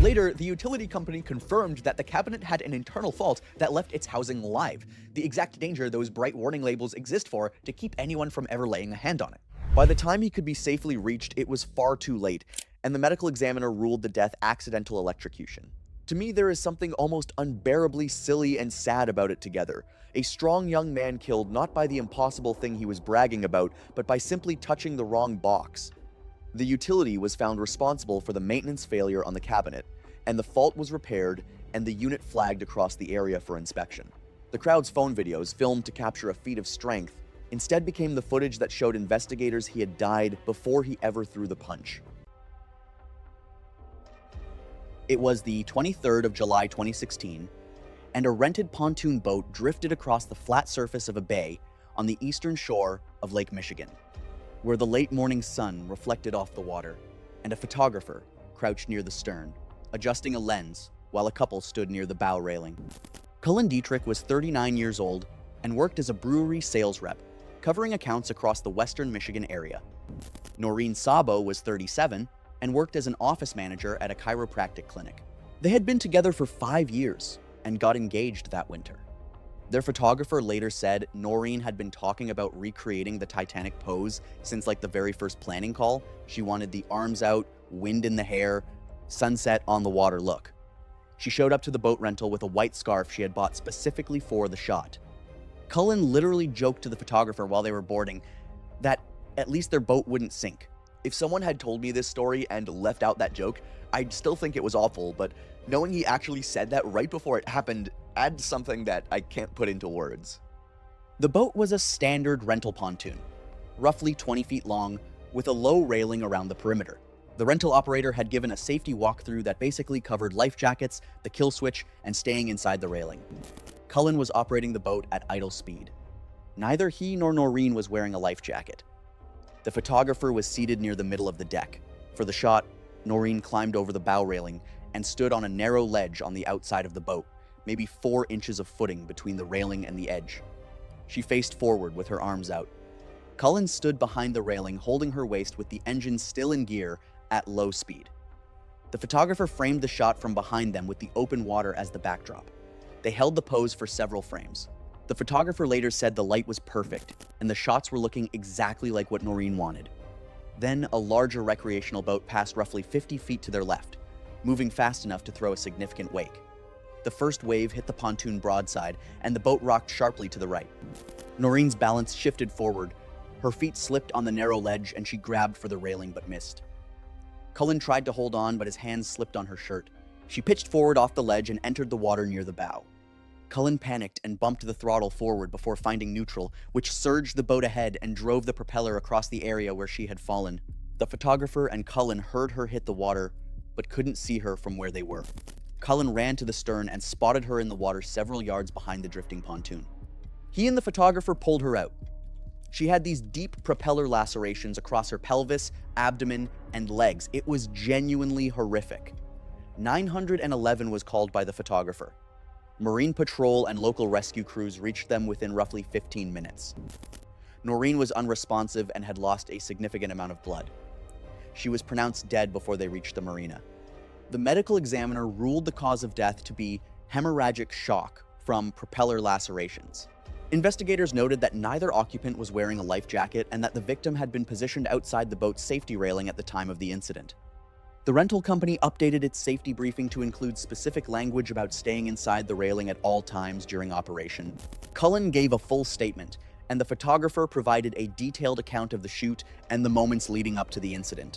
Later, the utility company confirmed that the cabinet had an internal fault that left its housing live, the exact danger those bright warning labels exist for to keep anyone from ever laying a hand on it. By the time he could be safely reached, it was far too late, and the medical examiner ruled the death accidental electrocution. To me, there is something almost unbearably silly and sad about it together. A strong young man killed not by the impossible thing he was bragging about, but by simply touching the wrong box. The utility was found responsible for the maintenance failure on the cabinet, and the fault was repaired and the unit flagged across the area for inspection. The crowd's phone videos, filmed to capture a feat of strength, instead became the footage that showed investigators he had died before he ever threw the punch. It was the 23rd of July 2016, and a rented pontoon boat drifted across the flat surface of a bay on the eastern shore of Lake Michigan, where the late morning sun reflected off the water, and a photographer crouched near the stern, adjusting a lens while a couple stood near the bow railing. Cullen Dietrich was 39 years old and worked as a brewery sales rep, covering accounts across the western Michigan area. Noreen Sabo was 37 and worked as an office manager at a chiropractic clinic. They had been together for 5 years and got engaged that winter. Their photographer later said Noreen had been talking about recreating the Titanic pose since like the very first planning call. She wanted the arms out, wind in the hair, sunset on the water look. She showed up to the boat rental with a white scarf she had bought specifically for the shot. Cullen literally joked to the photographer while they were boarding that at least their boat wouldn't sink. If someone had told me this story and left out that joke, I'd still think it was awful, but knowing he actually said that right before it happened adds something that I can't put into words. The boat was a standard rental pontoon, roughly 20 feet long, with a low railing around the perimeter. The rental operator had given a safety walkthrough that basically covered life jackets, the kill switch, and staying inside the railing. Cullen was operating the boat at idle speed. Neither he nor Noreen was wearing a life jacket. The photographer was seated near the middle of the deck. For the shot, Noreen climbed over the bow railing and stood on a narrow ledge on the outside of the boat, maybe 4 inches of footing between the railing and the edge. She faced forward with her arms out. Cullen stood behind the railing, holding her waist with the engine still in gear at low speed. The photographer framed the shot from behind them with the open water as the backdrop. They held the pose for several frames. The photographer later said the light was perfect, and the shots were looking exactly like what Noreen wanted. Then a larger recreational boat passed roughly 50 feet to their left, moving fast enough to throw a significant wake. The first wave hit the pontoon broadside, and the boat rocked sharply to the right. Noreen's balance shifted forward. Her feet slipped on the narrow ledge, and she grabbed for the railing but missed. Cullen tried to hold on, but his hands slipped on her shirt. She pitched forward off the ledge and entered the water near the bow. Cullen panicked and bumped the throttle forward before finding neutral, which surged the boat ahead and drove the propeller across the area where she had fallen. The photographer and Cullen heard her hit the water, but couldn't see her from where they were. Cullen ran to the stern and spotted her in the water several yards behind the drifting pontoon. He and the photographer pulled her out. She had these deep propeller lacerations across her pelvis, abdomen, and legs. It was genuinely horrific. 911 was called by the photographer. Marine Patrol and local rescue crews reached them within roughly 15 minutes. Noreen was unresponsive and had lost a significant amount of blood. She was pronounced dead before they reached the marina. The medical examiner ruled the cause of death to be hemorrhagic shock from propeller lacerations. Investigators noted that neither occupant was wearing a life jacket and that the victim had been positioned outside the boat's safety railing at the time of the incident. The rental company updated its safety briefing to include specific language about staying inside the railing at all times during operation. Cullen gave a full statement, and the photographer provided a detailed account of the shoot and the moments leading up to the incident.